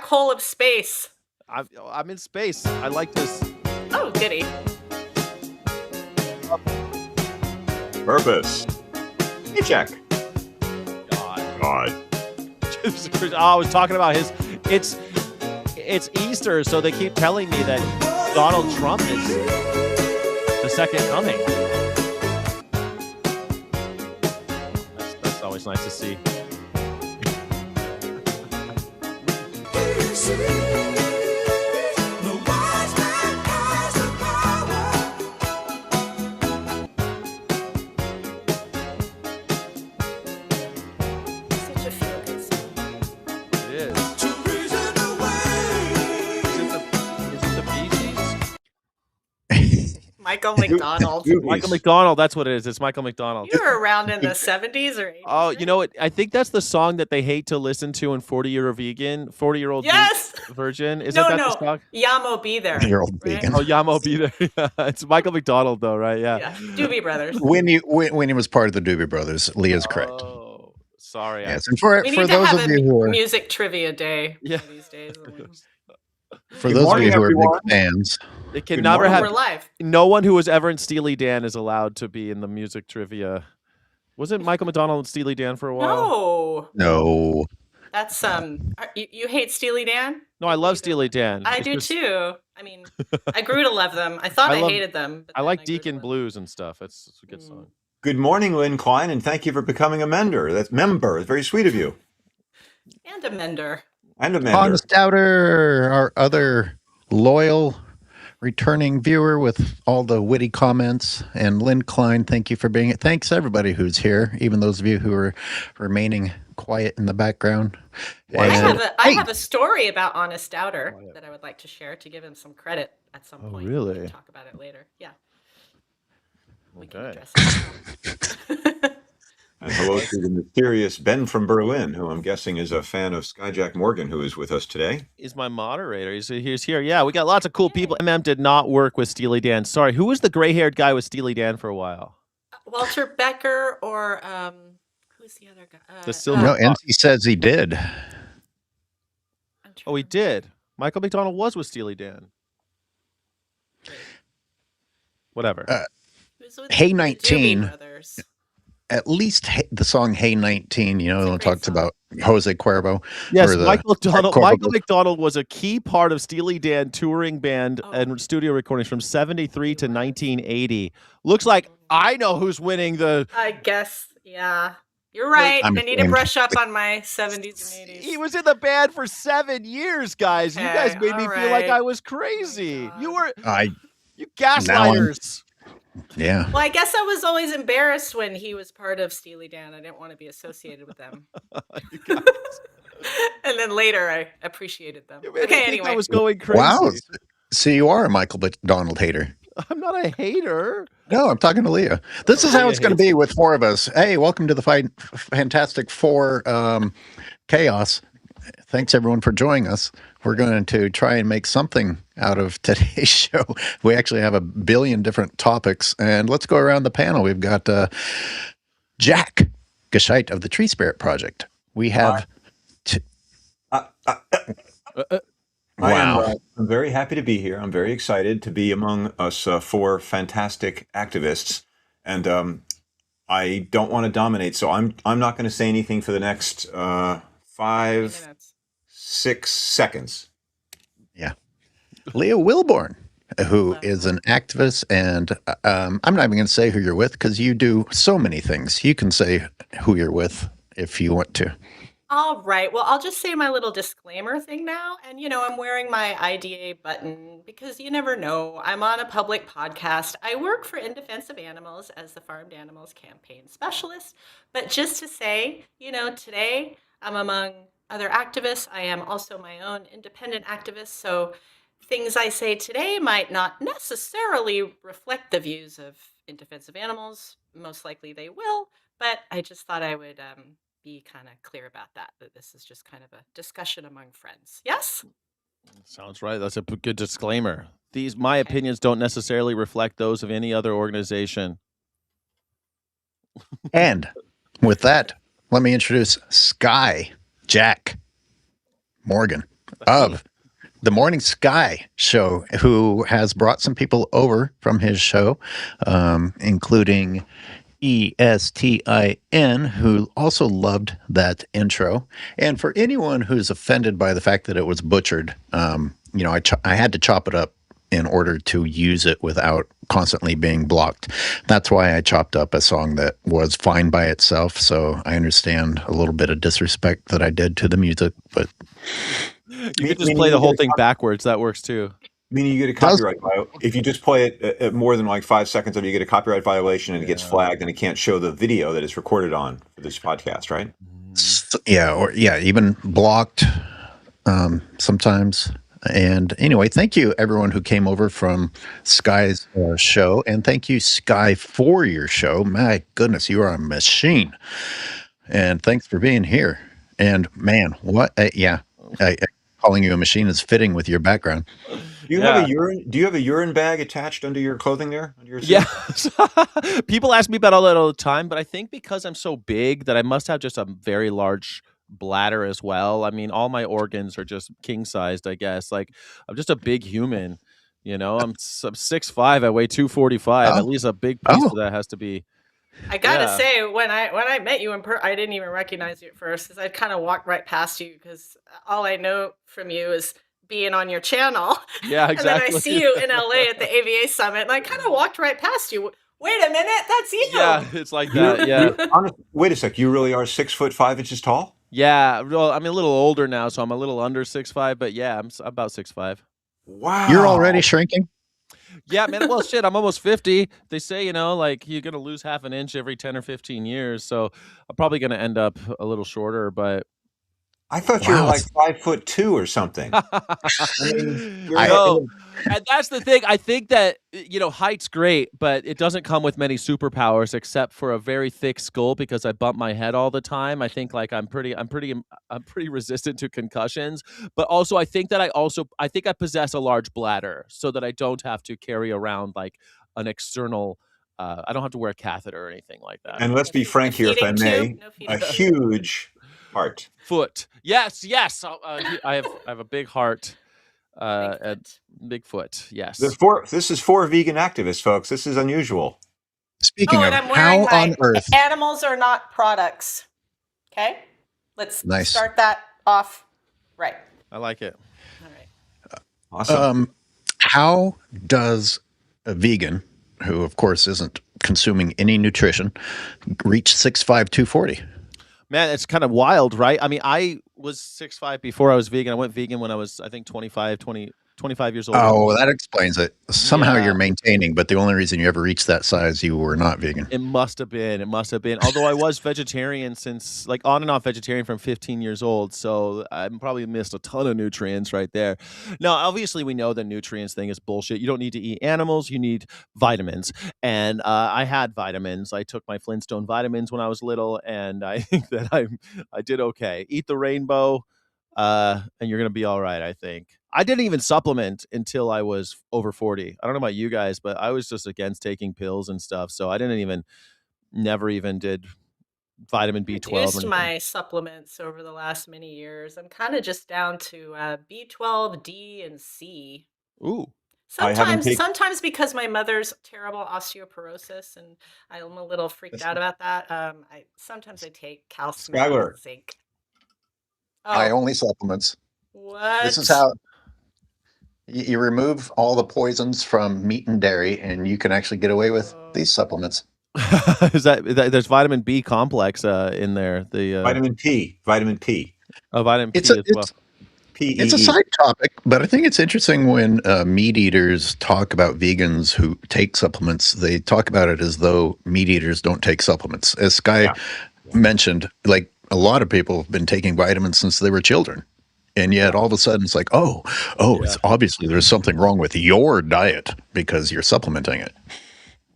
hole of space? I'm in space. I like this. Oh, goody. Purpose. SkyJack. God. I was talking about his. It's Easter, so they keep telling me that Donald Trump is the second coming. That's always nice to see. Michael McDonald. Michael McDonald, that's what it is. It's Michael McDonald. You were around in the 70s or 80s. Oh, you know what? I think that's the song that they hate to listen to in 40-year-old yes! Virgin. Isn't no, that no. the song? Yamo Be There. Year-old vegan. Oh, Yamo Be There. It's Michael McDonald, though, right? Yeah. Doobie Brothers. When he was part of the Doobie Brothers, Leah's correct. Oh, sorry. Yes, and for those of you who are music trivia day these days. For those of you who are big fans, it can never have. We're live. No one who was ever in Steely Dan is allowed to be in the music trivia. Wasn't Michael McDonald and Steely Dan for a while? No. That's you hate Steely Dan? No, I love Steely Dan. I do too. I mean, I grew to love them. I thought I hated them. But I like Deacon Blues and stuff. It's a good song. Good morning, Lynn Klein, and thank you for becoming a member. It's very sweet of you. And a mender. Honest Outer, our other loyal returning viewer with all the witty comments, and Lynn Klein, thank you for being it. Thanks everybody who's here, even those of you who are remaining quiet in the background. I have a story about Honest Outer that I would like to share to give him some credit at some point. Really? We can talk about it later. Yeah. We can address it. And hello to the mysterious Ben from Berlin, who I'm guessing is a fan of SkyJack Morgan, who is with us today. He's my moderator. He's here. Yeah, we got lots of cool people. MM did not work with Steely Dan. Sorry, who was the gray-haired guy with Steely Dan for a while? Walter Becker or who's the other guy? No, NC says he did. Oh, he did. Michael McDonald was with Steely Dan. Whatever. Hey 19. At least the song "Hey 19," it talks about Jose Cuervo. Yes, Michael McDonald was a key part of Steely Dan touring band and studio recordings from 73 to 1980. Looks like I know who's winning the. I guess, yeah. You're right. I need to brush up on my 70s and 80s. He was in the band for 7 years, guys. Okay, you guys made me feel like I was crazy. Oh you gaslighters. Yeah. Well, I guess I was always embarrassed when he was part of Steely Dan. I didn't want to be associated with them. And then later I appreciated them. Okay, anyway. I was going crazy. Wow. So you are a Michael McDonald hater. I'm not a hater. No, I'm talking to Leah. This is how it's going to be with four of us. Hey, welcome to the Fantastic Four chaos. Thanks, everyone, for joining us. We're going to try and make something out of today's show. We actually have a billion different topics, and let's go around the panel. We've got Jack Gescheit of the Tree Spirit Project. We have... Wow. I'm very happy to be here. I'm very excited to be among us four fantastic activists, and I don't want to dominate, so I'm not going to say anything for the next 5, 6 seconds. Yeah. Lia Wilbourn, who is an activist, and I'm not even going to say who you're with because you do so many things. You can say who you're with if you want to. All right. Well, I'll just say my little disclaimer thing now. And, I'm wearing my IDA button because you never know. I'm on a public podcast. I work for In Defense of Animals as the Farmed Animals Campaign Specialist. But just to say, today I'm among other activists. I am also my own independent activist. So things I say today might not necessarily reflect the views of In Defense of Animals. Most likely they will. But I just thought I would... be kind of clear about that this is just kind of a discussion among friends. Yes? Sounds right. That's a good disclaimer. My opinions don't necessarily reflect those of any other organization. And with that, let me introduce SkyJack Morgan of the Morning Sky show, who has brought some people over from his show, including ESTIN, who also loved that intro. And for anyone who's offended by the fact that it was butchered, I had to chop it up in order to use it without constantly being blocked. That's why I chopped up a song that was fine by itself. So I understand a little bit of disrespect that I did to the music, but you could just play the whole thing backwards. That works too. Meaning you get a copyright violation. If you just play it at more than like 5 seconds of it, you get a copyright violation and it gets flagged and it can't show the video that it's recorded on for this podcast, right? Even blocked sometimes. And anyway, thank you everyone who came over from Sky's show, and thank you Sky for your show. My goodness, you are a machine. And thanks for being here. And man, calling you a machine is fitting with your background. Do you have a urine bag attached under your clothing there? Under your suit? Yeah. People ask me about all that all the time, but I think because I'm so big that I must have just a very large bladder as well. I mean, all my organs are just king sized, I guess. Like, I'm just a big human, I'm 6'5", I weigh 245. At least a big piece of that has to be. I gotta say, when I met you I didn't even recognize you at first, because I kind of walked right past you, because all I know from you is being on your channel. Yeah, exactly. And then I see you in LA at the AVA Summit, and I kind of walked right past you. Wait a minute, that's you. Yeah, it's like that. Yeah. Wait a sec. You really are 6'5" tall? Yeah. Well, I'm a little older now, so I'm a little under 6'5", but yeah, I'm about 6'5". Wow. You're already shrinking? Yeah, man. Well, shit, I'm almost 50. They say, like, you're going to lose half an inch every 10 or 15 years. So I'm probably going to end up a little shorter, but. I thought you were like 5'2" or something. No, and that's the thing. I think that height's great, but it doesn't come with many superpowers except for a very thick skull, because I bump my head all the time. I think like I'm pretty resistant to concussions, but also I think I possess a large bladder, so that I don't have to carry around like an external. I don't have to wear a catheter or anything like that. And let's be frank here, if I may, a huge heart. Foot. Yes. I have a big heart. Big foot. Yes. This is for vegan activists, folks. This is unusual. Speaking of, how on earth? Animals are not products. Okay? Let's start that off right. I like it. All right. Awesome. How does a vegan, who of course isn't consuming any nutrition, reach 6'5", 240? Man, it's kind of wild, right? I mean, I was 6'5" before I was vegan. I went vegan when I was, I think, 25 years old. Oh, that explains it. Somehow you're maintaining, but the only reason you ever reached that size, you were not vegan. It must have been. Although I was vegetarian since, like, on and off vegetarian from 15 years old. So I probably missed a ton of nutrients right there. Now, obviously, we know the nutrients thing is bullshit. You don't need to eat animals. You need vitamins. And I had vitamins. I took my Flintstone vitamins when I was little, and I think that I did okay. Eat the rainbow. And you're going to be all right, I think. I didn't even supplement until I was over 40. I don't know about you guys, but I was just against taking pills and stuff. So I never even did vitamin B12. I reduced my supplements over the last many years. I'm kind of just down to B12, D, and C. Ooh. Sometimes because my mother's terrible osteoporosis, and I'm a little freaked out about that. Sometimes I take calcium and zinc. I only supplements. What? This is how you remove all the poisons from meat and dairy, and you can actually get away with these supplements. Is that there's vitamin B complex in there? The vitamin P. Oh, vitamin P as well. P-E-E. It's a side topic, but I think it's interesting when meat eaters talk about vegans who take supplements. They talk about it as though meat eaters don't take supplements. As Sky mentioned, like, a lot of people have been taking vitamins since they were children. And yet all of a sudden it's like, it's obviously there's something wrong with your diet because you're supplementing it.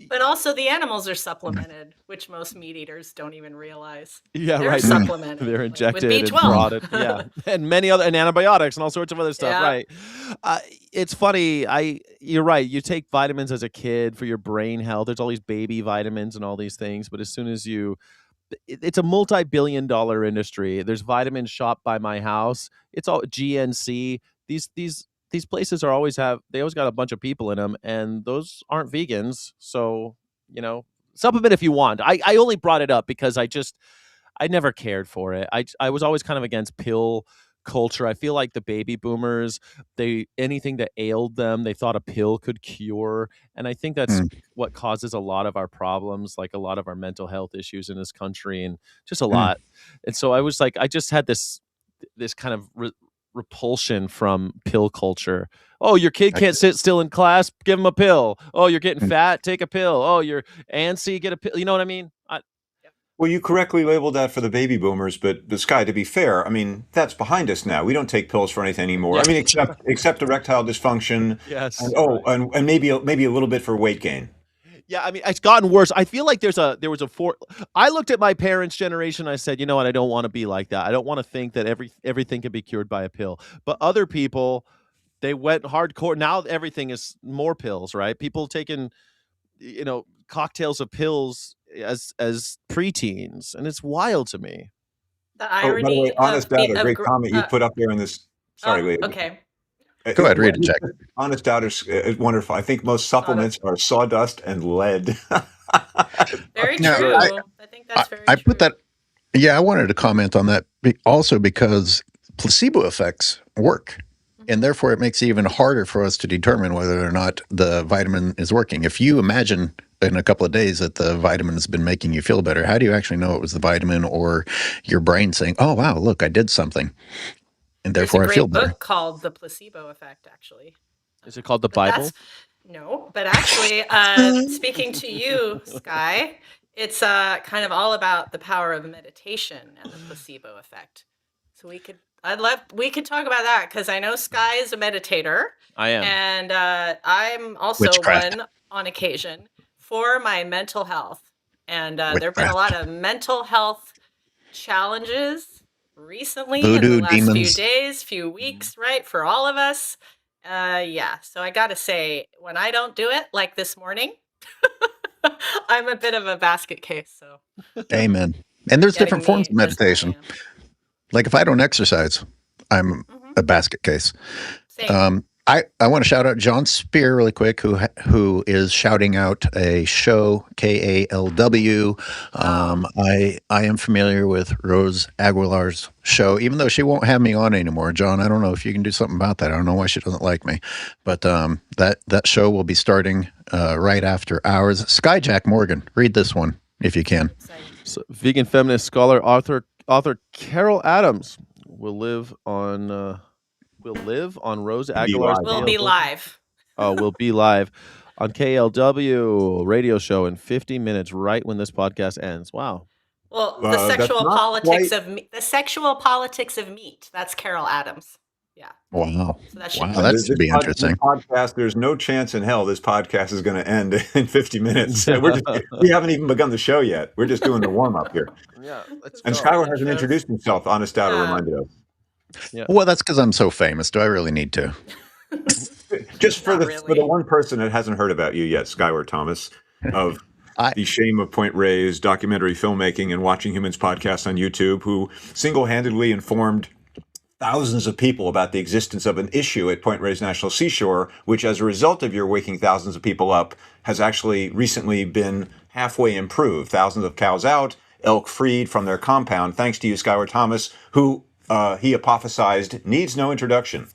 But also the animals are supplemented, which most meat eaters don't even realize. Yeah, they're right. Supplemented. They're injected with and B12. prodded. Yeah. And antibiotics and all sorts of other stuff. Right. It's funny. You're right. You take vitamins as a kid for your brain health. There's all these baby vitamins and all these things. But as soon as you it's a multi-billion-dollar industry. There's Vitamin Shop by my house. It's all GNC. These places they always got a bunch of people in them, and those aren't vegans. So, supplement if you want. I only brought it up because I never cared for it. I was always kind of against pill culture. I feel like the baby boomers, anything that ailed them, they thought a pill could cure. And I think that's what causes a lot of our problems, like a lot of our mental health issues in this country, and just a lot. And so I was like, I just had this kind of repulsion from pill culture. Oh, your kid can't sit still in class, give him a pill. Oh, you're getting fat, take a pill. Oh, you're antsy, get a pill. You know what I mean? Well, you correctly labeled that for the baby boomers, but Sky, to be fair, I mean, that's behind us now. We don't take pills for anything anymore. Yeah. I mean, except erectile dysfunction. Yes. And maybe a little bit for weight gain. Yeah, I mean, it's gotten worse. I feel like I looked at my parents' generation. I said, you know what? I don't want to be like that. I don't want to think that everything can be cured by a pill. But other people, they went hardcore. Now everything is more pills, right? People taking, cocktails of pills as preteens, and it's wild to me. The irony. By the way, Honest Doubt, a great comment you put up there in this. Sorry, Leah. Okay. Go ahead, read it, Jack. Honest Doubt is wonderful. I think most supplements are sawdust and lead. Very No, true. I think that's very true. I put that. Yeah, I wanted to comment on that also because placebo effects work. And therefore, it makes it even harder for us to determine whether or not the vitamin is working. If you imagine in a couple of days that the vitamin has been making you feel better, how do you actually know it was the vitamin or your brain saying, oh, wow, look, I did something. And therefore, I feel better. There's a great book called The Placebo Effect, actually. Is it called the Bible? No, but actually, speaking to you, Sky, it's kind of all about the power of meditation and the placebo effect. So we could talk about that because I know Sky is a meditator. I am. And I'm also Witchcraft. one on occasion for my mental health. And there have been a lot of mental health challenges recently in the last few days, few weeks, right? For all of us. So I got to say, when I don't do it, like this morning, I'm a bit of a basket case. So, amen. And there's different forms of meditation. Like if I don't exercise, I'm a basket case. Same. I want to shout out John Spear really quick, who is shouting out a show, KALW. I am familiar with Rose Aguilar's show, even though she won't have me on anymore. John, I don't know if you can do something about that. I don't know why she doesn't like me. But that show will be starting right after ours. SkyJack Morgan, read this one if you can. So, vegan feminist scholar author Carol Adams will live on Rose Aguilar's. We'll be live. Oh, we'll be live on KLW radio show in 50 minutes, right when this podcast ends. Wow. Well, the sexual politics of meat. That's Carol Adams. Yeah. Wow. So that should be interesting. This podcast, there's no chance in hell this podcast is going to end in 50 minutes. We haven't even begun the show yet. We're just doing the warm up here. Yeah. And Skyler hasn't introduced himself. Honest Doubt reminded us. Yeah. Well, that's because I'm so famous. Do I really need to? Just for the one person that hasn't heard about you yet, Skyler Thomas, of the Shame of Point Reyes documentary filmmaking and Watching Humans podcast on YouTube, who single-handedly informed thousands of people about the existence of an issue at Point Reyes National Seashore, which as a result of your waking thousands of people up, has actually recently been halfway improved. Thousands of cows out, elk freed from their compound, thanks to you, Skyler Thomas, who he hypothesized needs no introduction.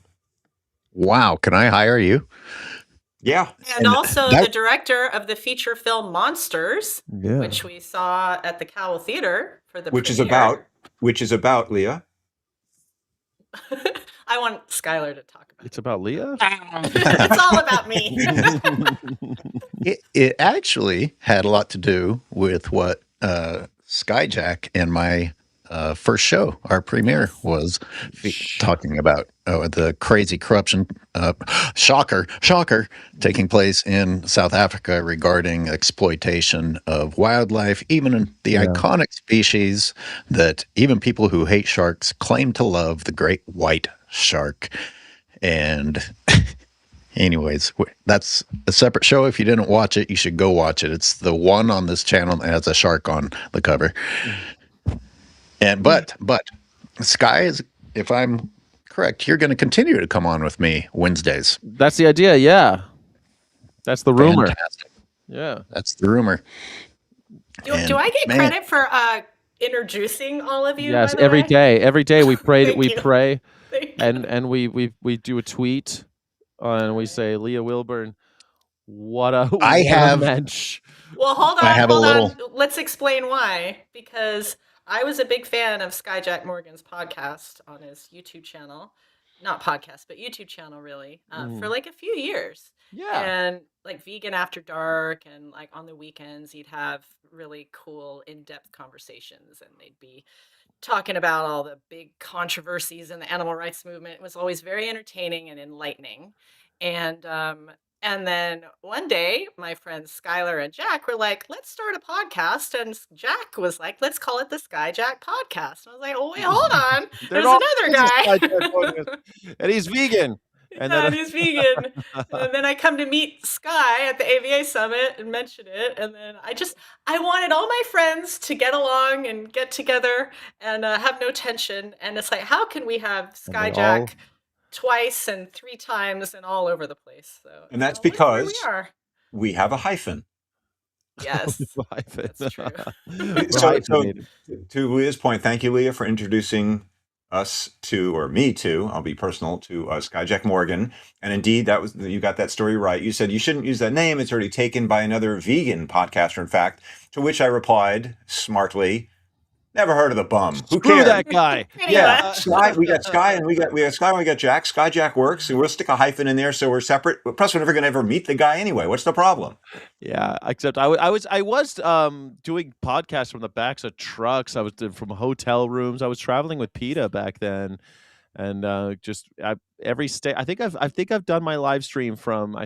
Wow. Can I hire you? Yeah. And also the director of the feature film Monsters, Yeah. which we saw at the Cowell Theater for the Which premiere. is about, Leah? I want Skyler to talk about it. It's about Leah? It's all about me. It actually had a lot to do with what SkyJack and my first show, our premiere, was talking about the crazy corruption, shocker, taking place in South Africa regarding exploitation of wildlife, even in the iconic species that even people who hate sharks claim to love, the great white shark. And Anyways, that's a separate show. If you didn't watch it, you should go watch it. It's the one on this channel that has a shark on the cover. And but Sky is, if I'm correct, you're going to continue to come on with me Wednesdays. That's the idea. Yeah, that's the rumor. Fantastic. Yeah, that's the rumor. Do I get credit for introducing all of you? Yes, by the every way? day. Every day we pray. Thank we you. pray, Thank and we do a tweet, and we say, Lia Wilbourn, what a mensch. Well, hold I have on. Let's explain why. Because I was a big fan of SkyJack Morgan's podcast on his YouTube channel. Not podcast, but YouTube channel, really, for like a few years. Yeah. And like Vegan After Dark, and like on the weekends, he'd have really cool, in-depth conversations, and they'd be talking about all the big controversies in the animal rights movement. It was always very entertaining and enlightening. And then one day, my friends Skyler and Jack were like, let's start a podcast. And Jack was like, let's call it the SkyJack Podcast. And I was like, oh, wait, hold on. There's another guy. And he's vegan. And he's vegan. And then I come to meet Sky at the AVA Summit and mention it. And then I wanted all my friends to get along and get together and have no tension. And it's like, how can we have SkyJack twice and 3 times and all over the place? And that's because we have a hyphen. Yes, that's true. So to Leah's point, thank you, Lia, for introducing us to, or me to, I'll be personal, to SkyJack Morgan. And indeed, you got that story right. You said you shouldn't use that name. It's already taken by another vegan podcaster, in fact, to which I replied smartly, never heard of the bum. Who cares? Screw that guy. Yeah, Sky, we got Sky, and we got Sky, and we got Jack. SkyJack works, and we'll stick a hyphen in there so we're separate. Plus, we're never going to ever meet the guy anyway. What's the problem? Yeah, except I was doing podcasts from the backs of trucks. I was from hotel rooms. I was traveling with PETA back then, and every state. I think I've done my live stream from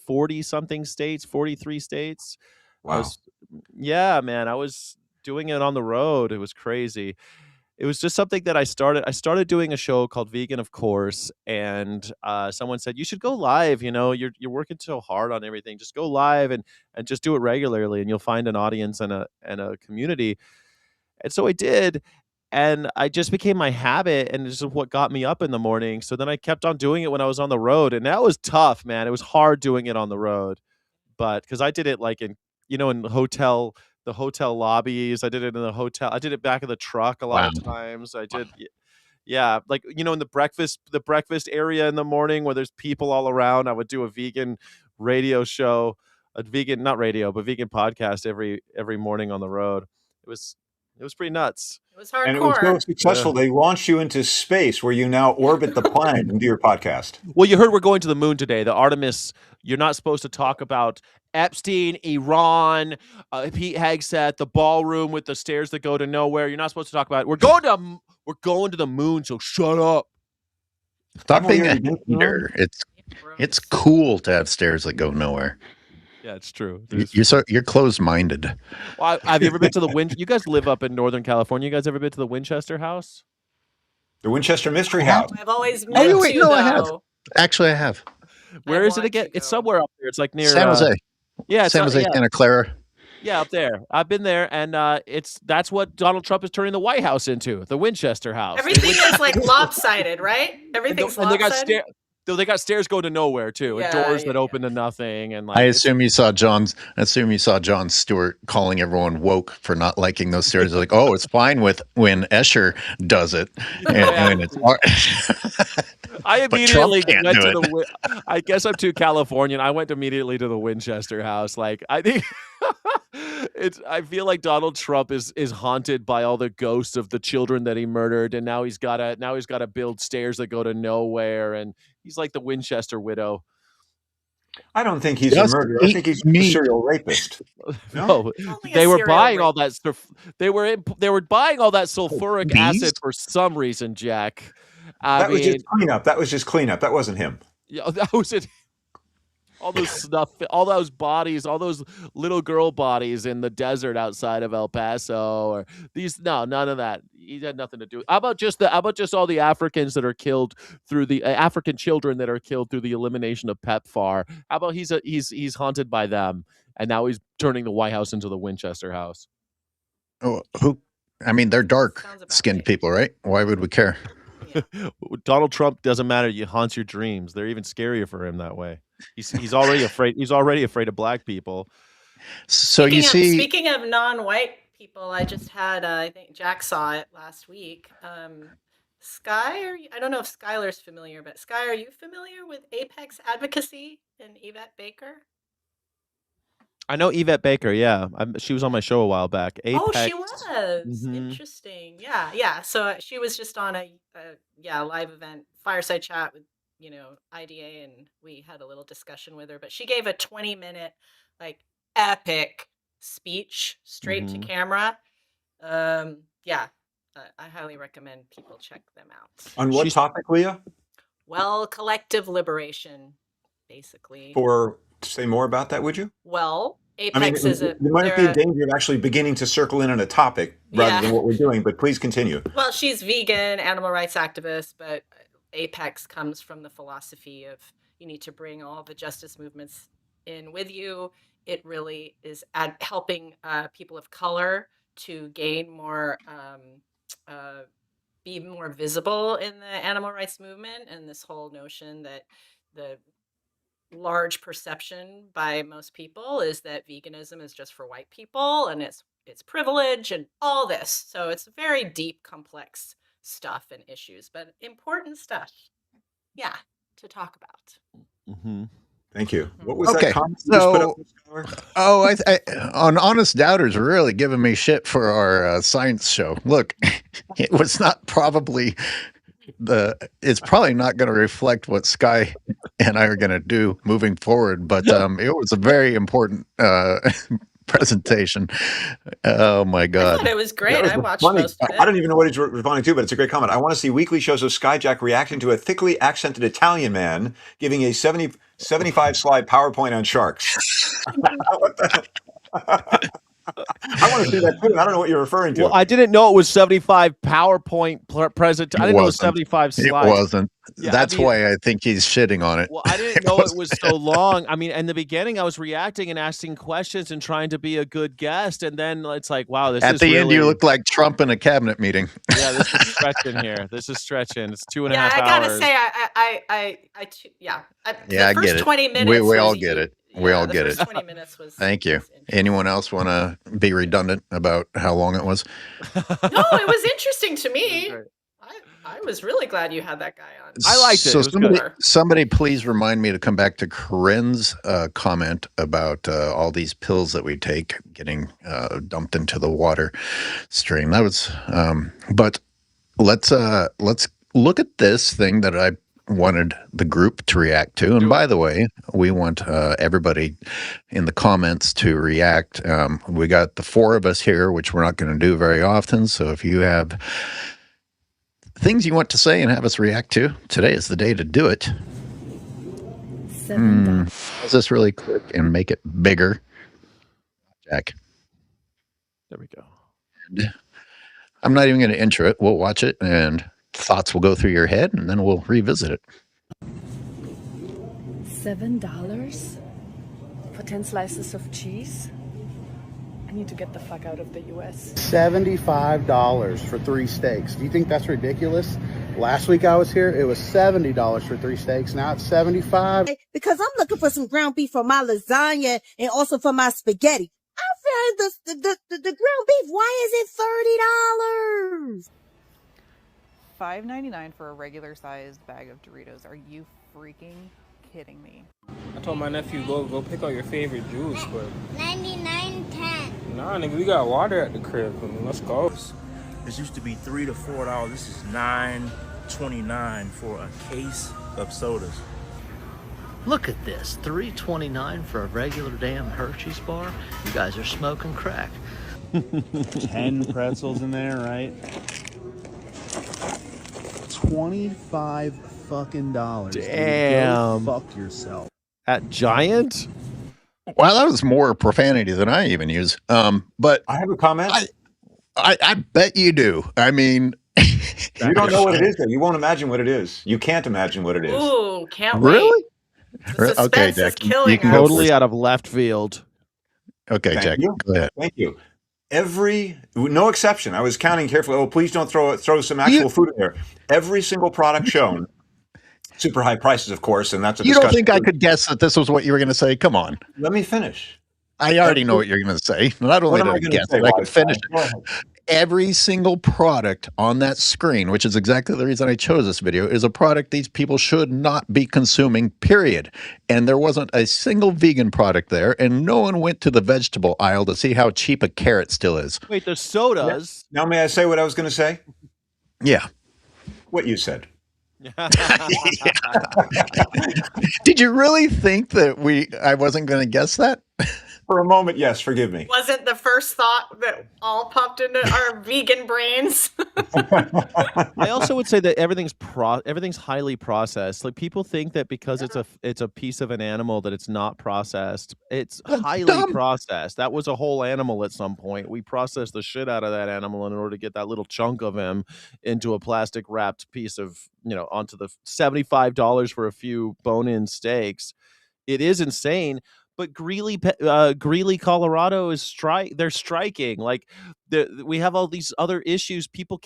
40 something states, 43 states. Wow. I was doing it on the road. It was crazy. It was just something that I started doing a show called Vegan, of course, and someone said, you should go live. You're working so hard on everything. Just go live and just do it regularly, and you'll find an audience and a community. And so I did, and I just became my habit, and this is what got me up in the morning. So then I kept on doing it when I was on the road, and that was tough, man. It was hard doing it on the road, but because I did it like in the hotel lobbies. I did it in the hotel. I did it back of the truck a lot of times. I did, like in the breakfast area in the morning where there's people all around. I would do a vegan radio show, not radio, but vegan podcast every morning on the road. It was pretty nuts. It was hardcore. And it was so successful. They launched you into space where you now orbit the planet and do your podcast. Well, you heard we're going to the moon today. The Artemis, you're not supposed to talk about Epstein, Iran, Pete Hegseth, the ballroom with the stairs that go to nowhere. You're not supposed to talk about it. We're going to the moon, so shut up. Stop being a hater. It's cool to have stairs that go nowhere. Yeah, it's true. You're closed-minded. Well, have you ever been to the You guys live up in Northern California. You guys ever been to the Winchester House? The Winchester Mystery House. I've always meant to, I have. Actually, I have. Where is it again? It's somewhere up there. It's like near San Jose. Yeah, San Jose, Santa Clara. Yeah, up there. I've been there, and that's what Donald Trump is turning the White House into, the Winchester House. Everything is like lopsided, right? Everything's lopsided. They got stairs go to nowhere too, and doors that open to nothing. And I assume you saw Jon Stewart calling everyone woke for not liking those stairs. They're like, oh, it's fine when Escher does it, and it's. I immediately went to the. I guess I'm too Californian. I went immediately to the Winchester House. Like I think I feel like Donald Trump is haunted by all the ghosts of the children that he murdered, and now he's got to build stairs that go to nowhere, and he's like the Winchester widow. I don't think he's a murderer. I think he's a serial rapist. No, they were buying all that stuff. They were buying all that sulfuric acid for some reason, Jack. That was just cleanup. That was just cleanup. That wasn't him. Yeah, that was it. all those snuff, all those bodies, all those little girl bodies in the desert outside of El Paso, or these. No, none of that. He had nothing to do. How about just all the Africans that are killed through the African children that are killed through the elimination of PEPFAR? How about he's haunted by them, and now he's turning the White House into the Winchester House. Oh, I mean, they're dark-skinned people, right? Why would we care? Yeah. Donald Trump doesn't matter. He haunts your dreams. They're even scarier for him that way. He's already afraid. He's already afraid of black people. So Speaking of non-white people, I just had I think Jack saw it last week. Sky, I don't know if Skyler's familiar, but Sky, are you familiar with Apex Advocacy and Yvette Baker? I know Yvette Baker. Yeah, she was on my show a while back. Apex. Oh, she was. Interesting. Yeah. So she was just on a live event, fireside chat with IDA, and we had a little discussion with her. But she gave a 20-minute like epic speech straight to camera. I highly recommend people check them out. On what topic, Leah? Well, collective liberation, basically. Say more about that, would you? Well, Apex is you might be in danger of actually beginning to circle in on a topic rather than what we're doing, but please continue. Well, she's vegan, animal rights activist, but Apex comes from the philosophy of you need to bring all the justice movements in with you. It really is helping people of color to gain more, be more visible in the animal rights movement, and this whole notion that the large perception by most people is that veganism is just for white people and it's privilege and all this. So it's very deep, complex stuff and issues, but important stuff. Yeah, to talk about. Thank you. What was that comment you put up, on Honest Doubters really giving me shit for our science show. Look, it was not probably it's probably not going to reflect what Sky and I are going to do moving forward, but it was a very important presentation. Oh my God. I thought it was great. I watched most of it. I don't even know what he's responding to, but it's a great comment. I want to see weekly shows of SkyJack reacting to a thickly accented Italian man giving a 75 slide PowerPoint on sharks. What the I want to see that too. I don't know what you're referring to. Well, I didn't know it was 75 PowerPoint present. I didn't know it was 75 slides. It wasn't. Yeah, that's why I think he's shitting on it. Well, I didn't know it was so long. I mean, in the beginning, I was reacting and asking questions and trying to be a good guest, and then it's like, wow, this is at the end. You look like Trump in a cabinet meeting. Yeah, this is stretching here. This is stretching. It's 2.5 hours. Yeah, I gotta say, I get it. 20 minutes. We all get it. We all get it. 20 minutes was. Thank you. Anyone else want to be redundant about how long it was? No, it was interesting to me. I was really glad you had that guy on. I liked it. So it was somebody please remind me to come back to Corinne's comment about all these pills that we take getting dumped into the water stream. That was, but let's look at this thing that I wanted the group to react to. And by the way, we want everybody in the comments to react. We got the 4 of us here, which we're not going to do very often. So if you have things you want to say and have us react to, today is the day to do it. Let's just really quick and make it bigger. Jack. There we go. And I'm not even going to intro it. We'll watch it and thoughts will go through your head, and then we'll revisit it. $7 for 10 slices of cheese? I need to get the fuck out of the U.S. $75 for 3 steaks. Do you think that's ridiculous? Last week I was here, it was $70 for 3 steaks. Now it's $75. Because I'm looking for some ground beef for my lasagna and also for my spaghetti. I found the ground beef. Why is it $30? $5.99 for a regular sized bag of Doritos. Are you freaking kidding me? I told my nephew go pick out your favorite juice, but 99.10. nah, nigga, we got water at the crib. I mean, let's go. This used to be $3 to $4. This is $9.29 for a case of sodas. Look at this, $3.29 for a regular damn Hershey's bar. You guys are smoking crack. 10 pretzels in there, right? $25 fucking dollars. Damn. Go fuck yourself. At Giant? Well, that was more profanity than I even use. But I have a comment. I bet you do. I mean, you don't know what it is, though. You won't imagine what it is. You can't imagine what it is. Ooh, can't really? wait. The suspense Okay, is Jack. killing You can us. go Totally first. out of left field. Okay, Thank Jack. you. Go ahead. Thank you. No exception. I was counting carefully. Oh, please don't throw some actual food in there. Every single product shown, super high prices, of course, and that's a You don't discussion. think I could guess that this was what you were going to say? Come on. Let me finish. I already know what you're going to say. Not only What am did I I gonna guess say, it, I could Wise finish Guy? Go it. ahead. Every single product on that screen, which is exactly the reason I chose this video, is a product these people should not be consuming, period. And there wasn't a single vegan product there, and no one went to the vegetable aisle to see how cheap a carrot still is. Wait, there's sodas. Now, may I say what I was going to say? Yeah. What you said. Did you really think that I wasn't going to guess that? For a moment, yes. Forgive me. Wasn't the first thought that all popped into our vegan brains. I also would say that everything's highly processed. Like people think that because it's a piece of an animal that it's not processed. It's highly processed. That was a whole animal at some point. We processed the shit out of that animal in order to get that little chunk of him into a plastic wrapped piece of, onto the $75 for a few bone-in steaks. It is insane. But Greeley, Colorado they're striking. Like we have all these other issues. People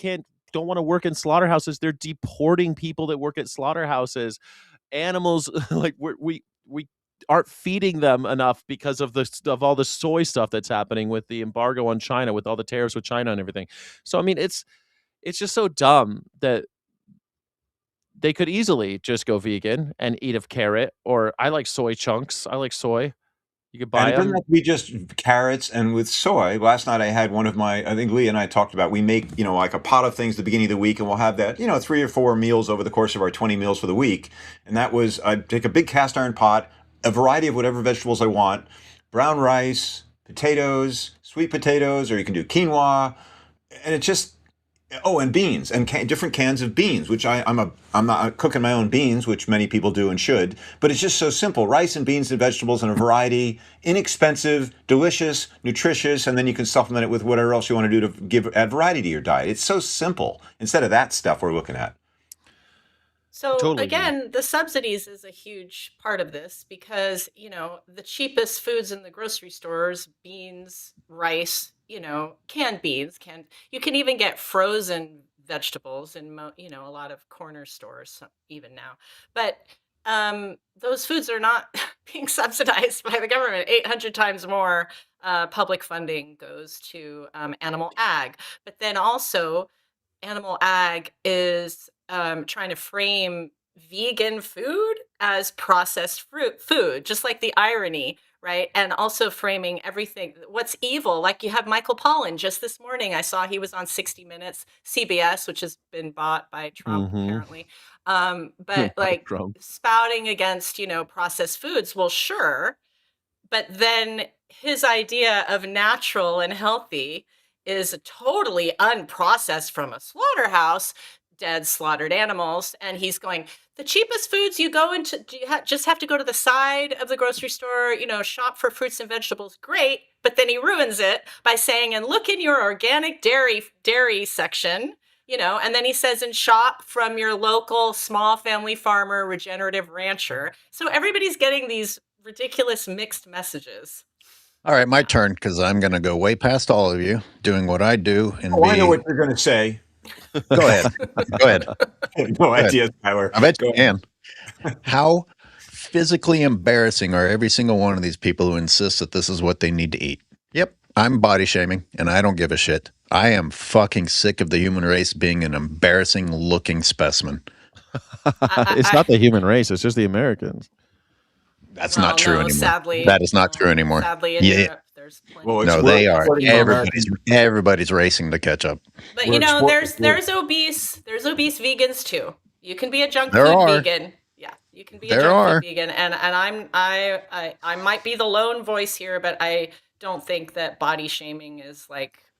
don't want to work in slaughterhouses. They're deporting people that work at slaughterhouses. Animals, like we aren't feeding them enough because of all the soy stuff that's happening with the embargo on China, with all the tariffs with China and everything. So I mean, it's just so dumb that they could easily just go vegan and eat a carrot, or I like soy chunks. I like soy. You could buy And it doesn't them. have to be just carrots and with soy. Last night I had I think Lee and I talked about, we make, like a pot of things at the beginning of the week, and we'll have that, 3 or 4 meals over the course of our 20 meals for the week. And that was, I'd take a big cast iron pot, a variety of whatever vegetables I want, brown rice, potatoes, sweet potatoes, or you can do quinoa. And it just, and beans and different cans of beans, which I'm not cooking my own beans, which many people do and should, but it's just so simple. Rice and beans and vegetables in a variety, inexpensive, delicious, nutritious, and then you can supplement it with whatever else you want to do to add variety to your diet. It's so simple instead of that stuff we're looking at. So Totally again, the subsidies is a huge part of this because, the cheapest foods in the grocery stores, beans, rice, canned beans, you can even get frozen vegetables in, a lot of corner stores even now. But those foods are not being subsidized by the government. 800 times more public funding goes to animal ag. But then also animal ag is trying to frame vegan food as processed food, just like the irony, right? And also framing everything, what's evil. Like you have Michael Pollan just this morning. I saw he was on 60 Minutes, CBS, which has been bought by Trump, apparently. But like spouting against, processed foods. Well, sure. But then his idea of natural and healthy is totally unprocessed from a slaughterhouse, dead slaughtered animals. And he's going, the cheapest foods you go into, just have to go to the side of the grocery store, shop for fruits and vegetables. Great. But then he ruins it by saying, and look in your organic dairy section, and then he says, and shop from your local small family farmer, regenerative rancher. So everybody's getting these ridiculous mixed messages. All right, my turn, because I'm going to go way past all of you doing what I do. And I know what you're going to say. Go ahead. Go ahead. No idea, Skyler. I bet you can. How physically embarrassing are every single one of these people who insist that this is what they need to eat? Yep, I'm body shaming, and I don't give a shit. I am fucking sick of the human race being an embarrassing looking specimen. It's not the human race, it's just the Americans. That's not true anymore. Sadly, that is not true anymore. Sadly, in Europe, there's plenty. No, they are. Everybody's racing to catch up. But there's obese vegans too. You can be a junk food vegan. Yeah, you can be a junk food vegan. And I might be the lone voice here, but I don't think that body shaming is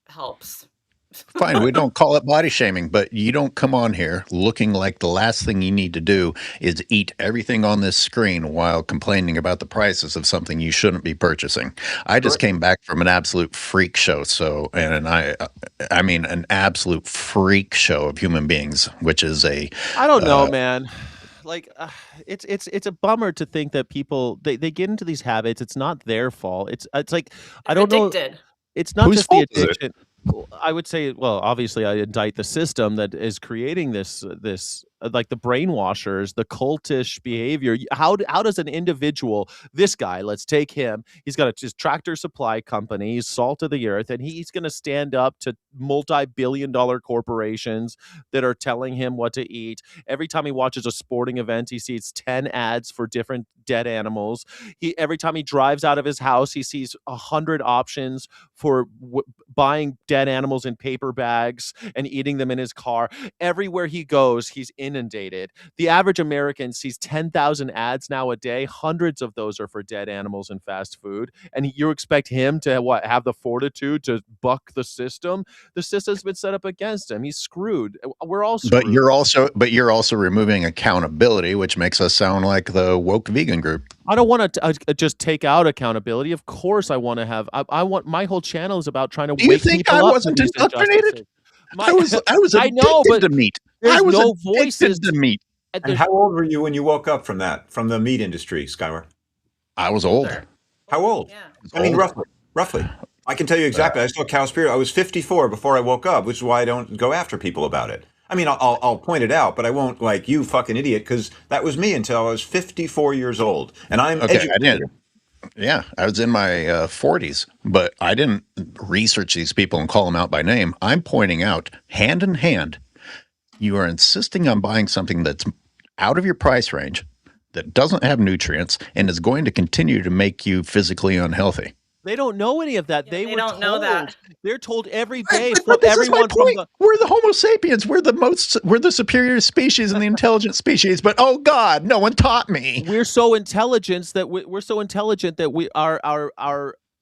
helps. Fine, we don't call it body shaming, but you don't come on here looking like the last thing you need to do is eat everything on this screen while complaining about the prices of something you shouldn't be purchasing. I just came back from an absolute freak show, I mean an absolute freak show of human beings, which is I don't know, man. Like, it's a bummer to think that people they get into these habits. It's not their fault. It's like I don't know. Addicted. It's not Whose just the fault is it? addiction. I would say, well, obviously, I indict the system that is creating this like the brainwashers, the cultish behavior. How does an individual, this guy, let's take him, he's got his tractor supply company, he's salt of the earth, and he's going to stand up to multi-billion-dollar corporations that are telling him what to eat. Every time he watches a sporting event, he sees 10 ads for different dead animals. Every time he drives out of his house, he sees 100 options for buying dead animals in paper bags and eating them in his car. Everywhere he goes, he's inundated. The average American sees 10,000 ads now a day. Hundreds of those are for dead animals and fast food. And you expect him to have the fortitude to buck the system? The system's been set up against him. He's screwed. We're all screwed. But you're also removing accountability, which makes us sound like the woke vegan group. I don't want to just take out accountability. Of course, I want to have. I want my whole channel is about trying to Do you wake think people I up. wasn't to these indoctrinated? injustices. I was I know, addicted but to meat. there's I was no addicted voices. to meat. And how old were you when you woke up from the meat industry, Skyler? I was old. How old? Yeah. I mean, roughly. I can tell you exactly. I saw Cowspiracy. I was 54 before I woke up, which is why I don't go after people about it. I mean, I'll point it out, but I won't like you fucking idiot, because that was me until I was 54 years old, and I'm educated. I did. Yeah, I was in my 40s, but I didn't research these people and call them out by name. I'm pointing out, hand in hand, you are insisting on buying something that's out of your price range, that doesn't have nutrients, and is going to continue to make you physically unhealthy. They don't know any of that. Yeah, they they were don't told. know that. They're told every day But from this everyone is my point. from We're the Homo sapiens. We're the superior species and the intelligent species. But oh God, no one taught me. We're so intelligent that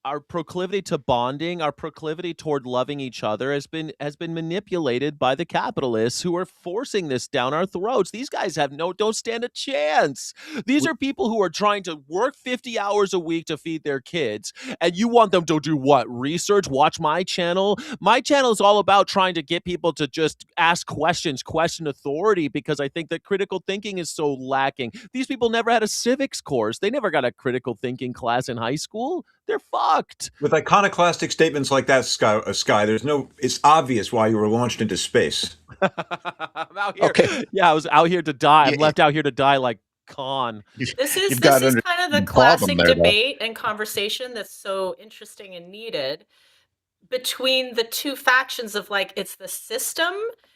our proclivity to bonding, our proclivity toward loving each other has been manipulated by the capitalists who are forcing this down our throats. These guys don't stand a chance. These are people who are trying to work 50 hours a week to feed their kids, and you want them to do what? Research? Watch my channel? My channel is all about trying to get people to just ask questions, question authority, because I think that critical thinking is so lacking. These people never had a civics course. They never got a critical thinking class in high school. They're fucked. With iconoclastic statements like that, Sky, it's obvious why you were launched into space. I'm out here. Okay. Yeah, I was out here to die. I'm left out here to die like Khan. This is kind of the classic debate and conversation that's so interesting and needed between the two factions of like, it's the system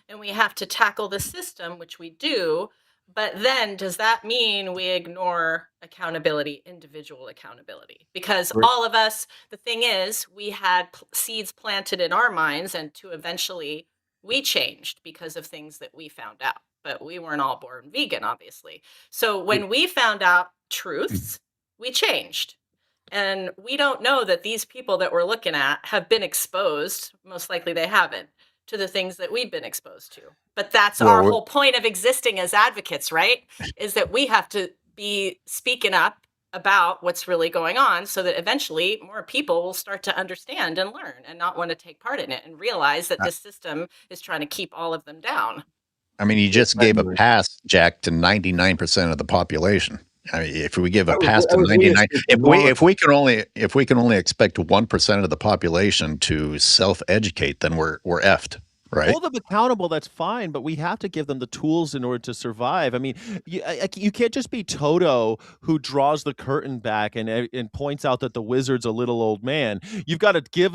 and we have to tackle the system, which we do. But then does that mean we ignore accountability, individual accountability? Because all of us, the thing is, we had seeds planted in our minds, and to eventually we changed because of things that we found out. But we weren't all born vegan, obviously. So when we found out truths, we changed. And we don't know that these people that we're looking at have been exposed, most likely they haven't, to the things that we've been exposed to. But that's our whole point of existing as advocates, right? Is that we have to be speaking up about what's really going on so that eventually more people will start to understand and learn and not want to take part in it and realize that this system is trying to keep all of them down. I mean, you just gave a pass, Jack, to 99% of the population. I mean, if we give a pass to 99, if we can only expect 1% of the population to self-educate, then we're effed. Right. Hold them accountable, that's fine, but we have to give them the tools in order to survive. I mean, you can't just be Toto who draws the curtain back and points out that the wizard's a little old man. You've got to give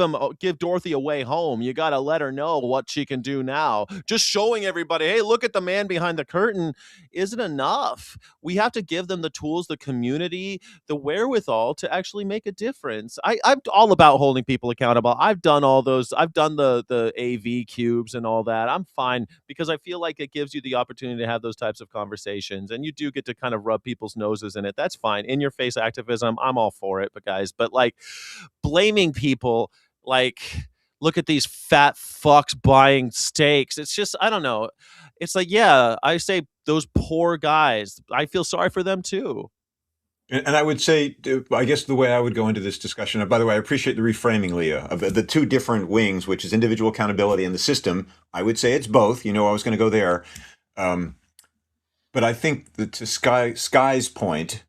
Dorothy a way home. You got to let her know what she can do now. Just showing everybody, hey, look at the man behind the curtain isn't enough. We have to give them the tools, the community, the wherewithal to actually make a difference. I'm all about holding people accountable. I've done all those. I've done the AV cube and all that. I'm fine because I feel like it gives you the opportunity to have those types of conversations, and you do get to kind of rub people's noses in it. That's fine. In your face activism, I'm all for it. But like blaming people, like look at these fat fucks buying steaks. It's just, I don't know. It's like, yeah, I say those poor guys, I feel sorry for them too. And I would say, I guess the way I would go into this discussion, and by the way, I appreciate the reframing, Leah, of the two different wings, which is individual accountability and the system. I would say it's both. I was going to go there. But I think that to Sky's point,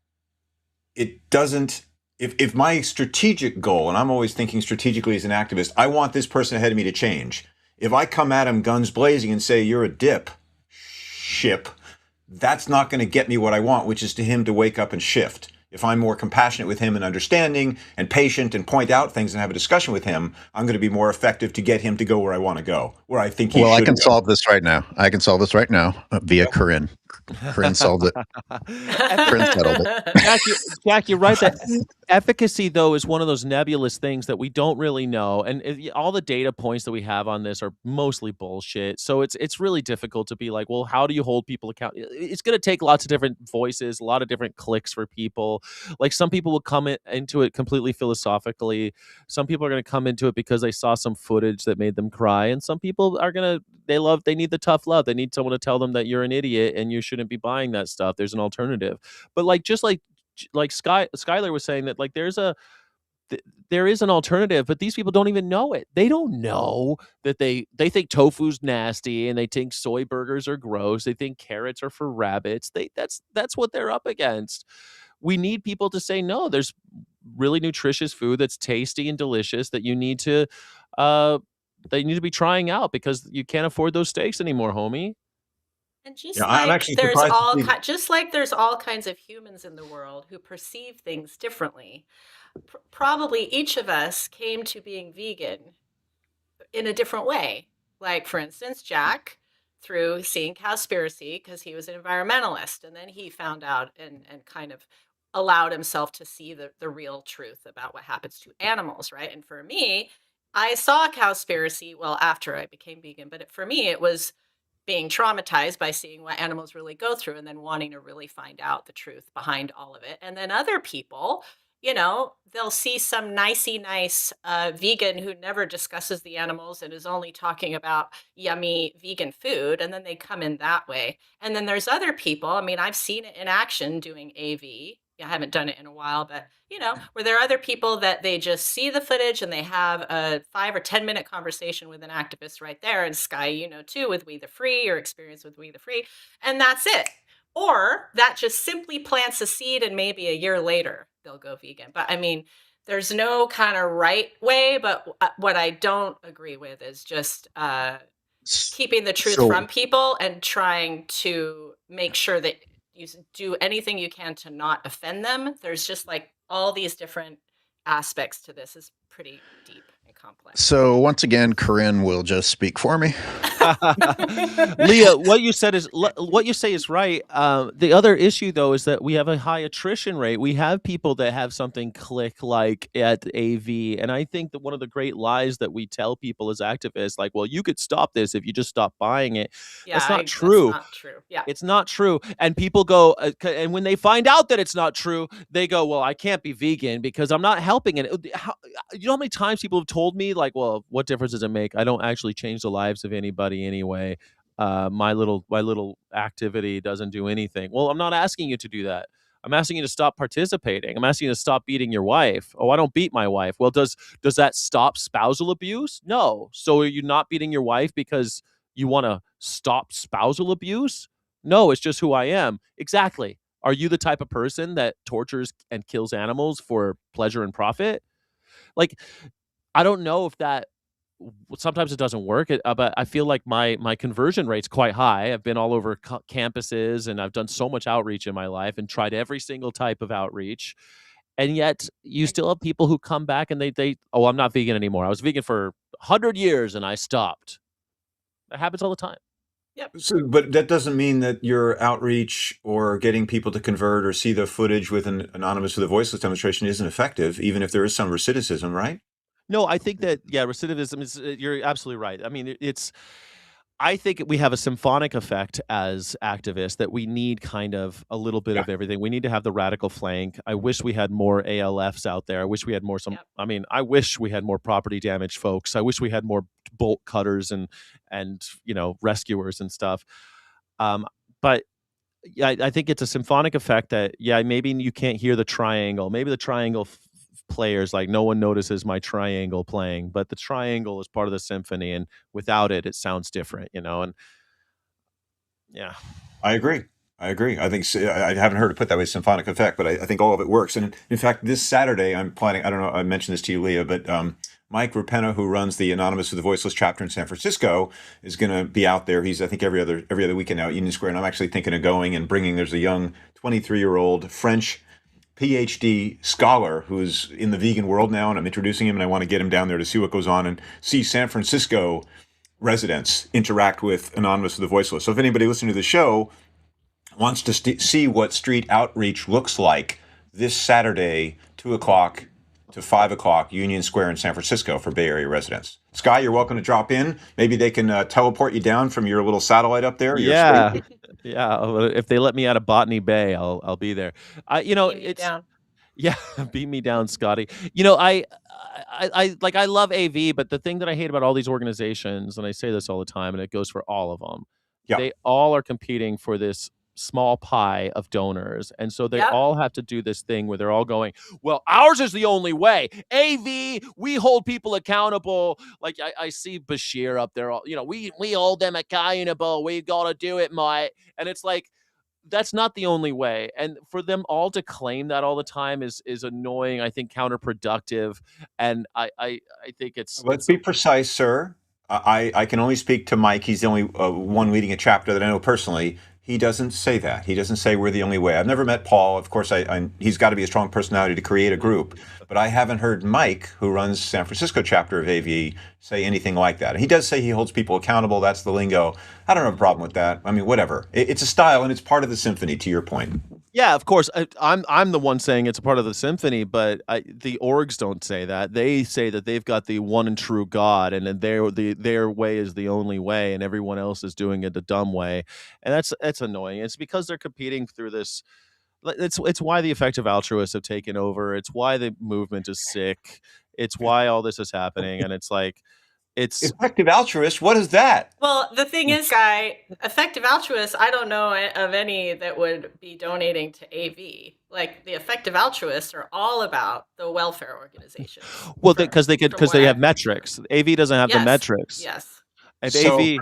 it doesn't, if my strategic goal, and I'm always thinking strategically as an activist, I want this person ahead of me to change. If I come at him guns blazing and say, you're a dip ship, that's not going to get me what I want, which is to him to wake up and shift. If I'm more compassionate with him and understanding and patient and point out things and have a discussion with him, I'm going to be more effective to get him to go where I want to go, where I think he should go. Well, I can solve this right now. Via Corinne. Corinne solved it. Corinne settled it. Jack, you're right. That efficacy, though, is one of those nebulous things that we don't really know. And all the data points that we have on this are mostly bullshit. So it's really difficult to be like, well, how do you hold people accountable? It's going to take lots of different voices, a lot of different clicks for people. Like some people will come into it completely philosophically. Some people are going to come into it because they saw some footage that made them cry. And some people are going to, they need the tough love. They need someone to tell them that you're an idiot and you shouldn't be buying that stuff. There's an alternative. But like Skyler was saying that like there is an alternative, but these people don't even know it. They don't know that they think tofu's nasty and they think soy burgers are gross. They think carrots are for rabbits. That's what they're up against. We need people to say, no, there's really nutritious food that's tasty and delicious that you need to be trying out because you can't afford those steaks anymore, homie. And just I'm like actually there's surprised just like there's all kinds of humans in the world who perceive things differently. Probably each of us came to being vegan in a different way. Like, for instance, Jack, through seeing Cowspiracy, because he was an environmentalist, and then he found out and kind of allowed himself to see the real truth about what happens to animals, right? And for me, I saw Cowspiracy, well, after I became vegan, but for me, it was being traumatized by seeing what animals really go through and then wanting to really find out the truth behind all of it. And then other people, they'll see some nice vegan who never discusses the animals and is only talking about yummy vegan food. And then they come in that way. And then there's other people, I mean, I've seen it in action doing AV. I haven't done it in a while, but where there are other people that they just see the footage and they have a 5 or 10 minute conversation with an activist right there. And Sky, too, with We the Free, or experience with We the Free. And that's it. Or that just simply plants a seed and maybe a year later they'll go vegan. But I mean, there's no kind of right way. But what I don't agree with is just keeping the truth from people and trying to make sure that you do anything you can to not offend them. There's just like all these different aspects to this is pretty deep and complex. So once again, Corinne will just speak for me. Leah, what you say is right. The other issue, though, is that we have a high attrition rate. We have people that have something click like at AV. And I think that one of the great lies that we tell people as activists, like, well, you could stop this if you just stop buying it. Yeah, that's not true. That's not true. Yeah. It's not true. And people go, and when they find out that it's not true, they go, well, I can't be vegan because I'm not helping it. You know how many times people have told me, like, well, what difference does it make? I don't actually change the lives of anybody anyway. My little activity doesn't do anything. Well, I'm not asking you to do that. I'm asking you to stop participating. I'm asking you to stop beating your wife. Oh, I don't beat my wife. Well, does that stop spousal abuse? No. So are you not beating your wife because you want to stop spousal abuse? No, it's just who I am. Exactly. Are you the type of person that tortures and kills animals for pleasure and profit? Like, I don't know if that, sometimes it doesn't work, but I feel like my conversion rate's quite high. I've been all over campuses and I've done so much outreach in my life and tried every single type of outreach. And yet you still have people who come back and oh, I'm not vegan anymore. I was vegan for 100 years and I stopped. That happens all the time. Yep. So, but that doesn't mean that your outreach or getting people to convert or see the footage with an anonymous with a voiceless demonstration isn't effective, even if there is some recidivism, right? No, I think that, yeah, recidivism is, you're absolutely right. I mean, I think we have a symphonic effect as activists that we need kind of a little bit of everything. We need to have the radical flank. I wish we had more ALFs out there. I wish we had more I wish we had more property damage folks. I wish we had more bolt cutters and rescuers and stuff. But yeah, I think it's a symphonic effect that maybe you can't hear the triangle. Maybe the triangle players, like, no one notices my triangle playing, but the triangle is part of the symphony, and without it sounds different, and yeah. I agree. I think I haven't heard it put that way, symphonic effect, but I think all of it works. And in fact, this Saturday I'm planning, I don't know, I mentioned this to you, Leah, but Mike Rapena, who runs the Anonymous with the Voiceless chapter in San Francisco, is going to be out there. He's, I think, every other weekend now at Union Square, and I'm actually thinking of going and there's a young 23-year-old French PhD scholar who's in the vegan world now, and I'm introducing him, and I want to get him down there to see what goes on and see San Francisco residents interact with Anonymous with the Voiceless. So if anybody listening to the show wants to see what street outreach looks like this Saturday, 2 o'clock to 5 o'clock, Union Square in San Francisco for Bay Area residents. Sky, you're welcome to drop in. Maybe they can teleport you down from your little satellite up there. Yeah. If they let me out of Botany Bay, I'll be there. Yeah, beat me down, Scotty. I love AV, but the thing that I hate about all these organizations, and I say this all the time, and it goes for all of them, they all are competing for this small pie of donors, and so they all have to do this thing where they're all going, well, ours is the only way. AV, we hold people accountable. Like I see Bashir up there, we hold them accountable. We gotta do it, mate. And it's like, that's not the only way. And for them all to claim that all the time is annoying, I think counterproductive. And I think Let's be precise, sir. I can only speak to Mike. He's the only one leading a chapter that I know personally. He doesn't say that. He doesn't say we're the only way. I've never met Paul. Of course, he's got to be a strong personality to create a group. But I haven't heard Mike, who runs San Francisco chapter of AV, say anything like that. And he does say he holds people accountable. That's the lingo. I don't have a problem with that. I mean, whatever. It's a style, and it's part of the symphony, to your point. Yeah, of course. I'm the one saying it's a part of the symphony, but the orgs don't say that. They say that they've got the one and true God, and then their way is the only way, and everyone else is doing it the dumb way, and that's annoying. It's because they're competing through this. It's why the effective altruists have taken over. It's why the movement is sick. It's why all this is happening, and it's like. It's effective altruist. What is that? Well, the thing is, Guy, effective altruists, I don't know of any that would be donating to AV. Like, the effective altruists are all about the welfare organization. Well, because they have metrics. AV doesn't have the metrics. Yes. And so, AV.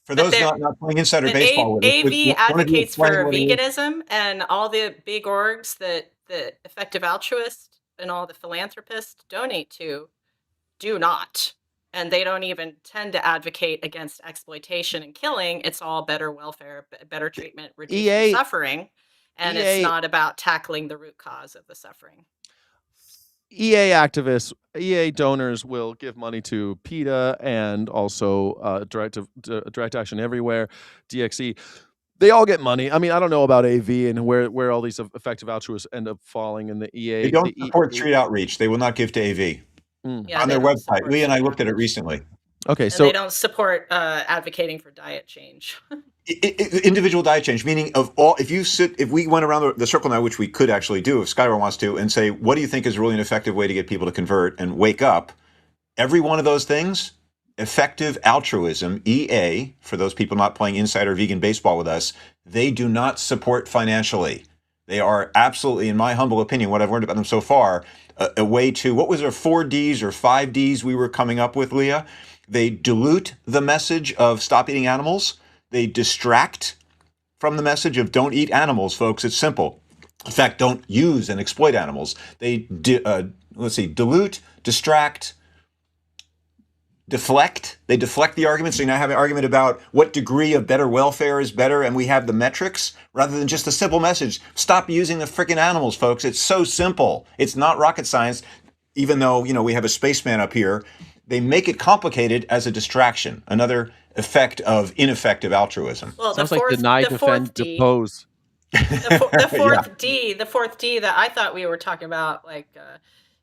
For those not playing insider baseball with us, AV advocates for veganism, and all the big orgs that the effective altruists and all the philanthropists donate to do not. And they don't even tend to advocate against exploitation and killing. It's all better welfare, better treatment, reducing suffering. And it's not about tackling the root cause of the suffering. EA activists, EA donors will give money to PETA and also Direct Action Everywhere, DXE. They all get money. I mean, I don't know about AV and where all these effective altruists end up falling in the EA. They don't support street outreach. They will not give to AV. Yeah, on their website. Lee and I looked at it recently. Okay, so they don't support advocating for diet change. Individual diet change, meaning of all. If we went around the circle now, which we could actually do if Skyler wants to, and say, what do you think is really an effective way to get people to convert and wake up? Every one of those things, effective altruism, EA, for those people not playing insider vegan baseball with us, they do not support financially. They are absolutely, in my humble opinion, what I've learned about them so far, a way to, what was there, 4 Ds or 5 Ds we were coming up with, Leah? They dilute the message of stop eating animals. They distract from the message of don't eat animals, folks. It's simple. In fact, don't use and exploit animals. They, dilute, distract, deflect. They deflect the argument. So you now have an argument about what degree of better welfare is better, and we have the metrics rather than just a simple message. Stop using the freaking animals, folks. It's so simple. It's not rocket science, even though, we have a spaceman up here. They make it complicated as a distraction. Another effect of ineffective altruism. Well, sounds like deny, defend, depose. The fourth D that I thought we were talking about, like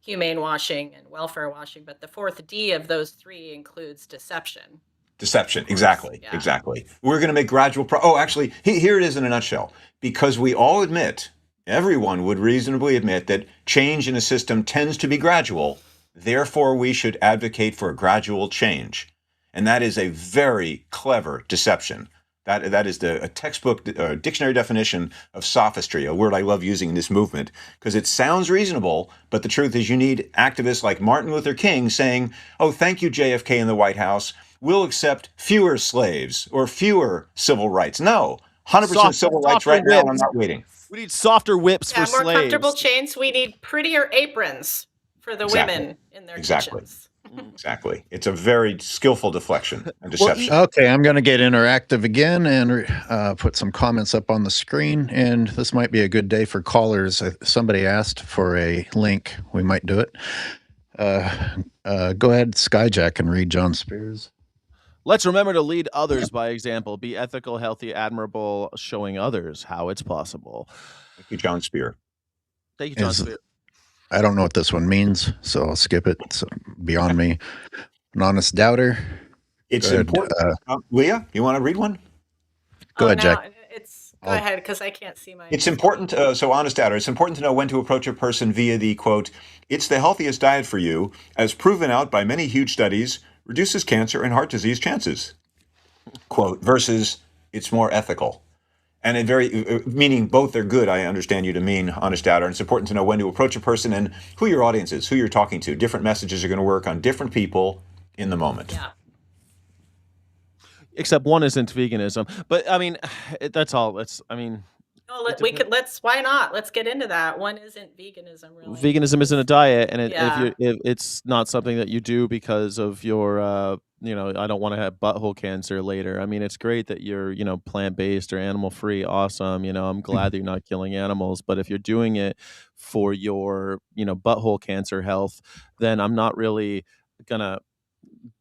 humane washing and welfare washing, but the fourth D of those 3 includes deception. Deception. Exactly. Yeah. Exactly. We're going to make gradual actually, here it is in a nutshell. Because we all admit, everyone would reasonably admit that change in a system tends to be gradual. Therefore, we should advocate for a gradual change. And that is a very clever deception. That is a textbook dictionary definition of sophistry, a word I love using in this movement, because it sounds reasonable, but the truth is you need activists like Martin Luther King saying, oh, thank you, JFK in the White House. We'll accept fewer slaves or fewer civil rights. No, 100% civil rights right now, and I'm not waiting. We need softer whips for more slaves. Comfortable chains. We need prettier aprons for the women in their kitchens. Exactly. It's a very skillful deflection and deception. Okay, I'm going to get interactive again and put some comments up on the screen. And this might be a good day for callers. Somebody asked for a link. We might do it. Go ahead, SkyJack, and read John Spears. Let's remember to lead others by example. Be ethical, healthy, admirable, showing others how it's possible. Thank you, John Spear. Thank you, John Spear. I don't know what this one means, so I'll skip it. It's beyond me. An honest doubter. It's important. Leah, you want to read one? Go ahead, Jack. Go ahead, because I can't see my... It's important, so honest doubter, it's important to know when to approach a person via the, quote, it's the healthiest diet for you, as proven out by many huge studies, reduces cancer and heart disease chances, quote, versus it's more ethical. And it meaning both are good, I understand you to mean, honest doubter. And it's important to know when to approach a person and who your audience is, who you're talking to. Different messages are going to work on different people in the moment. Yeah. Except one isn't veganism. But I mean, that's all. Why not? Let's get into that. One isn't veganism, really. Veganism isn't a diet, and if it's not something that you do because of your, I don't want to have butthole cancer later. I mean, it's great that you're, plant-based or animal-free. Awesome. I'm glad that you're not killing animals. But if you're doing it for your, butthole cancer health, then I'm not really gonna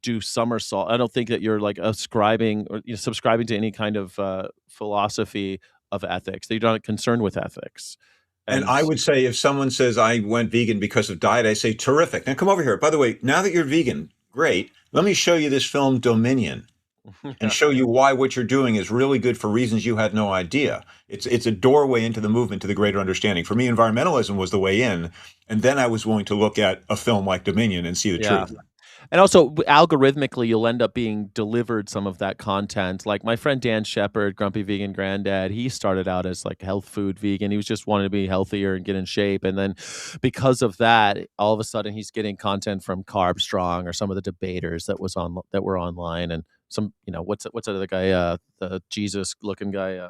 do somersault. I don't think that you're like ascribing or subscribing to any kind of philosophy of ethics. They're not concerned with ethics. And I would say if someone says I went vegan because of diet, I say terrific. Now come over here. By the way, now that you're vegan, great. Let me show you this film Dominion and show you why what you're doing is really good for reasons you had no idea. It's a doorway into the movement to the greater understanding. For me, environmentalism was the way in. And then I was willing to look at a film like Dominion and see the truth. And also, algorithmically, you'll end up being delivered some of that content. Like my friend Dan Shepard, Grumpy Vegan Granddad, he started out as like health food vegan. He was just wanting to be healthier and get in shape. And then because of that, all of a sudden he's getting content from Carb Strong or some of the debaters that were online. And some, what's that other guy, the Jesus looking guy?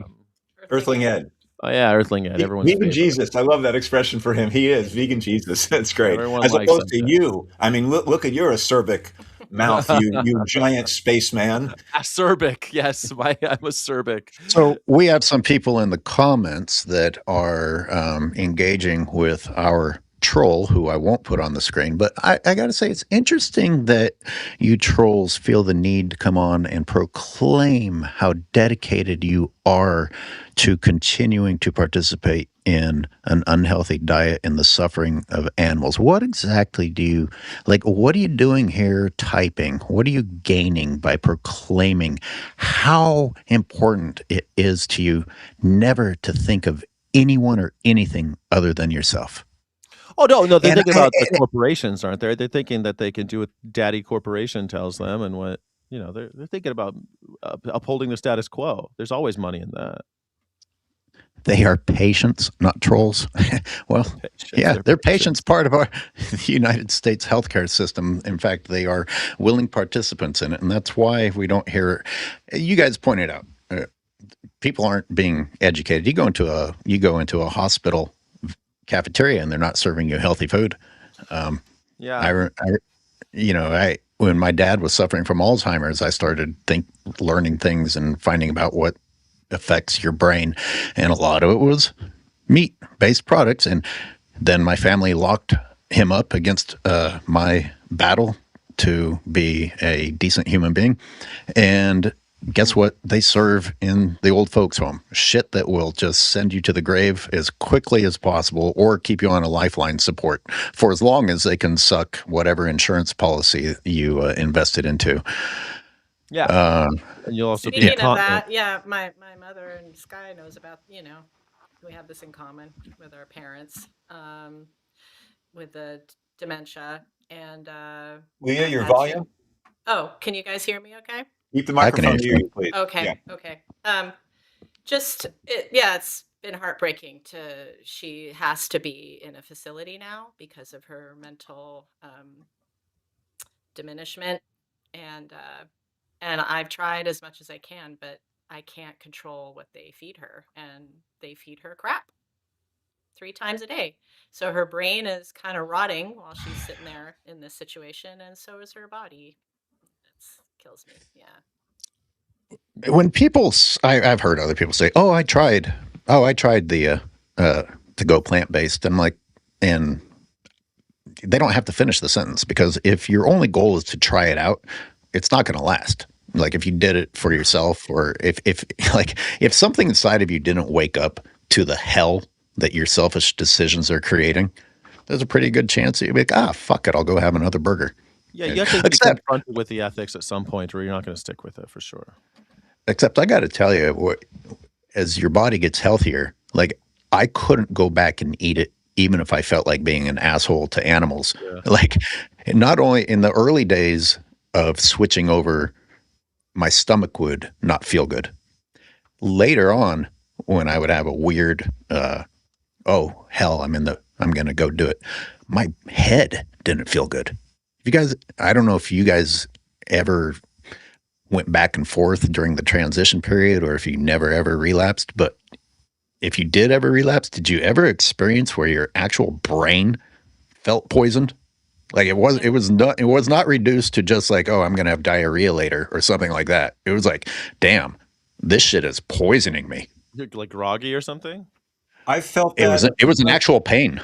Earthling Ed. Oh yeah, Earthling Ed. Everyone's vegan Jesus. I love that expression for him. He is vegan Jesus. That's great. As opposed to you. I mean, look at your acerbic mouth, you giant spaceman. Acerbic, yes. I'm acerbic. So we have some people in the comments that are engaging with our troll, who I won't put on the screen, but I got to say, it's interesting that you trolls feel the need to come on and proclaim how dedicated you are to continuing to participate in an unhealthy diet and the suffering of animals. What exactly what are you doing here typing? What are you gaining by proclaiming how important it is to you never to think of anyone or anything other than yourself? Oh, no, they're thinking about the corporations, aren't they? They're thinking that they can do what Daddy Corporation tells them, and what, they're thinking about upholding the status quo. There's always money in that. They are patients, not trolls. Well, they're patients, part of the United States healthcare system. In fact, they are willing participants in it, and that's why we don't hear. You guys pointed out, people aren't being educated. You go into a hospital cafeteria and they're not serving you healthy food. When my dad was suffering from Alzheimer's, I started learning things and finding about what affects your brain, and a lot of it was meat-based products. And then my family locked him up against my battle to be a decent human being. And guess what they serve in the old folks home? Shit that will just send you to the grave as quickly as possible, or keep you on a lifeline support for as long as they can suck whatever insurance policy you invested into. Yeah. And you'll also be Speaking of that, yeah, my mother and Sky knows about, we have this in common with our parents, with the dementia. And Leah, I your had to. volume? Oh, can you guys hear me okay? Keep the I can microphone hear near you. you, please. Okay, Yeah. okay. It's been heartbreaking she has to be in a facility now because of her mental diminishment. And I've tried as much as I can, but I can't control what they feed her, and they feed her crap 3 times a day. So her brain is kind of rotting while she's sitting there in this situation, and so is her body. It kills me. Yeah. When I've heard other people say, I tried the to go plant-based. I'm like, and they don't have to finish the sentence, because if your only goal is to try it out, it's not going to last. Like if you did it for yourself, or if something inside of you didn't wake up to the hell that your selfish decisions are creating, there's a pretty good chance that you'll be like, fuck it, I'll go have another burger. Yeah, you have to be confronted with the ethics at some point, or you're not going to stick with it for sure. Except I got to tell you, as your body gets healthier, like I couldn't go back and eat it even if I felt like being an asshole to animals. Yeah. Like, not only in the early days of switching over, my stomach would not feel good. Later on, when I would have a weird, oh hell, I'm going to go do it, my head didn't feel good. I don't know if you guys ever went back and forth during the transition period, or if you never ever relapsed, but if you did ever relapse, did you ever experience where your actual brain felt poisoned? Like it was not reduced to just like, I'm going to have diarrhea later or something like that. It was like, damn, this shit is poisoning me. You're like groggy or something? I felt that it was an actual pain.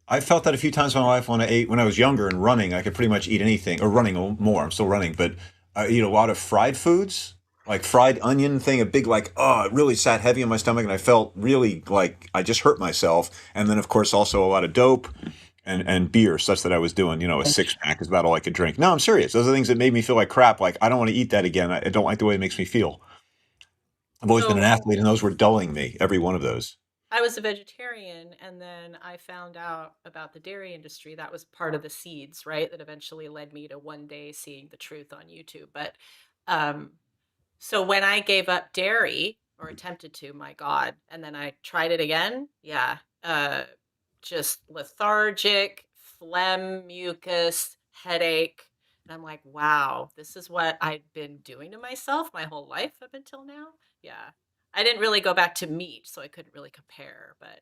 I felt that a few times in my life when I was younger and running. I could pretty much eat anything, or running more. I'm still running, but I eat a lot of fried foods, like fried onion thing, a big it really sat heavy in my stomach, and I felt really like I just hurt myself. And then of course also a lot of dope and beer, such that I was doing, a 6-pack is about all I could drink. No, I'm serious. Those are things that made me feel like crap. Like I don't want to eat that again. I don't like the way it makes me feel. I've always been an athlete, and those were dulling me, every one of those. I was a vegetarian, and then I found out about the dairy industry. That was part of the seeds, right? That eventually led me to one day seeing the truth on YouTube. But so when I gave up dairy, or attempted to, my God, and then I tried it again, just lethargic, phlegm, mucus, headache. And I'm like, wow, this is what I'd been doing to myself my whole life up until now. Yeah. I didn't really go back to meat, so I couldn't really compare, but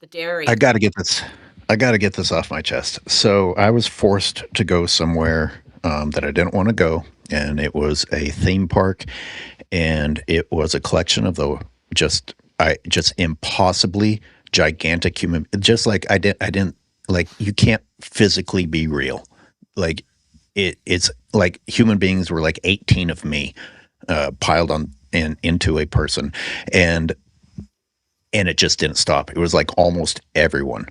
the dairy. I got to get this off my chest. So I was forced to go somewhere that I didn't want to go, and it was a theme park, and it was a collection of just impossibly gigantic human. Just like I didn't like, you can't physically be real. Like it's like human beings were like 18 of me piled on and into a person, and it just didn't stop. It was like almost everyone,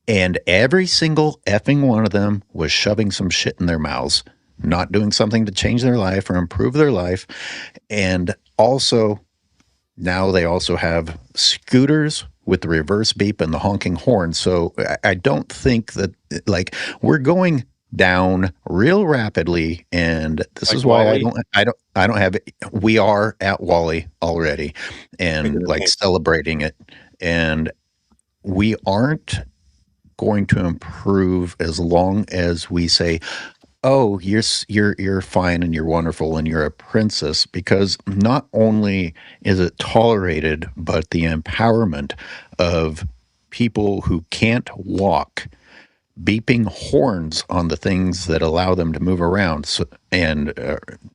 and every single effing one of them was shoving some shit in their mouths, not doing something to change their life or improve their life. And also now they also have scooters with the reverse beep and the honking horn. So I don't think that, like, we're going down real rapidly, and this like is why Wally? I don't have it. We are at Wally already, and like celebrating it, and we aren't going to improve as long as we say, oh, you're fine and you're wonderful and you're a princess, because not only is it tolerated, but the empowerment of people who can't walk beeping horns on the things that allow them to move around, and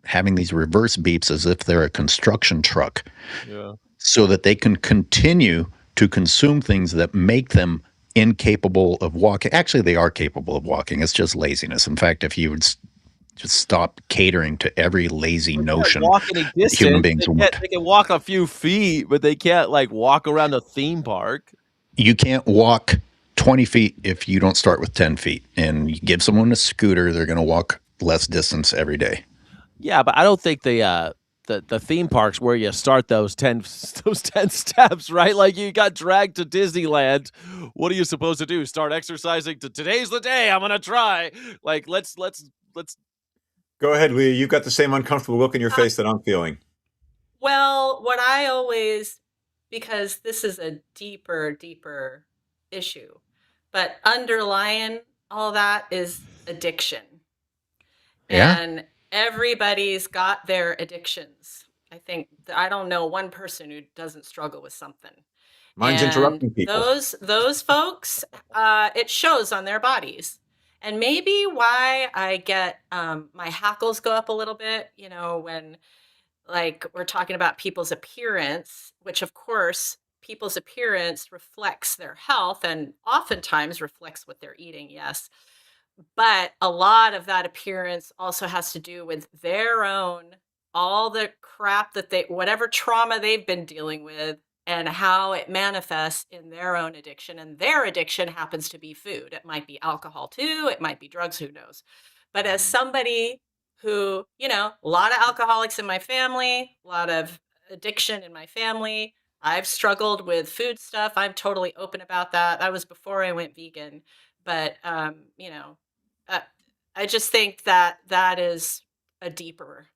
having these reverse beeps as if they're a construction truck, so that they can continue to consume things that make them incapable of walking. Actually, they are capable of walking. It's just laziness. In fact, if you would just stop catering to every lazy notion, human beings they can walk a few feet, but they can't like walk around a theme park. You can't walk 20 feet if you don't start with 10 feet. And you give someone a scooter, they're going to walk less distance every day. Yeah, but I don't think the theme parks where you start those 10 steps, right? Like you got dragged to Disneyland. What are you supposed to do? Start exercising to today's the day. I'm gonna try. Like let's Go ahead, Leah. You've got the same uncomfortable look in your face that I'm feeling. Well, what I always, because this is a deeper issue, but underlying all that is addiction. Yeah. And everybody's got their addictions. I don't know one person who doesn't struggle with something. Mine's interrupting people. Those folks, it shows on their bodies. And maybe why I get my hackles go up a little bit, when like we're talking about people's appearance, which of course people's appearance reflects their health and oftentimes reflects what they're eating, yes. But a lot of that appearance also has to do with their own, all the crap whatever trauma they've been dealing with and how it manifests in their own addiction. And their addiction happens to be food. It might be alcohol too. It might be drugs, who knows? But as somebody who, a lot of alcoholics in my family, a lot of addiction in my family, I've struggled with food stuff. I'm totally open about that. That was before I went vegan. But, I just think that is a deeper,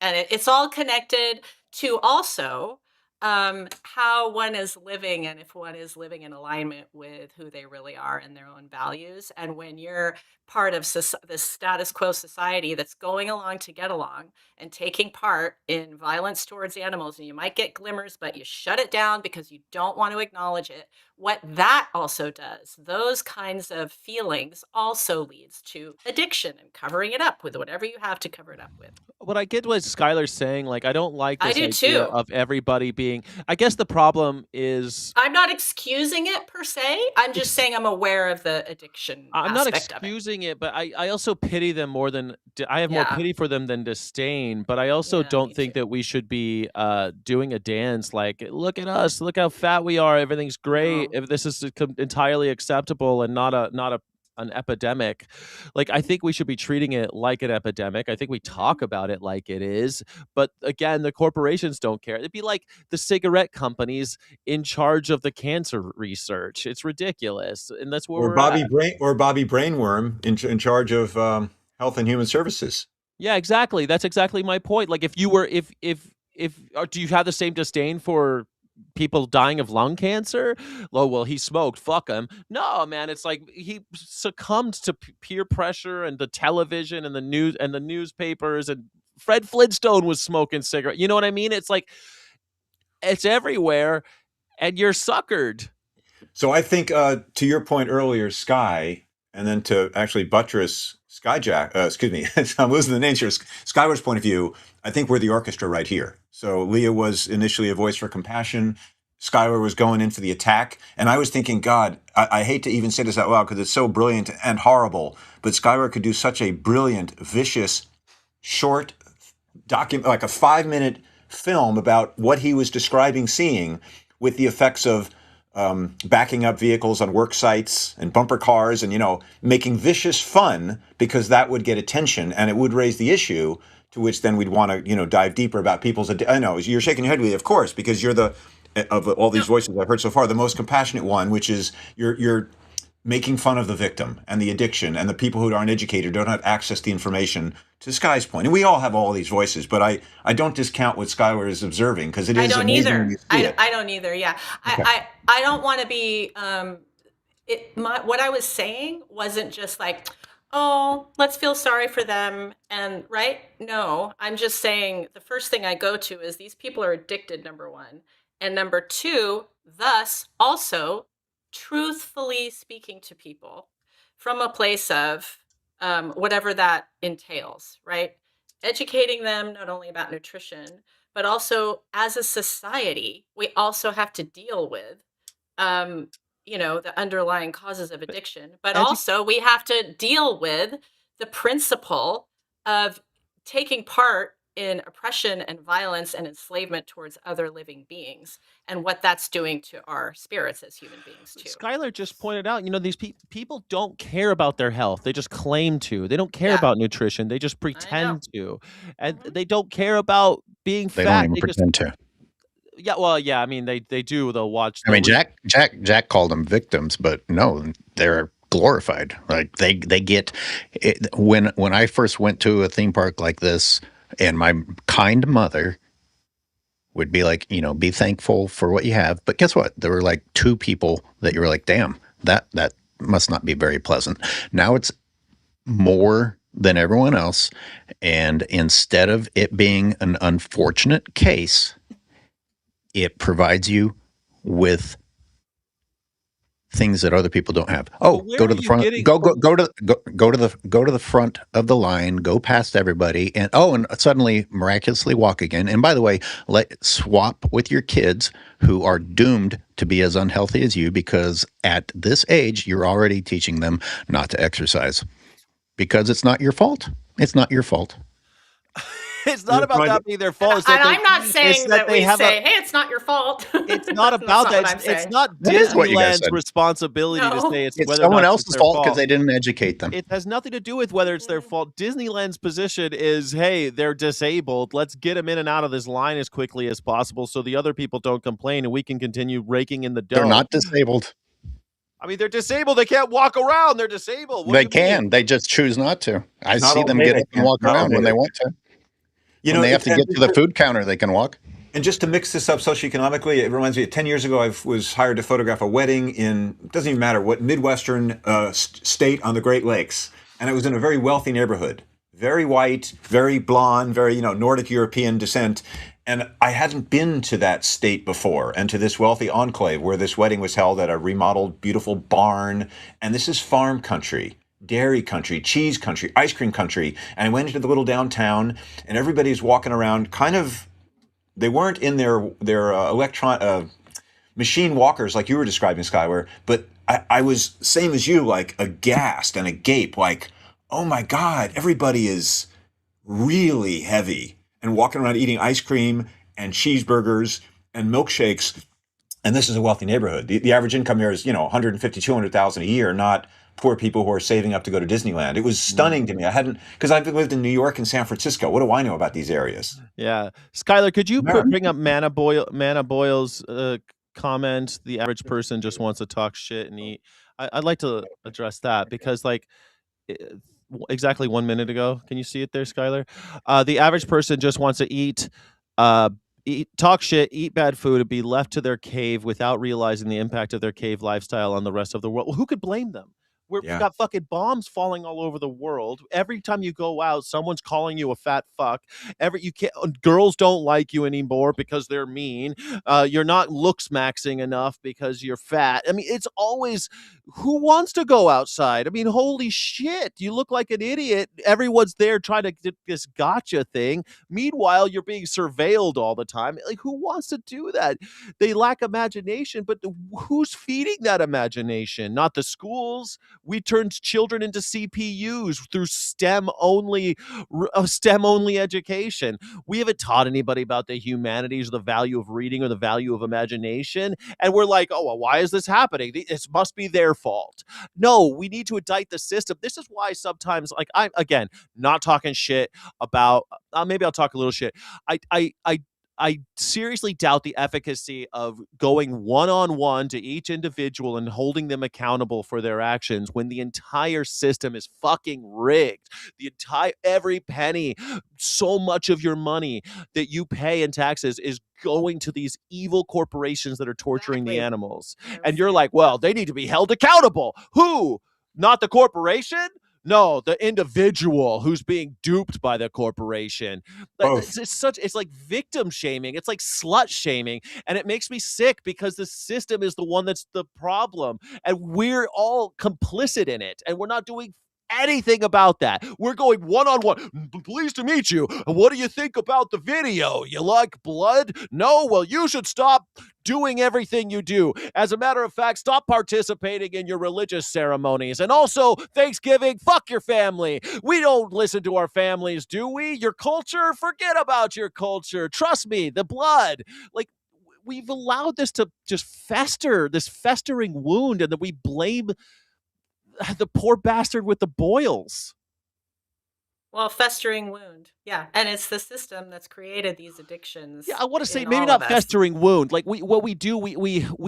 and it's all connected to also how one is living and if one is living in alignment with who they really are and their own values. And when you're part of this status quo society that's going along to get along and taking part in violence towards animals, and you might get glimmers, but you shut it down because you don't want to acknowledge it. What that also does, those kinds of feelings also leads to addiction and covering it up with whatever you have to cover it up with. What I get what Skyler's saying, like I don't like I this do idea too. of everybody being. I guess the problem is I'm not excusing it per se. I'm just saying I'm aware of the addiction I'm not aspect of it. excusing it, but I also pity them more than I have more Yeah. pity for them than disdain. But I also don't think that we should be doing a dance like, look at us, look how fat we are, everything's great. If this is entirely acceptable and not an epidemic. Like I think we should be treating it like an epidemic. I think we talk about it like it is, but again, the corporations don't care. It'd be like the cigarette companies in charge of the cancer research. It's ridiculous, and that's where Or we're Bobby at. Bobby Brainworm in charge of Health and Human Services. Yeah, exactly. That's exactly my point. Like if you were do you have the same disdain for people dying of lung cancer? Oh, well, he smoked. Fuck him. No, man. It's like he succumbed to peer pressure and the television and the news and the newspapers. And Fred Flintstone was smoking cigarette. You know what I mean? It's like it's everywhere, and you're suckered. So I think to your point earlier, Sky, and then to actually buttress SkyJack, excuse me, I'm losing the names here. Skyler's point of view, I think we're the orchestra right here. So Leah was initially a voice for compassion. Skyler was going in for the attack. And I was thinking, God, I hate to even say this out loud because it's so brilliant and horrible, but Skyler could do such a brilliant, vicious, short document, like a 5-minute film about what he was describing seeing with the effects of backing up vehicles on work sites and bumper cars and, making vicious fun because that would get attention and it would raise the issue to which then we'd want to, dive deeper about people's. I know you're shaking your head, Lee, of course, because you're of all these voices I've heard so far, the most compassionate one, which is you're making fun of the victim and the addiction and the people who aren't educated, don't have access to information, to Sky's point. And we all have all these voices, but I don't discount what Skyler is observing because it is amazing when you see it. I don't either. Yeah. Okay. I don't want to be, what I was saying wasn't just like, oh, let's feel sorry for them. And right. No, I'm just saying the first thing I go to is these people are addicted, number one. And number two, thus also truthfully speaking to people from a place of whatever that entails, right? Educating them not only about nutrition, but also as a society, we also have to deal with, the underlying causes of addiction, but also we have to deal with the principle of taking part in oppression and violence and enslavement towards other living beings, and what that's doing to our spirits as human beings too. Skyler just pointed out, these people don't care about their health. They just claim to. They don't care Yeah. about nutrition. They just pretend to. And they don't care about being They fat. don't even pretend to. Yeah, well, yeah, I mean, they do. They'll watch. I mean, Jack called them victims, but no, they're glorified. Like they get it. When I first went to a theme park like this, and my kind mother would be like, be thankful for what you have. But guess what? There were like 2 people that you were like, damn, that must not be very pleasant. Now it's more than everyone else, and instead of it being an unfortunate case, it provides you with things that other people don't have. Oh, go to the front. Go to the front of the line. Go past everybody, and suddenly miraculously walk again. And by the way, swap with your kids who are doomed to be as unhealthy as you, because at this age you're already teaching them not to exercise because it's not your fault. It's not your fault. It's not about that being their fault. And I'm not saying that we say, hey, it's not your fault. It's not about that. It's not Disneyland's responsibility to say it's whether someone or not else's it's their fault because they didn't educate them. It has nothing to do with whether it's their fault. Disneyland's position is, hey, they're disabled. Let's get them in and out of this line as quickly as possible so the other people don't complain and we can continue raking in the dough. They're not disabled. I mean, they're disabled. They can't walk around. They're disabled. They can. They just choose not to. I see them get up and walk around when they want to. When they have to get to the food counter, they can walk. And just to mix this up socioeconomically, it reminds me, 10 years ago, I was hired to photograph a wedding in, it doesn't even matter what, Midwestern state on the Great Lakes. And it was in a very wealthy neighborhood. Very white, very blonde, very, Nordic European descent. And I hadn't been to that state before, and to this wealthy enclave where this wedding was held at a remodeled, beautiful barn. And this is farm country. Dairy country, cheese country, ice cream country. And I went into the little downtown, and everybody's walking around they weren't in their machine walkers like you were describing, Skyler, but I was, same as you, like aghast and agape, like, oh my God, everybody is really heavy and walking around eating ice cream and cheeseburgers and milkshakes. And this is a wealthy neighborhood. The average income here is, 150, 200,000 a year, not poor people who are saving up to go to Disneyland. It was stunning to me. Because I've lived in New York and San Francisco. What do I know about these areas? Yeah. Skyler, could you bring up Mana Boyle's comment? The average person just wants to talk shit and eat. I'd like to address that because, exactly 1 minute ago, can you see it there, Skyler? The average person just wants to eat, talk shit, eat bad food, and be left to their cave without realizing the impact of their cave lifestyle on the rest of the world. Well, who could blame them? We've got fucking bombs falling all over the world. Every time you go out, someone's calling you a fat fuck. Girls don't like you anymore because they're mean. You're not looks maxing enough because you're fat. I mean, it's always who wants to go outside? I mean, holy shit, you look like an idiot. Everyone's there trying to get this gotcha thing. Meanwhile, you're being surveilled all the time. Like, who wants to do that? They lack imagination, but who's feeding that imagination? Not the schools. We turned children into CPUs through STEM only education. We haven't taught anybody about the humanities or the value of reading or the value of imagination. And we're like, oh, well, why is this happening? It must be their fault. No, we need to indict the system. This is why sometimes, I'm, again, not talking shit about, maybe I'll talk a little shit. I seriously doubt the efficacy of going one-on-one to each individual and holding them accountable for their actions when the entire system is fucking rigged. Every penny, so much of your money that you pay in taxes is going to these evil corporations that are torturing the animals. And you're like, well, they need to be held accountable. Who? Not the corporation? No, the individual who's being duped by the corporation. It's like victim shaming. It's like slut shaming. And it makes me sick because the system is the one that's the problem. And we're all complicit in it. And we're not doing anything about that. We're going one-on-one. Pleased to meet you. What do you think about the video? You like blood? No? Well, you should stop doing everything you do. As a matter of fact, stop participating in your religious ceremonies. And also, Thanksgiving, fuck your family. We don't listen to our families, do we? Your culture? Forget about your culture. Trust me, the blood. Like, we've allowed this to just fester, this festering wound, and then we blame the poor bastard with the boils. Well, festering wound. Yeah. And it's the system that's created these addictions. Yeah, I want to say maybe not festering wound. Like we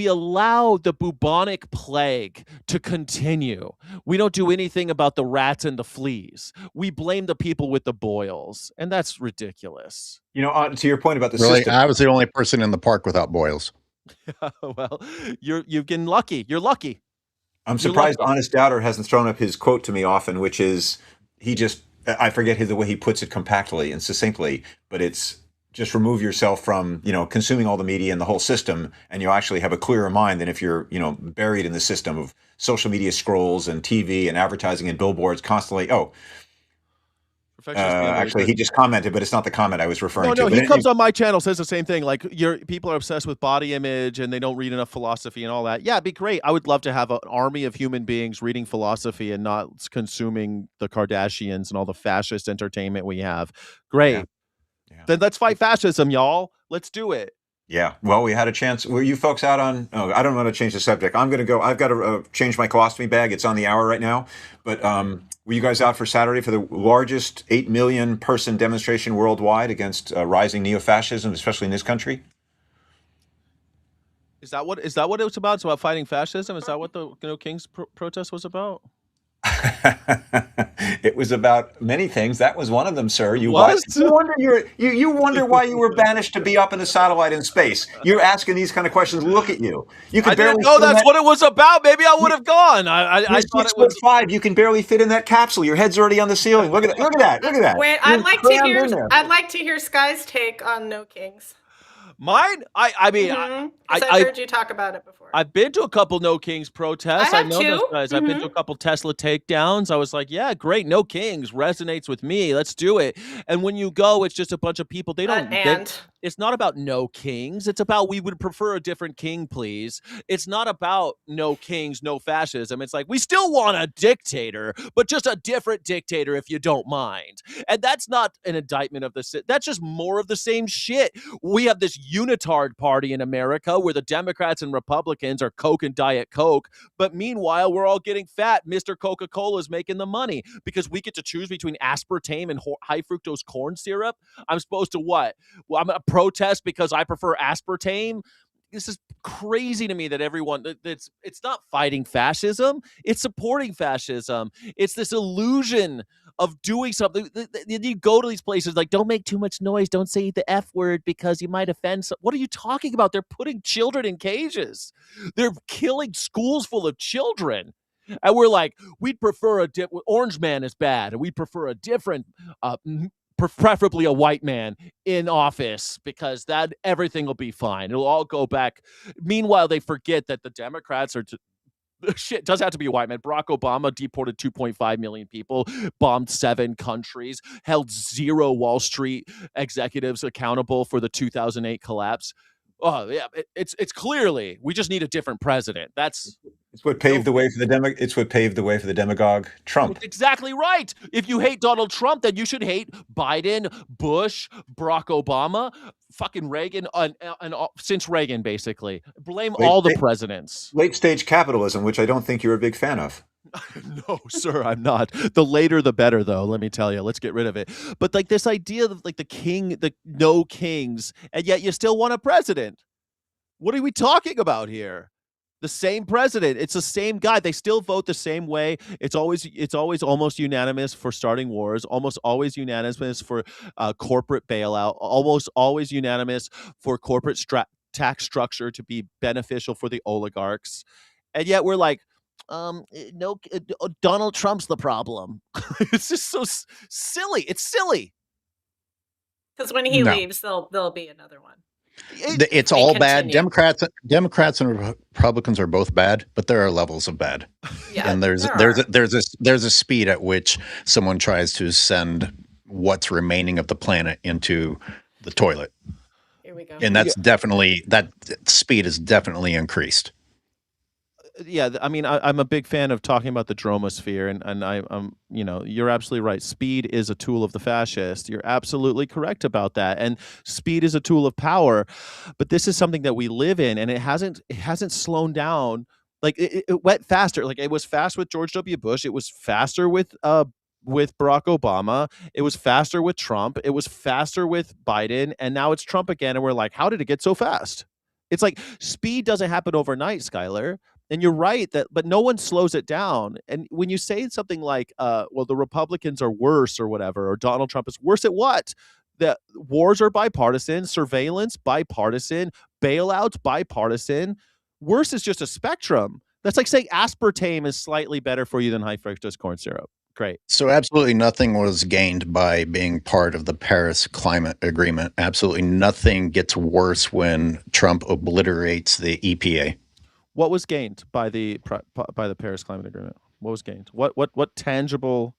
allow the bubonic plague to continue. We don't do anything about the rats and the fleas. We blame the people with the boils, and that's ridiculous. You know, to your point about the really, system. I was the only person in the park without boils. Well, you've been lucky. You're lucky. I'm surprised Honest Doubter hasn't thrown up his quote to me often, which is I forget the way he puts it compactly and succinctly, but it's just remove yourself from, consuming all the media and the whole system, and you'll actually have a clearer mind than if you're, buried in the system of social media scrolls and TV and advertising and billboards constantly. Actually, he just commented, but it's not the comment I was referring to. No, he comes on my channel, says the same thing. Like, people are obsessed with body image and they don't read enough philosophy and all that. Yeah, it'd be great. I would love to have an army of human beings reading philosophy and not consuming the Kardashians and all the fascist entertainment we have. Great. Yeah. Then let's fight fascism, y'all. Let's do it. Yeah. Well, we had a chance. Were you folks out on? Oh, I don't want to change the subject. I'm going to go. I've got to change my colostomy bag. It's on the hour right now. But were you guys out for Saturday for the largest 8 million person demonstration worldwide against rising neo-fascism, especially in this country? Is that what it was about? It's about fighting fascism. Is that what the King's protest was about? It was about many things. That was one of them, sir. You wonder why you were banished to be up in a satellite in space. You're asking these kind of questions. Look at you. You can barely. No, that's what it was about. Maybe I would have gone. I thought it was 6'5". You can barely fit in that capsule. Your head's already on the ceiling. Look at that. Look at that. Wait, I'd like to hear Sky's take on No Kings. Mine? I've heard you talk about it before. I've been to a couple No Kings protests. I know too. those guys. I've been to a couple Tesla takedowns. I was like, yeah, great. No Kings resonates with me. Let's do it. And when you go, it's just a bunch of people. It's not about no kings. It's about we would prefer a different king, please. It's not about no kings, no fascism. It's like we still want a dictator, but just a different dictator if you don't mind. And that's not an indictment of the. That's just more of the same shit. We have this unitard party in America where the Democrats and Republicans are Coke and Diet Coke, but meanwhile we're all getting fat. Mr. Coca-Cola is making the money because we get to choose between aspartame and high fructose corn syrup. I'm supposed to what? Well, I'm a protest because I prefer aspartame. This is crazy to me that everyone it's not fighting fascism, it's supporting fascism. It's this illusion of doing something. You go to these places like, don't make too much noise, don't say the F word because you might offend what are you talking about? They're putting children in cages. They're killing schools full of children. And we're like, we'd prefer Orange Man is bad, and we prefer a different preferably a white man in office because that everything will be fine. It'll all go back. Meanwhile, they forget that the Democrats are shit, does have to be a white man. Barack Obama deported 2.5 million people, bombed 7 countries, held 0 Wall Street executives accountable for the 2008 collapse. Oh yeah, it's clearly we just need a different president. It's what paved the way for the demagogue Trump. That's exactly right. If you hate Donald Trump, then you should hate Biden, Bush, Barack Obama, fucking Reagan, and since Reagan, basically. Blame all the presidents. Late stage capitalism, which I don't think you're a big fan of. No, sir, I'm not. The later, the better, though. Let me tell you. Let's get rid of it. But like this idea of like the no kings, and yet you still want a president. What are we talking about here? The same president. It's the same guy. They still vote the same way. It's always almost unanimous for starting wars. Almost always unanimous for corporate bailout. Almost always unanimous for corporate tax structure to be beneficial for the oligarchs. And yet we're like, no, Donald Trump's the problem. It's just so silly. It's silly. Because when he leaves, there'll be another one. It's all bad. Democrats and Republicans are both bad, but there are levels of bad. Yeah, and there's a speed at which someone tries to send what's remaining of the planet into the toilet. Here we go. And that's definitely, that speed is definitely increased. Yeah, I mean, I'm a big fan of talking about the dromosphere, and I'm, you know, you're absolutely right. Speed is a tool of the fascist. You're absolutely correct about that, and speed is a tool of power. But this is something that we live in, and it hasn't slowed down. Like it went faster. Like it was fast with George W. Bush. It was faster with Barack Obama. It was faster with Trump. It was faster with Biden, and now it's Trump again. And we're like, how did it get so fast? It's like speed doesn't happen overnight, Skyler. And you're right but no one slows it down. And when you say something like, well, the Republicans are worse or whatever, or Donald Trump is worse at what? The wars are bipartisan, surveillance bipartisan, bailouts bipartisan. Worse is just a spectrum. That's like saying aspartame is slightly better for you than high fructose corn syrup. Great. So absolutely nothing was gained by being part of the Paris Climate Agreement. Absolutely nothing gets worse when Trump obliterates the EPA. What was gained by the Paris Climate Agreement? What was gained? What tangible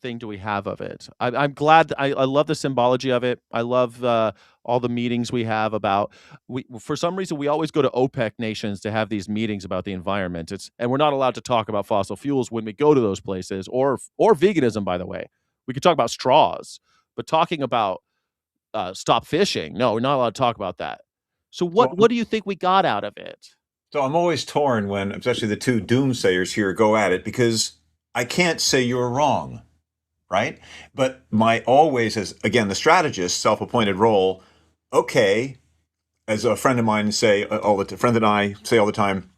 thing do we have of it? I'm glad. I love the symbology of it. I love all the meetings we have about. For some reason, we always go to OPEC nations to have these meetings about the environment. And we're not allowed to talk about fossil fuels when we go to those places, or veganism. By the way, we could talk about straws, but talking about stop fishing, no, we're not allowed to talk about that. So what do you think we got out of it? So I'm always torn when, especially the two doomsayers here, go at it, because I can't say you're wrong, right? But my always, as again, the strategist, self-appointed role, okay, as a friend of mine say friend and I say all the time,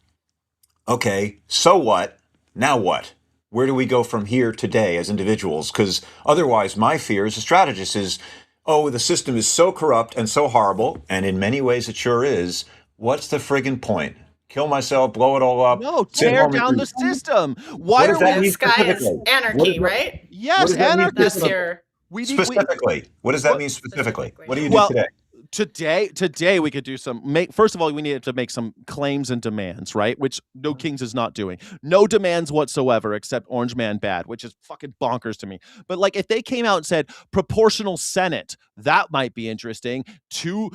okay, so what? Now what? Where do we go from here today as individuals? Because otherwise, my fear as a strategist is, oh, the system is so corrupt and so horrible, and in many ways it sure is. What's the friggin' point? Kill myself, blow it all up. No, tear down the system. Why does that mean specifically? Anarchy, right? Yes, anarchism. Specifically, what does that mean specifically? What do you do today? Today we could do first of all, we needed to make some claims and demands, right? Which No Kings is not doing. No demands whatsoever except Orange Man bad, which is fucking bonkers to me. But like if they came out and said proportional Senate, that might be interesting. Two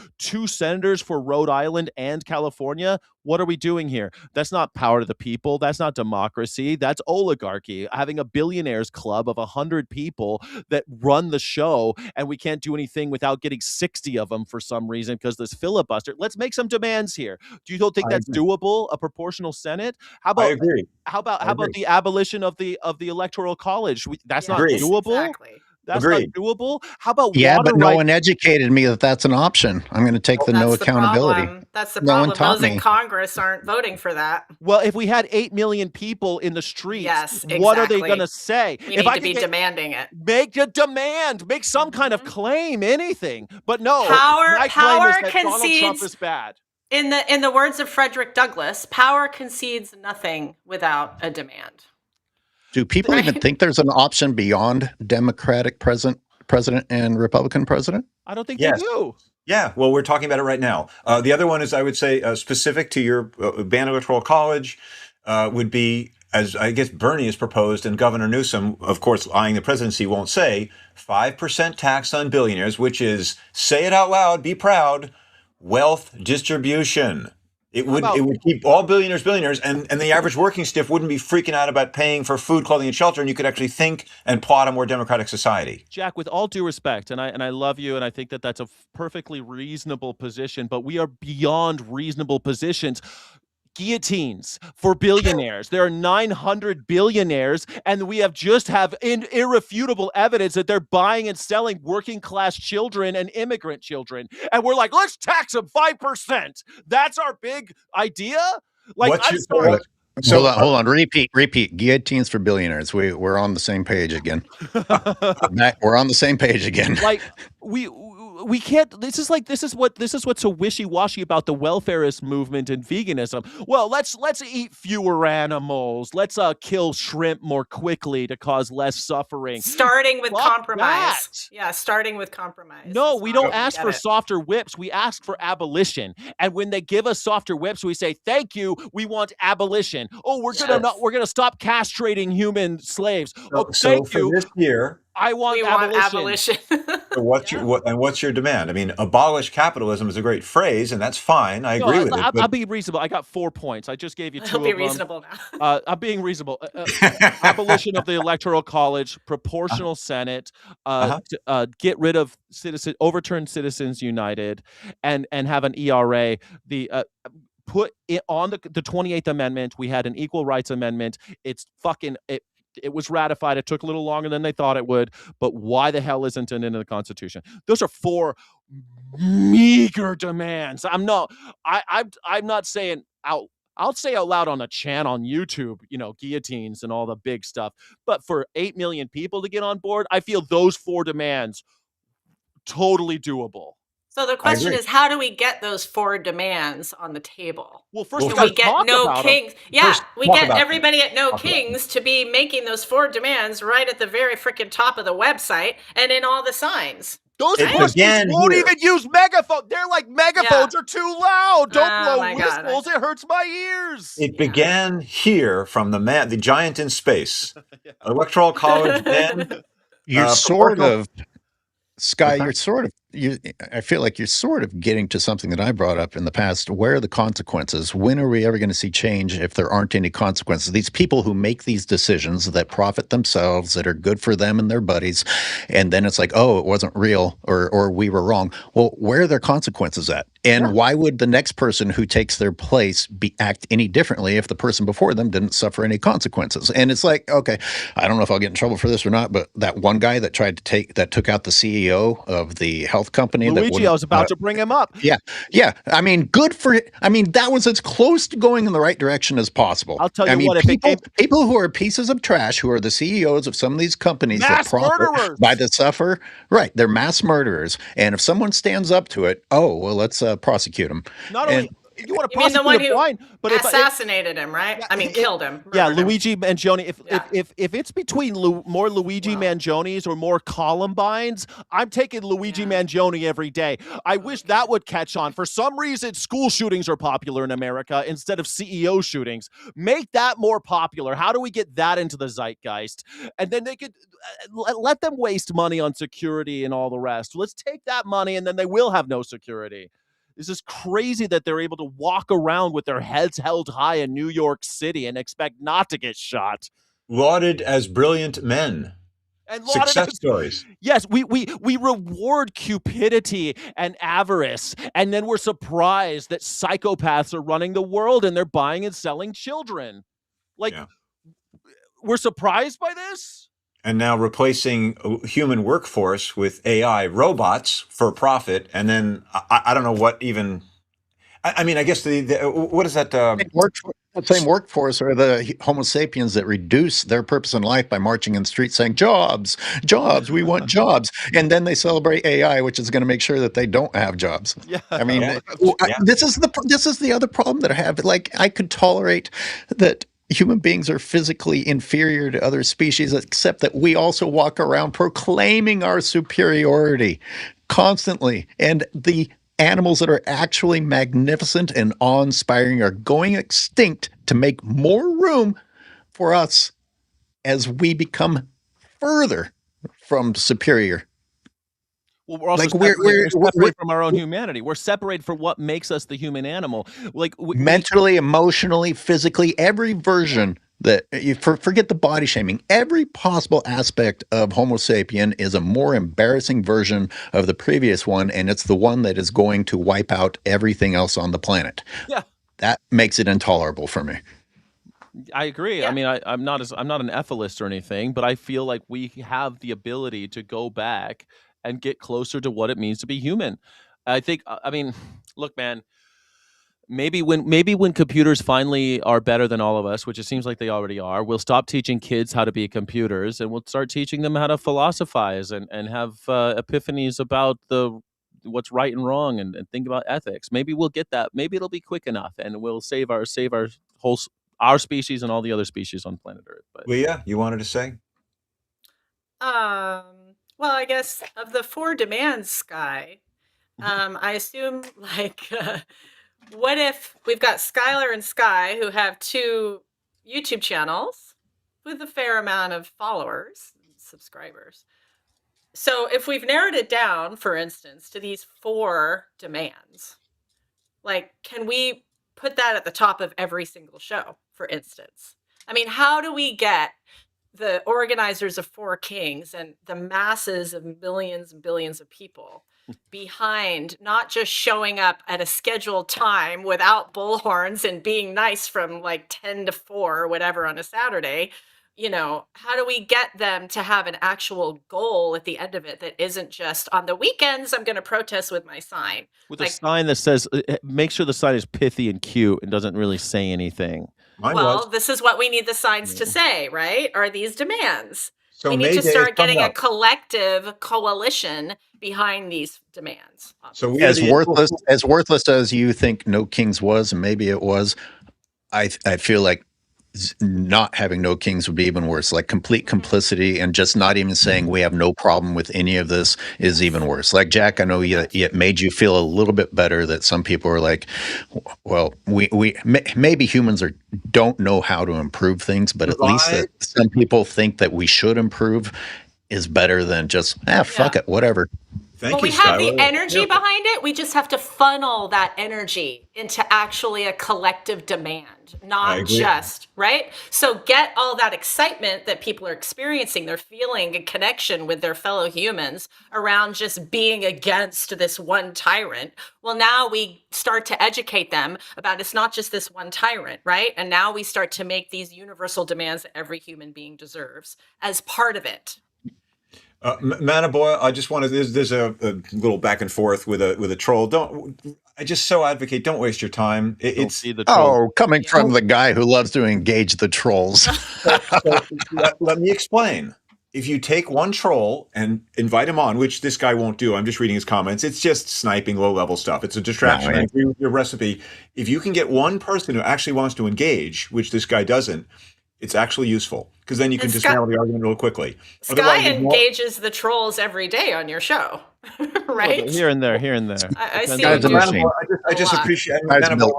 senators for Rhode Island and California. What are we doing here? That's not power to the people. That's not democracy. That's oligarchy. Having a billionaires club of 100 people that run the show, and we can't do anything without getting 60 of them for some reason because this filibuster. Let's make some demands here. Do you think that's doable? A proportional Senate? How about? I agree. How about the abolition of the Electoral College? That's not Agreed. doable. Exactly. That's not doable. How about but no one educated me that that's an option. I'm going to take no accountability. That's the No one problem. taught Those me. in Congress aren't voting for that. Well, if we had 8 million people in the streets, Yes, what are they exactly. going to say? We need to be demanding it. Make a demand. Make some kind of claim, anything. But no, Power my claim is that concedes. Donald Trump is bad. In the words of Frederick Douglass, power concedes nothing without a demand. Do people even think there's an option beyond Democratic president and Republican president? I don't think they do. Yeah, well, we're talking about it right now. The other one is, I would say, specific to your ban electoral college, would be, as I guess Bernie has proposed, and Governor Newsom, of course, eyeing the presidency, won't say, 5% tax on billionaires, which is, say it out loud, be proud, wealth distribution. It would keep all billionaires, and the average working stiff wouldn't be freaking out about paying for food, clothing, and shelter, and you could actually think and plot a more democratic society. Jack, with all due respect, and I love you, and I think that that's a perfectly reasonable position, but we are beyond reasonable positions. Guillotines for billionaires. There are 900 billionaires, and we have irrefutable evidence that they're buying and selling working class children and immigrant children. And we're like, let's tax them 5%. That's our big idea. Like, Hold on. Repeat. Guillotines for billionaires. We're on the same page again. We're on the same page again. Like we can't. This is what's so wishy-washy about the welfarist movement and veganism. Well, let's eat fewer animals. Let's kill shrimp more quickly to cause less suffering. Starting with Fuck compromise. that. Yeah, starting with compromise. No, we don't ask for it. softer whips. We ask for abolition. And when they give us softer whips, we say, "Thank you. We want abolition." Oh, we're gonna stop castrating human slaves. Oh, So thank for you. this year, I want abolition. so what's your demand? I mean, abolish capitalism is a great phrase, and that's fine. I agree with it. I'll be reasonable. I got 4 points. I just gave you 2 I'll of be them. reasonable now. I'm being reasonable. Abolition of the Electoral College, proportional Senate, get rid of overturn Citizens United, and have an ERA. Put it on the 28th Amendment. We had an Equal Rights Amendment. It's fucking it was ratified. It took a little longer than they thought it would, but why the hell isn't it in the Constitution? Those are 4 meager demands. I'm not saying out. I'll say out loud on a channel on YouTube, guillotines and all the big stuff. But for 8 million people to get on board, I feel those 4 demands totally doable. So the question is, how do we get those 4 demands on the table? Well, first we get No Kings. Yeah, we get everybody at No Talk about Kings to be making those 4 demands right at the very freaking top of the website and in all the signs. Those pussies won't even use megaphone. They're like, megaphones are too loud. Don't blow whistles. It hurts my ears. It began here from the giant in space. Electoral College then. You're sort of, Sky, I feel like you're sort of getting to something that I brought up in the past. Where are the consequences? When are we ever going to see change if there aren't any consequences? These people who make these decisions that profit themselves, that are good for them and their buddies, and then it's like, oh, it wasn't real, or we were wrong. Well, where are their consequences at? And why would the next person who takes their place act any differently if the person before them didn't suffer any consequences? And it's like, okay, I don't know if I'll get in trouble for this or not, but that one guy that took out the CEO of the health company. Luigi, I was about to bring him up. Yeah. I mean, that was as close to going in the right direction as possible. I'll tell you what, people who are pieces of trash, who are the CEOs of some of these companies that profit by the suffer, right? They're mass murderers. And if someone stands up to it, let's prosecute them. Not only you want to prosecute the one who fine, but assassinated him, right? Killed him. Yeah, Luigi Mangione. If it's between more Luigi Mangionis or more Columbines, I'm taking Luigi Mangione every day. I wish that would catch on. For some reason, school shootings are popular in America instead of CEO shootings. Make that more popular. How do we get that into the zeitgeist? And then they could let them waste money on security and all the rest. Let's take that money, and then they will have no security. This is crazy that they're able to walk around with their heads held high in New York City and expect not to get shot. Lauded as brilliant men. And success stories. Yes, we reward cupidity and avarice, and then we're surprised that psychopaths are running the world and they're buying and selling children. We're surprised by this? And now replacing human workforce with AI robots for profit, and then I don't know what even. I mean, I guess what is that? The same workforce are the Homo sapiens that reduce their purpose in life by marching in the streets saying, "Jobs, jobs, we want jobs," and then they celebrate AI, which is going to make sure that they don't have jobs. Yeah. I mean, this is the other problem that I have. Like, I could tolerate that human beings are physically inferior to other species, except that we also walk around proclaiming our superiority constantly. And the animals that are actually magnificent and awe-inspiring are going extinct to make more room for us as we become further from superior. Well, we're also separated from our own humanity. We're separated from what makes us the human animal. Mentally, emotionally, physically, every version that forget the body shaming. Every possible aspect of Homo sapien is a more embarrassing version of the previous one, and it's the one that is going to wipe out everything else on the planet. Yeah, that makes it intolerable for me. I agree. Yeah. I mean, I'm not an ethicist or anything, but I feel like we have the ability to go back and get closer to what it means to be human. I think. I mean, look, man. Maybe when computers finally are better than all of us, which it seems like they already are, we'll stop teaching kids how to be computers and we'll start teaching them how to philosophize and have epiphanies about the what's right and wrong, and think about ethics. Maybe we'll get that. Maybe it'll be quick enough, and we'll save our whole our species and all the other species on planet Earth. But Leah, you wanted to say? Well, I guess of the 4 demands, Sky, I assume like, what if we've got Skyler and Sky who have 2 YouTube channels with a fair amount of followers, subscribers. So if we've narrowed it down, for instance, to these 4 demands, like, can we put that at the top of every single show, for instance? I mean, how do we get the organizers of 4 Kings and the masses of millions and billions of people behind not just showing up at a scheduled time without bullhorns and being nice from like 10 to 4 or whatever on a Saturday? You know, how do we get them to have an actual goal at the end of it that isn't just on the weekends, I'm going to protest with my sign? with a sign that says, make sure the sign is pithy and cute and doesn't really say anything. Well, this is what we need the signs to say, right? Are these demands? So we need May to Day is start getting coming a up. collective coalition behind these demands. So we as worthless as you think No Kings was, and maybe it was, I feel like not having No Kings would be even worse. Like complete complicity and just not even saying we have no problem with any of this is even worse. Like Jack, I know it made you feel a little bit better that some people are like, well, maybe humans don't know how to improve things, but at least that some people think that we should improve is better than just fuck it, whatever. Thank We have the energy behind it. We just have to funnel that energy into actually a collective demand, not just, right? So get all that excitement that people are experiencing. They're feeling a connection with their fellow humans around just being against this one tyrant. Well, now we start to educate them about it's not just this one tyrant, right? And now we start to make these universal demands that every human being deserves as part of it. Manaboy, I just wanted there's a little back and forth with a troll. I just so advocate. Don't waste your time. It's coming from the guy who loves to engage the trolls. so let me explain. If you take one troll and invite him on, which this guy won't do, I'm just reading his comments. It's just sniping low level stuff. It's a distraction. I agree with your recipe. If you can get one person who actually wants to engage, which this guy doesn't, it's actually useful because then you can dismantle the argument real quickly. Sky engages the trolls every day on your show, right? Here and there. I see. I just appreciate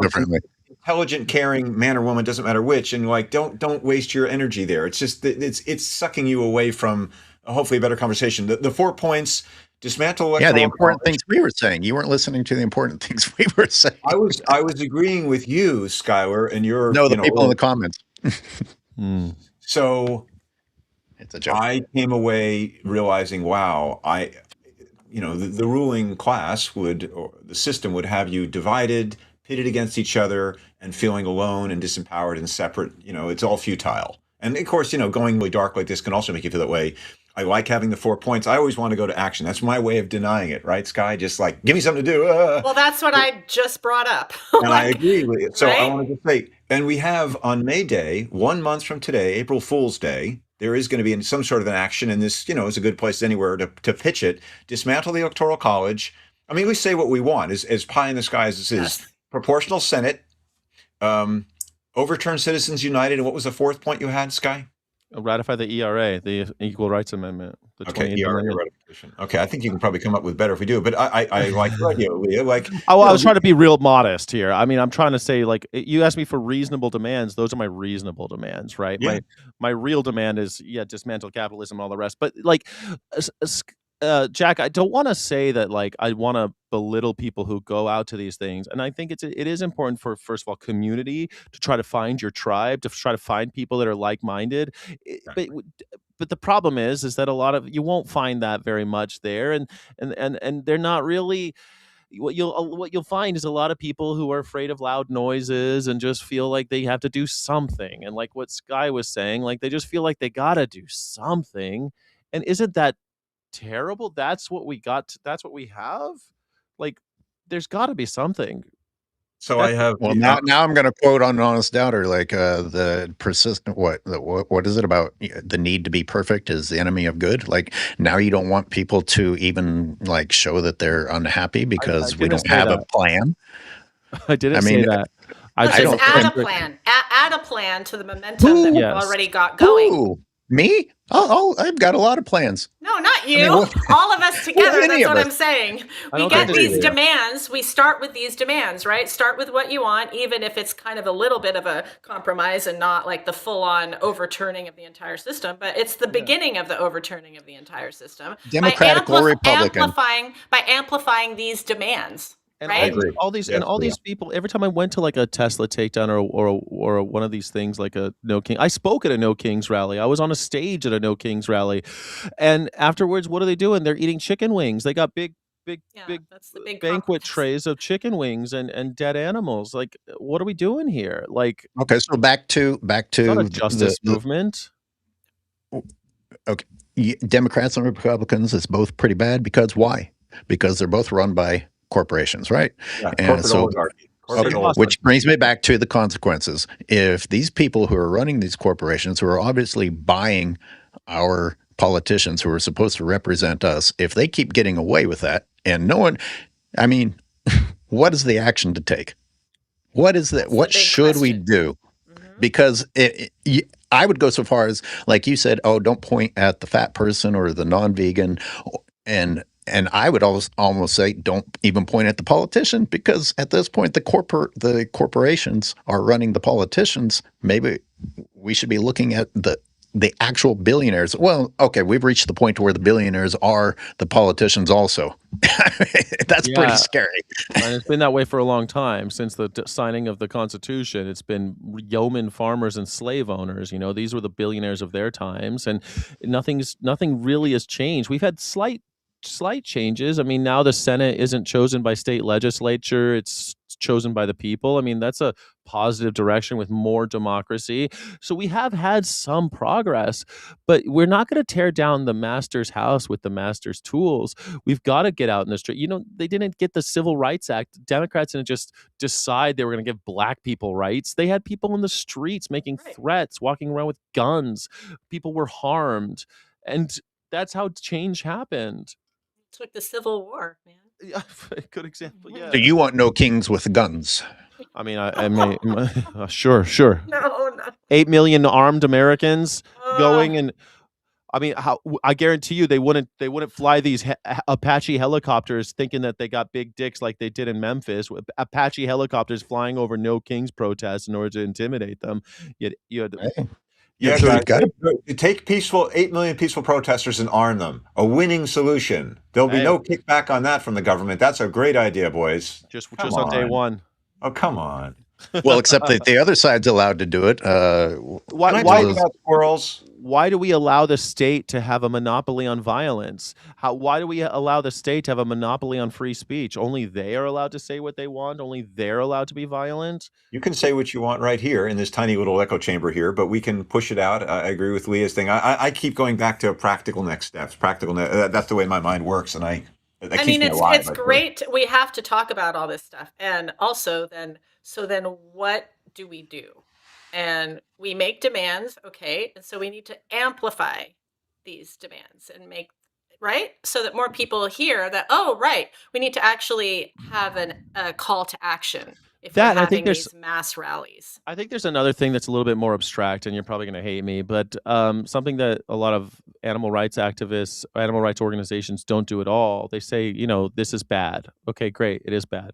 differently. Intelligent, caring man or woman, doesn't matter which, and like don't waste your energy there. It's just it's sucking you away from hopefully a better conversation. The 4 points. Dismantle. Yeah, the important things we were saying. You weren't listening to the important things we were saying. I was agreeing with you, Skyler, and your people in the comments. So it's a joke. I came away realizing, wow, the ruling class or the system would have you divided, pitted against each other, and feeling alone and disempowered and separate. It's all futile. And of course, going really dark like this can also make you feel that way. I like having the 4 points. I always want to go to action. That's my way of denying it, right, Sky? Just like, give me something to do. Well, that's what I just brought up. And I agree with you. So I wanted to say, and we have on May Day, 1 month from today, April Fool's Day, there is going to be some sort of an action, and this, is a good place anywhere to pitch it. Dismantle the Electoral College. I mean, we say what we want, as pie in the sky as this is. Proportional Senate, overturn Citizens United, and what was the 4th point you had, Sky? Ratify the ERA, the Equal Rights Amendment. ERA ratification. Okay, I think you can probably come up with better if we do. But I like Leah. Like, I was trying to be real modest here. I mean, I'm trying to say, like, you asked me for reasonable demands. Those are my reasonable demands, right? Yeah. My real demand is dismantle capitalism and all the rest. But like, Jack, I don't want to say that like I want to belittle people who go out to these things, and I think it is important for, first of all, community to try to find your tribe, to try to find people that are like-minded. But the problem is that you won't find that very much there, and they're not really. What you'll find is a lot of people who are afraid of loud noises and just feel like they have to do something, and like what Sky was saying, like they just feel like they gotta do something, and isn't that terrible? That's what we got. That's what we have. Like, there's got to be something. So I have. Well, now I'm going to quote on Honest Doubter, like the persistent what is it about the need to be perfect is the enemy of good? Like now you don't want people to even like show that they're unhappy because we don't have a plan. I didn't say that. I don't add a plan. Add a plan to the momentum that we've already got going. Ooh, me? I've got a lot of plans. No, not you. All of us together. That's what I'm saying. We get these demands. We start with these demands, right? Start with what you want, even if it's kind of a little bit of a compromise and not like the full-on overturning of the entire system. But it's the beginning of the overturning of the entire system. Democratic or Republican. By amplifying these demands. And right? all these people, every time I went to like a Tesla takedown or one of these things like a No King, I spoke at a No Kings rally. I was on a stage at a No Kings rally. And afterwards, what are they doing? They're eating chicken wings. They got big banquet trays of chicken wings and dead animals. Like, what are we doing here? Like, okay, so back to it's not a justice movement. Okay, Democrats and Republicans, it's both pretty bad because why? Because they're both run by corporations, right? Yeah, and so, which brings me back to the consequences. If these people who are running these corporations, who are obviously buying our politicians who are supposed to represent us, if they keep getting away with that, and no one, I mean, what is the action to take? What is that? What should we do? Because I would go so far as, like you said, oh, don't point at the fat person or the non-vegan, and I would almost say, don't even point at the politician, because at this point, the corporations are running the politicians. Maybe we should be looking at the actual billionaires. Well, okay, we've reached the point where the billionaires are the politicians also. That's pretty scary. And it's been that way for a long time. Since the signing of the Constitution, it's been yeoman farmers and slave owners. You know, these were the billionaires of their times, and nothing really has changed. We've had slight changes. I mean, now the Senate isn't chosen by state legislature, it's chosen by the people. I mean, that's a positive direction with more democracy. So we have had some progress, but we're not going to tear down the master's house with the master's tools. We've got to get out in the street. You know, they didn't get the Civil Rights Act. Democrats didn't just decide they were going to give black people rights. They had people in the streets making threats, walking around with guns. People were harmed. And that's how change happened. It's like the Civil War, man. Yeah, good example. Yeah. So you want no kings with guns? I mean, I mean, sure. No. 8 million armed Americans going, and I mean, I guarantee you they wouldn't fly these Apache helicopters thinking that they got big dicks like they did in Memphis. With Apache helicopters flying over No Kings protests in order to intimidate them. You had. Yeah, take 8 million peaceful protesters and arm them. A winning solution. There'll be no kickback on that from the government. That's a great idea, boys. Just on day one. Oh, come on. Well, except that the other side's allowed to do it. Why about squirrels? Why do we allow the state to have a monopoly on violence? Why do we allow the state to have a monopoly on free speech? Only they are allowed to say what they want. Only they're allowed to be violent. You can say what you want right here in this tiny little echo chamber here, but we can push it out. I agree with Leah's thing. I keep going back to practical next steps. That's the way my mind works, and I mean, it's great. We have to talk about all this stuff, and also then what do we do? And we make demands, okay, and so we need to amplify these demands and make, right, so that more people hear that, oh, right, we need to actually have a call to action if we're having these mass rallies. I think there's another thing that's a little bit more abstract, and you're probably going to hate me, but something that a lot of animal rights activists, animal rights organizations don't do at all. They say, you know, this is bad. Okay, great, it is bad.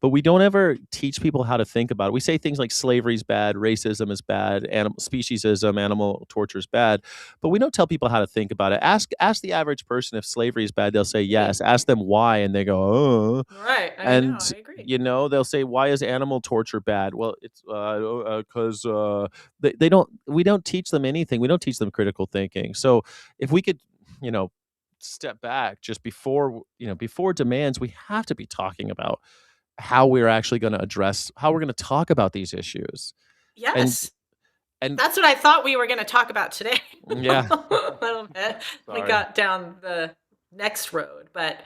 But we don't ever teach people how to think about it. We say things like slavery is bad, racism is bad, speciesism, animal torture is bad, but we don't tell people how to think about it. Ask the average person if slavery is bad, they'll say yes. Ask them why, and they go, oh. Right, I agree. You know, they'll say, why is animal torture bad? Well, it's because we don't teach them anything. We don't teach them critical thinking. So if we could, you know, step back just before demands, we have to be talking about how we're actually going to how we're going to talk about these issues. Yes. And that's what I thought we were going to talk about today. Yeah. A little bit. We got down the next road, but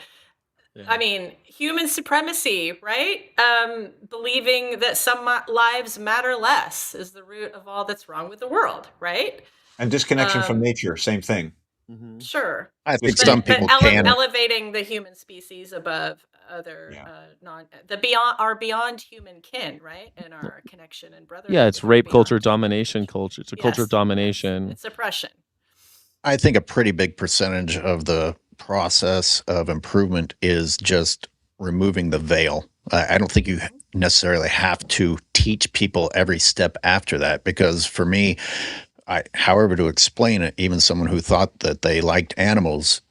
I mean, human supremacy, right? Believing that some lives matter less is the root of all that's wrong with the world, right? And disconnection from nature, same thing. Sure. I think Just some people can. Elevating the human species above other beyond human kin, right? And our connection and brotherhood. Yeah, it's rape culture, domination culture. It's a culture of domination. It's oppression. I think a pretty big percentage of the process of improvement is just removing the veil. I don't think you necessarily have to teach people every step after that, because for me, however to explain it, even someone who thought that they liked animals,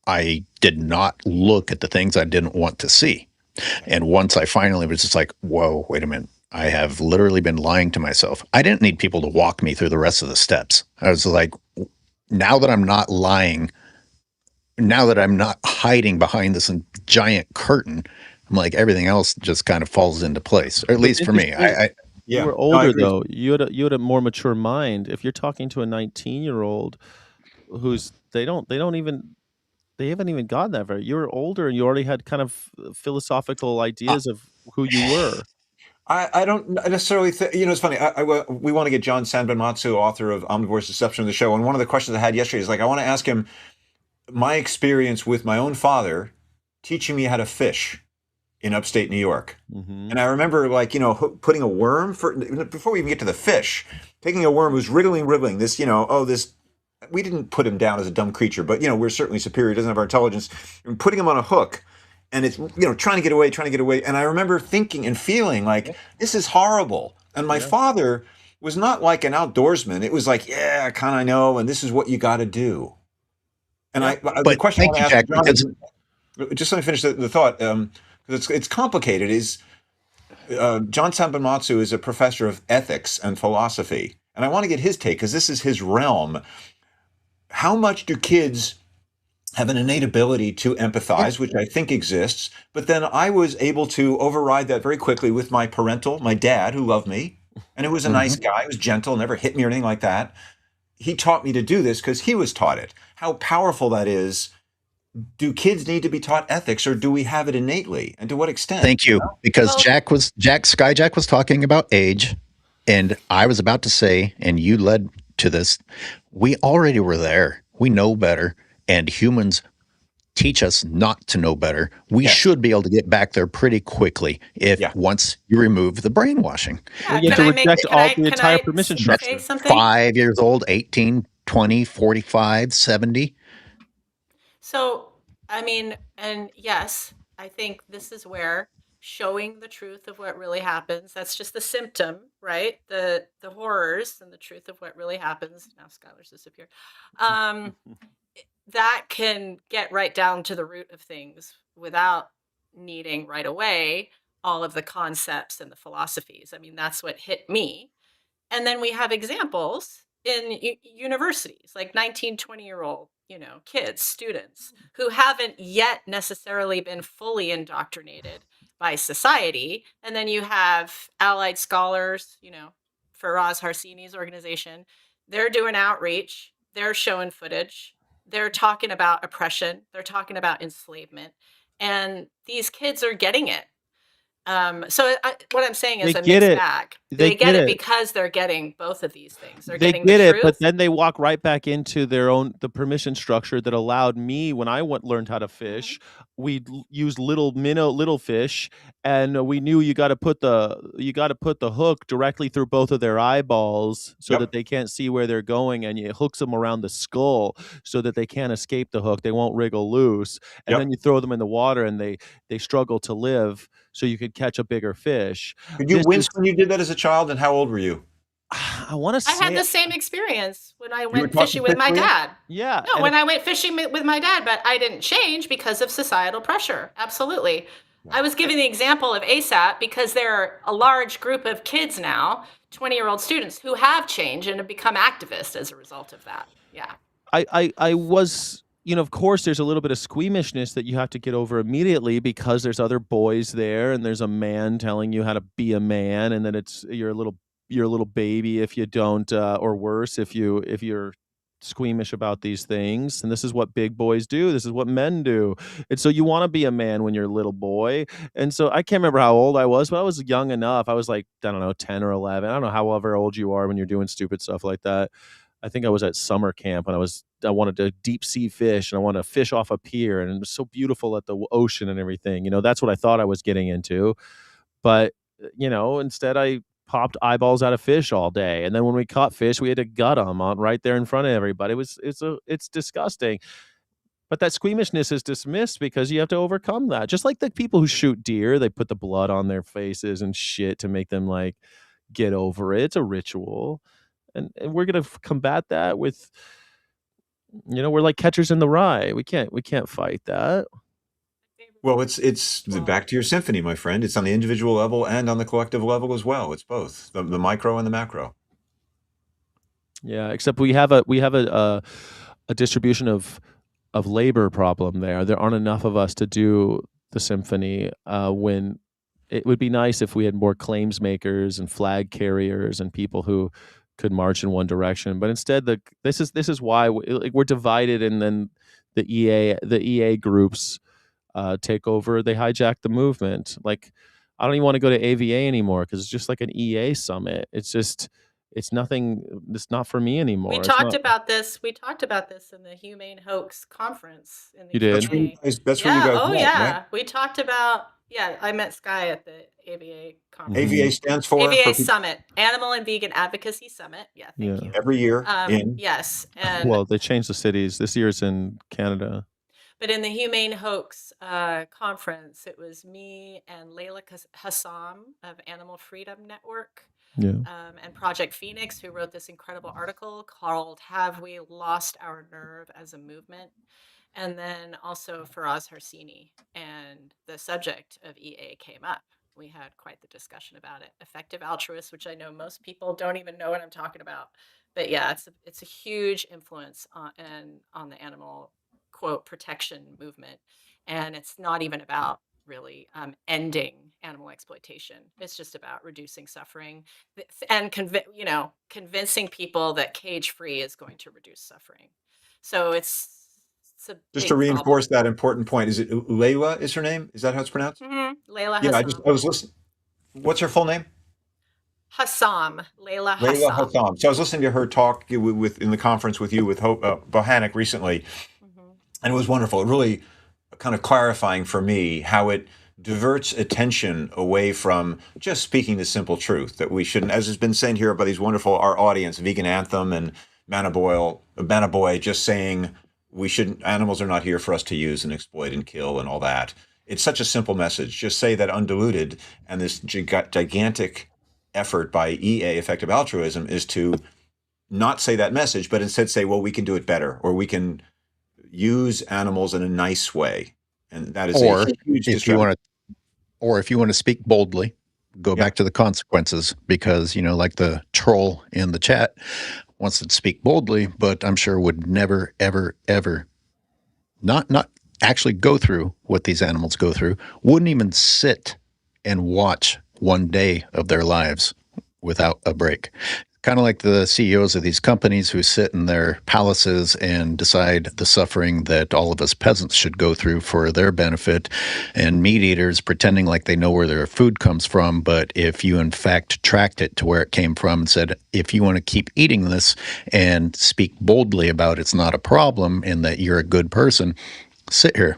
I did not look at the things I didn't want to see. And once I finally was just like, whoa, wait a minute. I have literally been lying to myself. I didn't need people to walk me through the rest of the steps. I was like, now that I'm not lying, now that I'm not hiding behind this giant curtain, I'm like, everything else just kind of falls into place, or at least for me. You were older though. You had a more mature mind. If you're talking to a 19-year-old they haven't even gotten that very. You were older and you already had kind of philosophical ideas of who you were. I don't necessarily think, it's funny. We want to get John Sanbonmatsu, author of Omnivore's Deception, on the show. And one of the questions I had yesterday is I want to ask him my experience with my own father teaching me how to fish in upstate New York. And I remember putting a worm before we even get to the fish, taking a worm who's wriggling this, we didn't put him down as a dumb creature, but we're certainly superior. He doesn't have our intelligence, and putting him on a hook. And it's, trying to get away. And I remember thinking and feeling like, this is horrible. And my father was not like an outdoorsman. It was like, yeah, I kind of know. And this is what you got to do. And the question I want to ask John is, just let me finish the thought, because it's complicated, is John Sanbonmatsu is a professor of ethics and philosophy. And I want to get his take, because this is his realm. How much do kids have an innate ability to empathize, which I think exists, but then I was able to override that very quickly with my dad, who loved me, and who was a nice guy, he was gentle, never hit me or anything like that. He taught me to do this because he was taught it. How powerful that is. Do kids need to be taught ethics, or do we have it innately, and to what extent? Thank you, because SkyJack was talking about age, and I was about to say, and you led to this, we already were there. We know better. And humans teach us not to know better. We should be able to get back there pretty quickly once you remove the brainwashing. You have to reject the entire permission structure. 5 years old, 18, 20, 45, 70. So, I mean, and yes, I think this is where showing the truth of what really happens, that's just the symptom, right? The horrors and the truth of what really happens. Now Skyler's disappeared. That can get right down to the root of things without needing right away all of the concepts and the philosophies. I mean, that's what hit me. And then we have examples in universities, like 19, 20-year-old, kids, students who haven't yet necessarily been fully indoctrinated by society. And then you have allied scholars, Faraz Harsini's organization, they're doing outreach, they're showing footage, they're talking about oppression, they're talking about enslavement, and these kids are getting it. So what I'm saying is a mixed bag. They get it because they're getting both of these things. They're getting the truth. But then they walk right back into the permission structure that allowed me, when I learned how to fish, we used little fish, and we knew you got to put the hook directly through both of their eyeballs so that they can't see where they're going, and it hooks them around the skull so that they can't escape the hook. They won't wriggle loose, and then you throw them in the water, and they struggle to live, so you could catch a bigger fish. Did you wince when you did that as a child, and how old were you? I want to say I had the same experience when I went fishing with my dad. Yeah. No, when I went fishing with my dad, but I didn't change because of societal pressure. Absolutely. I was giving the example of ASAP because there are a large group of kids now, 20-year-old students, who have changed and have become activists as a result of that. Yeah. I was, of course, there's a little bit of squeamishness that you have to get over immediately because there's other boys there, and there's a man telling you how to be a man, and then you're a little baby if you don't, or worse if you're squeamish about these things, and this is what big boys do, this is what men do. And so you want to be a man when you're a little boy. And so I can't remember how old I was, but I was young enough. I was like, I don't know, 10 or 11. I don't know however old you are when you're doing stupid stuff like that. I think I was at summer camp, and I wanted to deep sea fish, and I wanted to fish off a pier, and it was so beautiful at the ocean and everything. That's what I thought I was getting into. But instead I popped eyeballs out of fish all day, and then when we caught fish, we had to gut them on right there in front of everybody. It's disgusting. But that squeamishness is dismissed because you have to overcome that. Just like the people who shoot deer, they put the blood on their faces and shit to make them like get over it. It's a ritual, and we're gonna combat that with, we're like catchers in the rye. We can't fight that. Well, it's back to your symphony, my friend. It's on the individual level and on the collective level as well. It's both the micro and the macro. Yeah, except we have a distribution of labor problem there. There aren't enough of us to do the symphony. When it would be nice if we had more claims makers and flag carriers and people who could march in one direction. But instead, this is why we're divided, and then the EA groups take over. They hijack the movement. Like, I don't even want to go to AVA anymore because it's just like an EA summit. It's nothing. It's not for me anymore. We talked about this in the Humane Hoax conference. You did? That's where you guys met, yeah. right? We talked about, I met Sky at the AVA conference. AVA stands for? AVA Summit, Animal and Vegan Advocacy Summit. Yeah, thank you. Every year Yes. And well, they changed the cities. This year's in Canada. But in the Humane Hoax conference, it was me and Layla Hassam of Animal Freedom Network. Yeah. And Project Phoenix, who wrote this incredible article called "Have We Lost Our Nerve as a Movement?" And then also Faraz Harsini, and the subject of EA came up. We had quite the discussion about it. Effective altruists, which I know most people don't even know what I'm talking about. But yeah, it's a huge influence on the animal, quote, protection movement. And it's not even about really ending animal exploitation. It's just about reducing suffering and convincing people that cage-free is going to reduce suffering. So it's a just big to reinforce problem. that important point. Is it Layla? Is her name? Is that how it's pronounced? Mm-hmm. Layla Yeah, Hassam. I was listening. What's her full name? Hassam. Layla Layla Hassam. Hassam. So I was listening to her talk in the conference with you with Hope Bohanec recently, and it was wonderful. It really kind of clarifying for me how it diverts attention away from just speaking the simple truth that we shouldn't, as has been said here by these wonderful, our audience, Vegan Anthem and Manaboy, just saying we shouldn't, animals are not here for us to use and exploit and kill and all that. It's such a simple message. Just say that undiluted, and this gigantic effort by EA, effective altruism, is to not say that message, but instead say, well, we can do it better, or we can use animals in a nice way. And that is a huge distraction. Or if you want to speak boldly, go back to the consequences, because, like the troll in the chat wants to speak boldly, but I'm sure would never, ever, ever not actually go through what these animals go through, wouldn't even sit and watch one day of their lives without a break. Kind of like the CEOs of these companies who sit in their palaces and decide the suffering that all of us peasants should go through for their benefit, and meat eaters pretending like they know where their food comes from. But if you in fact tracked it to where it came from and said, if you want to keep eating this and speak boldly about it's not a problem and that you're a good person, sit here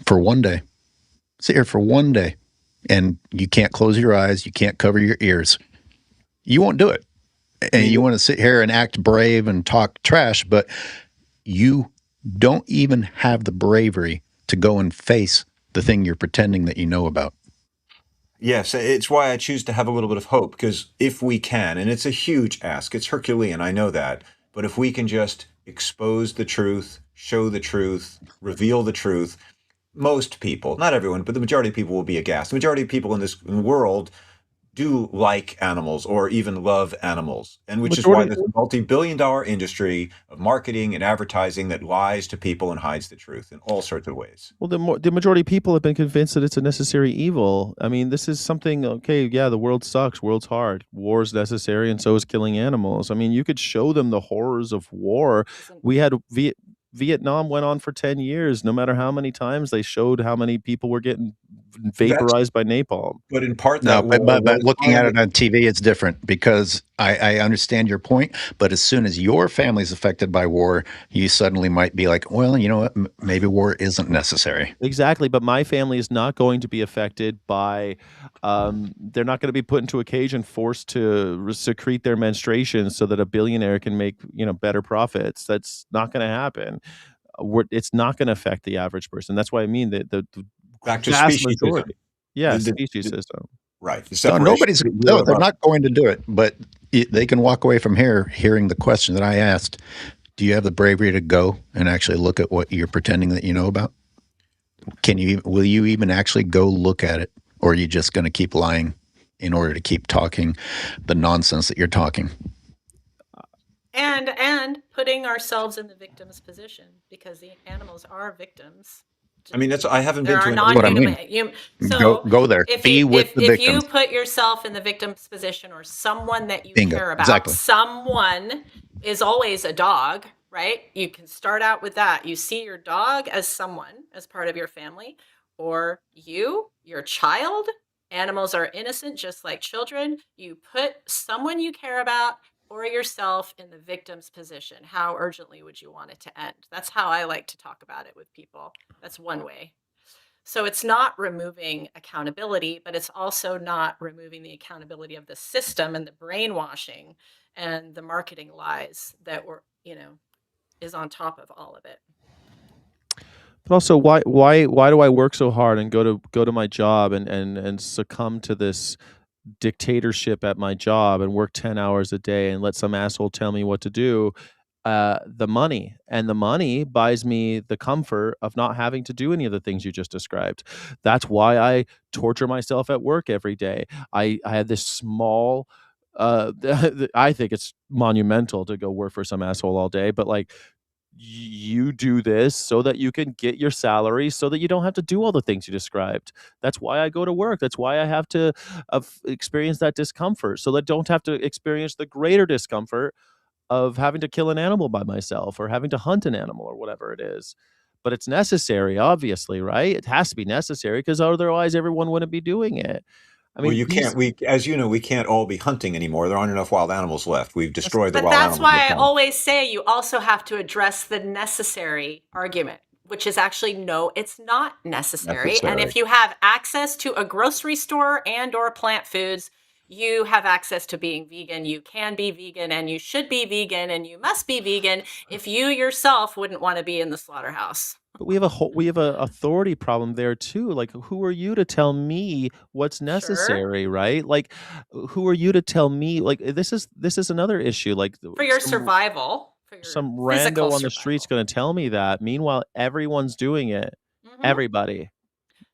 for one day. Sit here for one day. And you can't close your eyes. You can't cover your ears. You won't do it. And you want to sit here and act brave and talk trash, but you don't even have the bravery to go and face the thing you're pretending that you know about. Yes, it's why I choose to have a little bit of hope, because if we can, and it's a huge ask, it's Herculean, I know that, but if we can just expose the truth, show the truth, reveal the truth, most people, not everyone, but the majority of people will be aghast. The majority of people in the world do like animals or even love animals, and which is why Majority, there's a multi-billion-dollar industry of marketing and advertising that lies to people and hides the truth in all sorts of ways. well, the majority of people have been convinced that it's a necessary evil. I mean, this is something. Okay, yeah, the world sucks. World's hard. War is necessary, and so is killing animals. I mean, you could show them the horrors of war. We had Vietnam went on for 10 years. No matter how many times they showed how many people were getting vaporized by napalm. But in part, No, that war but was looking at finally- it on TV, it's different because I understand your point. But as soon as your family's affected by war, you suddenly might be like, well, you know what? Maybe war isn't necessary. Exactly, but my family is not going to be affected by. They're not going to be put into a cage and forced to secrete their menstruation so that a billionaire can make better profits. That's not going to happen. It's not going to affect the average person. That's why I mean the back to vast speciesism. majority. Yeah, The- species system. Right. The So separation- they're not going to do it, but they can walk away from here hearing the question that I asked. Do you have the bravery to go and actually look at what you're pretending that you know about? Will you even actually go look at it? Or are you just going to keep lying in order to keep talking the nonsense that you're talking? And putting ourselves in the victim's position, because the animals are victims. I mean, I haven't been There to are an non-human. Go there. Be with the if victim. you put yourself in the victim's position, or someone that you Bingo, care about, exactly. someone is always a dog, right? You can start out with that. You see your dog as someone, as part of your family, or your child. Animals are innocent, just like children. You put someone you care about or yourself in the victim's position. How urgently would you want it to end? That's how I like to talk about it with people. That's one way. So it's not removing accountability, but it's also not removing the accountability of the system and the brainwashing and the marketing lies that is on top of all of it. But also, why do I work so hard and go to my job and succumb to this dictatorship at my job and work 10 hours a day and let some asshole tell me what to do? The money buys me the comfort of not having to do any of the things you just described. That's why I torture myself at work every day. I have this small I think it's monumental to go work for some asshole all day, but like, you do this so that you can get your salary so that you don't have to do all the things you described. That's why I go to work. That's why I have to experience that discomfort, so that I don't have to experience the greater discomfort of having to kill an animal by myself or having to hunt an animal or whatever it is. But it's necessary, obviously, right? It has to be necessary, because otherwise everyone wouldn't be doing it. I mean, well, you can't. As you know, we can't all be hunting anymore. There aren't enough wild animals left. We've destroyed the But wild that's animals. why I always say you also have to address the necessary argument, which is actually no, it's not necessary. And if you have access to a grocery store and or plant foods, you have access to being vegan. You can be vegan, and you should be vegan, and you must be vegan if you yourself wouldn't want to be in the slaughterhouse. But we have a authority problem there too. Like, who are you to tell me what's necessary, right? Like, who are you to tell me? Like, this is another issue. Like, For your survival, for your some physical rando on the street's going to tell me that. Meanwhile, everyone's doing it. Mm-hmm. Everybody.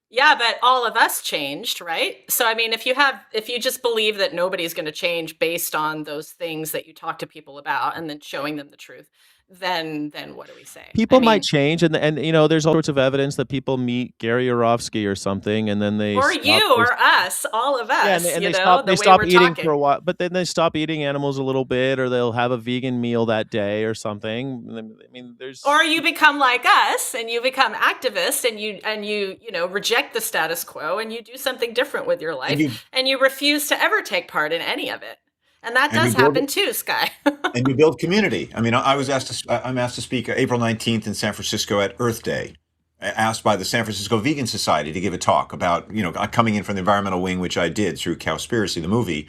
Yeah, but all of us changed, right? So I mean, if you just believe that nobody's going to change based on those things that you talk to people about and then showing them the truth, then what do we say? People might change, and there's all sorts of evidence that people meet Gary Yourofsky or something, and then they or you or us, all of us. Yeah, and they they stop eating talking. for a while, but then they stop eating animals a little bit, or they'll have a vegan meal that day or something. I mean, Or you become like us, and you become activists, and you reject the status quo, and you do something different with your life, and you refuse to ever take part in any of it. And that does happen too, Sky. And you build community. I mean, I'm asked to speak April 19th in San Francisco at Earth Day, asked by the San Francisco Vegan Society to give a talk about, coming in from the environmental wing, which I did through Cowspiracy, the movie.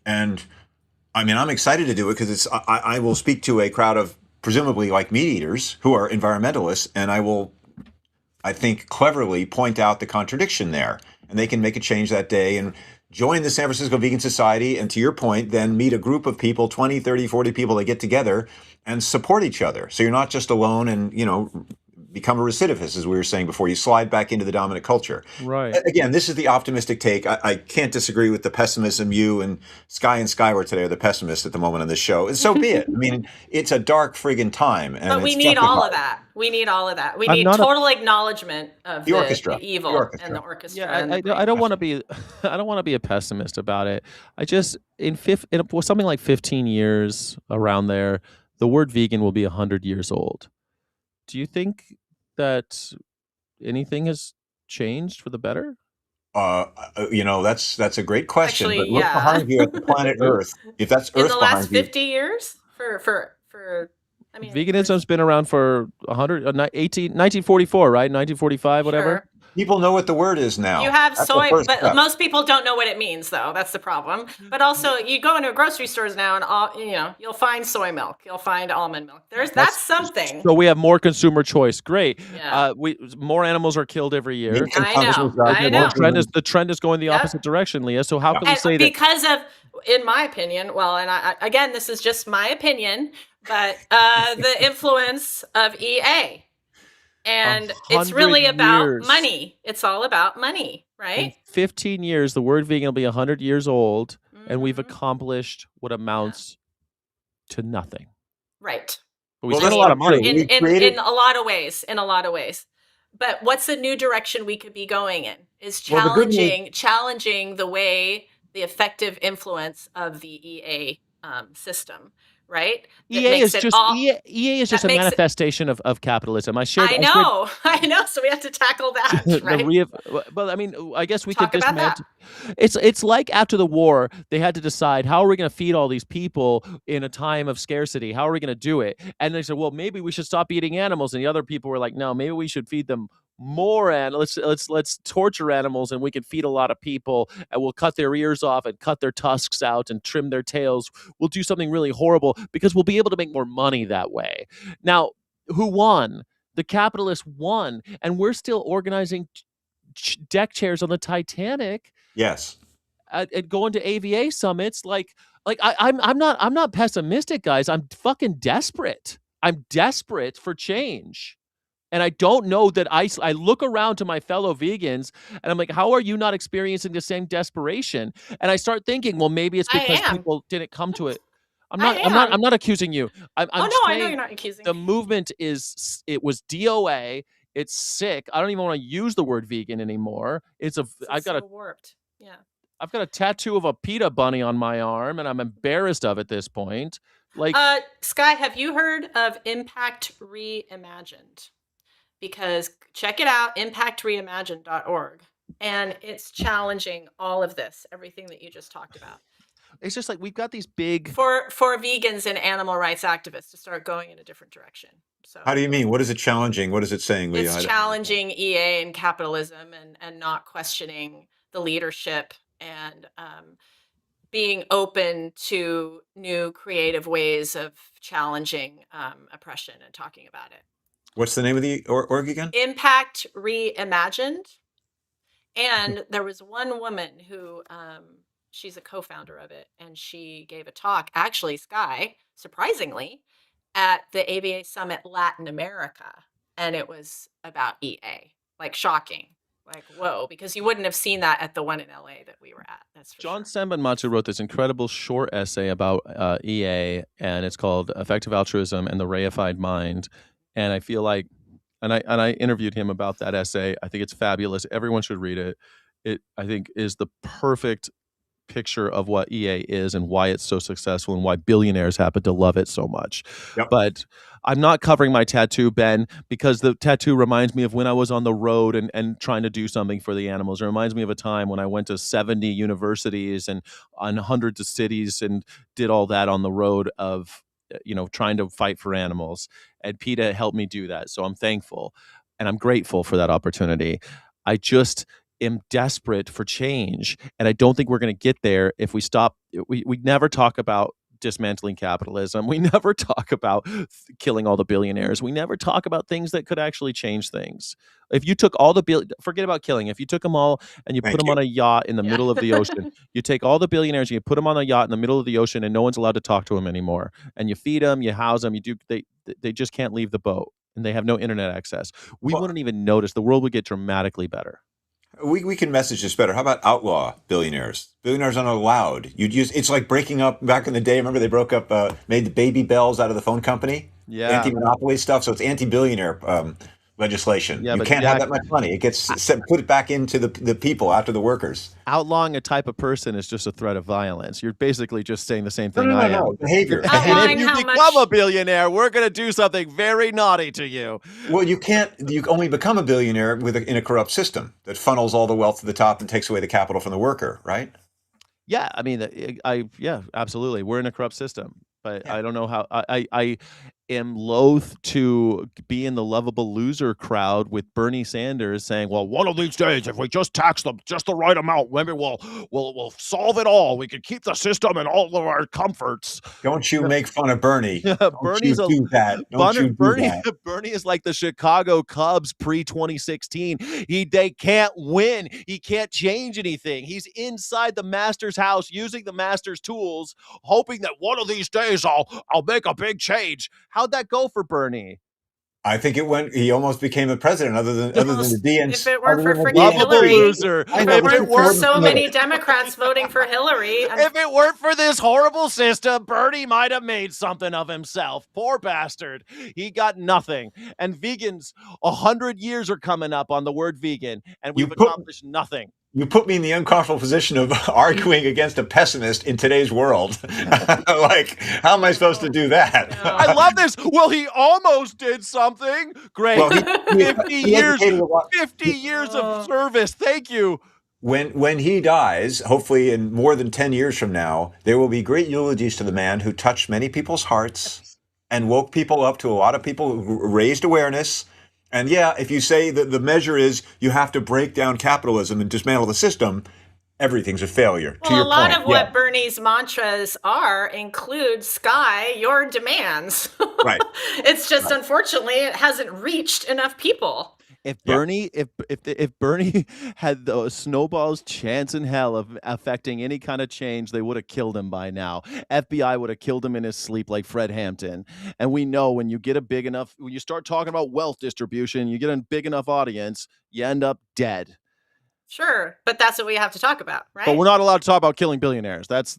And I mean, I'm excited to do it because I will speak to a crowd of presumably like meat eaters who are environmentalists, and I will, I think, cleverly point out the contradiction there, and they can make a change that day and join the San Francisco Vegan Society, and to your point, then meet a group of people, 20, 30, 40 people that get together and support each other. So you're not just alone and, become a recidivist, as we were saying before. You slide back into the dominant culture. Right. Again, this is the optimistic take. I can't disagree with the pessimism. You and Skyward today are the pessimists at the moment on this show. And so be it. I mean, it's a dark friggin' time. And but we need all of that. We need all of that. We need total acknowledgement of the orchestra, the evil and the orchestra. Yeah, I don't want to be I don't want to be a pessimist about it. I just in something like 15 years around there, the word vegan will be 100 years old. Do you think that anything has changed for the better? That's a great question. Actually, but look behind you at the planet Earth. If that's Earth in the last behind you, 50 years for I mean, veganism's been around for 1944, right? 1945, whatever. Sure. People know what the word is now. You have That's soy, the first but step. most people don't know what it means, though. That's the problem. But also, you go into grocery stores now, and you'll find soy milk, you'll find almond milk. That's something. So we have more consumer choice. Great. Yeah. More animals are killed every year. I know. The trend is going the opposite direction, Leah. So how can we say that? Because of, in my opinion, well, and again, this is just my opinion, but the influence of EA. And it's really about money. It's all about money, right? In 15 years, the word vegan will be 100 years old, and we've accomplished what amounts to nothing. Right. But we spent a lot of money. In a lot of ways. In a lot of ways. But what's the new direction we could be going in? Is challenging the way, the effective influence of the EA system. Right? EA is just a manifestation of capitalism. I know. So we have to tackle that, right? Well, I mean, I guess we could dismantle. It's like after the war, they had to decide, how are we going to feed all these people in a time of scarcity? How are we going to do it? And they said, well, maybe we should stop eating animals. And the other people were like, no, maybe we should feed them more, and let's torture animals, and we can feed a lot of people, and we'll cut their ears off and cut their tusks out and trim their tails. We'll do something really horrible because we'll be able to make more money that way. Now, who won? The capitalists won, and we're still organizing deck chairs on the Titanic. Yes. And going to AVA summits. I'm not pessimistic, guys. I'm fucking desperate. I'm desperate for change. And I don't know that I look around to my fellow vegans and I'm like, how are you not experiencing the same desperation? And I start thinking, well, maybe it's because people didn't come to it. I'm not accusing you. I'm I know you're not accusing the me. movement it was DOA. It's sick. I don't even want to use the word vegan anymore. I've got warped. Yeah. I've got a tattoo of a PETA bunny on my arm, and I'm embarrassed of it at this point. Sky, have you heard of Impact Reimagined? Because check it out, impactreimagined.org. And it's challenging all of this, everything that you just talked about. It's just like we've got these big... For vegans and animal rights activists to start going in a different direction. So how do you mean? What is it challenging? What is it saying, Leah? It's challenging EA and capitalism and not questioning the leadership and being open to new creative ways of challenging oppression and talking about it. What's the name of the org again? Impact Reimagined. And there was one woman who, she's a co-founder of it, and she gave a talk, actually, Sky, surprisingly, at the ABA Summit Latin America. And it was about EA. Like, shocking. Like, whoa, because you wouldn't have seen that at the one in LA that we were at. That's for John sure. Senbonmatsu wrote this incredible short essay about EA, and it's called Effective Altruism and the Reified Mind. And I feel like, and I interviewed him about that essay. I think it's fabulous. Everyone should read it. It, I think, is the perfect picture of what EA is and why it's so successful and why billionaires happen to love it so much. Yep. But I'm not covering my tattoo, Ben, because the tattoo reminds me of when I was on the road and trying to do something for the animals. It reminds me of a time when I went to 70 universities and on hundreds of cities and did all that on the road of, trying to fight for animals. And PETA helped me do that. So I'm thankful and I'm grateful for that opportunity. I just am desperate for change. And I don't think we're going to get there if we stop. We never talk about dismantling capitalism. We never talk about killing all the billionaires. We never talk about things that could actually change things. If you took all forget about killing. If you took them all and you put them on a yacht in the middle of the ocean, you take all the billionaires and you put them on a yacht in the middle of the ocean and no one's allowed to talk to them anymore. And you feed them, you house them, they just can't leave the boat. and they have no internet access, we Well, wouldn't even notice. The world would get dramatically better. we can message this better. How about outlaw billionaires? Billionaires aren't allowed. It's like breaking up back in the day. Remember they broke up, made the baby bells out of the phone company? Yeah. Anti-monopoly stuff. So it's anti-billionaire legislation. Yeah, You but can't have Jack, that much money. It gets put it back into the people after the workers. outlawing a type of person is just a threat of violence. You're basically just saying the same thing I am. No. Behavior. And Outlawing if you how become much- a billionaire, we're going to do something very naughty to you. Well, you can't. You only become a billionaire in a corrupt system that funnels all the wealth to the top and takes away the capital from the worker, right? Yeah, I mean, yeah, absolutely. We're in a corrupt system, but I don't know how. I am loath to be in the lovable loser crowd with Bernie Sanders saying, "Well, one of these days, if we just tax them just the right amount, maybe we'll solve it all. We can keep the system and all of our comforts." Don't you make fun of Bernie? Bernie's Don't you do that. Don't you do that. Bernie is like the Chicago Cubs pre-2016. They can't win. He can't change anything. He's inside the master's house using the master's tools, hoping that one of these days I'll make a big change. How'd that go for Bernie? I think it went. He almost became the president, other than the DNC. If it weren't for freaking Lovable Hillary, loser. if it weren't for so many Democrats voting for Hillary, If it weren't for this horrible system, Bernie might have made something of himself. Poor bastard. He got nothing. And vegans, 100 years are coming up on the word vegan, and we've accomplished nothing. You put me in the uncomfortable position of arguing against a pessimist in today's world. Like, how am I supposed to do that? I love this. Well, he almost did something. Great. Well, 50 years, educated a lot. 50 years of service. Thank you. When he dies, hopefully in more than 10 years from now, there will be great eulogies to the man who touched many people's hearts and woke people up to a lot of people who raised awareness. And yeah, if you say that the measure is you have to break down capitalism and dismantle the system, everything's a failure. well, to your a lot point. of what Bernie's mantras include Sky, your demands. Right. It's just unfortunately it hasn't reached enough people. If Bernie, if Bernie had the snowball's chance in hell of affecting any kind of change, they would have killed him by now. FBI would have killed him in his sleep like Fred Hampton. And we know when you get when you start talking about wealth distribution, you get a big enough audience, you end up dead. Sure, but that's what we have to talk about, right? But we're not allowed to talk about killing billionaires. That's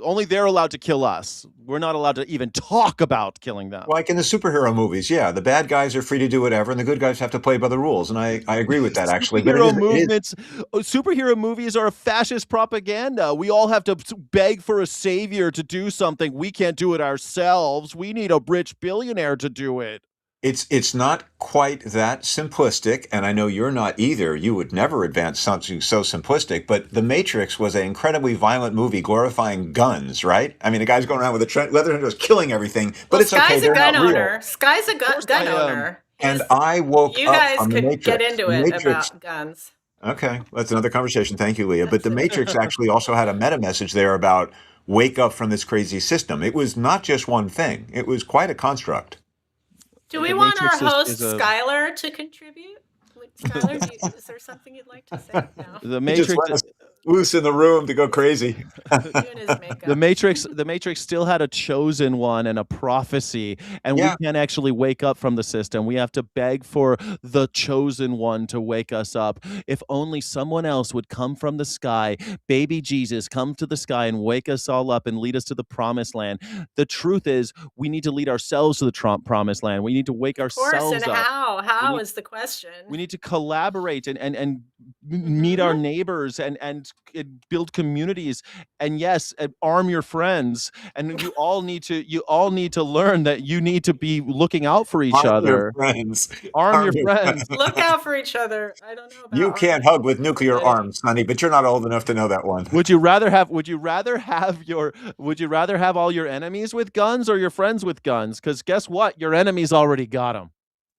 only they're allowed to kill us. We're not allowed to even talk about killing them. Like in the superhero movies, yeah, the bad guys are free to do whatever, and the good guys have to play by the rules. And I agree with that, actually. But Superhero movies are a fascist propaganda. We all have to beg for a savior to do something. We can't do it ourselves. We need a rich billionaire to do it. It's not quite that simplistic, and I know you're not either. You would never advance something so simplistic, but The Matrix was an incredibly violent movie glorifying guns, right? I mean, the guy's going around with a leather and just killing everything, but it's Sky's okay. They're a gun not real. owner. Sky's a gun owner. And I woke You up guys on The could Matrix. get into The it Matrix. about guns. Okay, that's another conversation. Thank you, Leah. But The Matrix actually also had a meta message there about wake up from this crazy system. It was not just one thing. It was quite a construct. Do we want our host Skyler to contribute? Skyler, is there something you'd like to say? No. The Matrix loose in the room to go crazy. The Matrix still had a chosen one and a prophecy, and we can't actually wake up from the system. We have to beg for the chosen one to wake us up. If only someone else would come from the sky, baby Jesus, come to the sky and wake us all up and lead us to the promised land. The truth is, we need to lead ourselves to the promised land. We need to wake ourselves up. Of course, and how? How is the question? We need to collaborate and meet our neighbors and build communities, and yes, arm your friends. And you all need to learn that you need to be looking out for each other. Arm your friends. Look out for each other. I don't know about you can't hug with nuclear arms, honey, but you're not old enough to know that one. Would you rather have all your enemies with guns or your friends with guns? Because guess what? Your enemies already got them.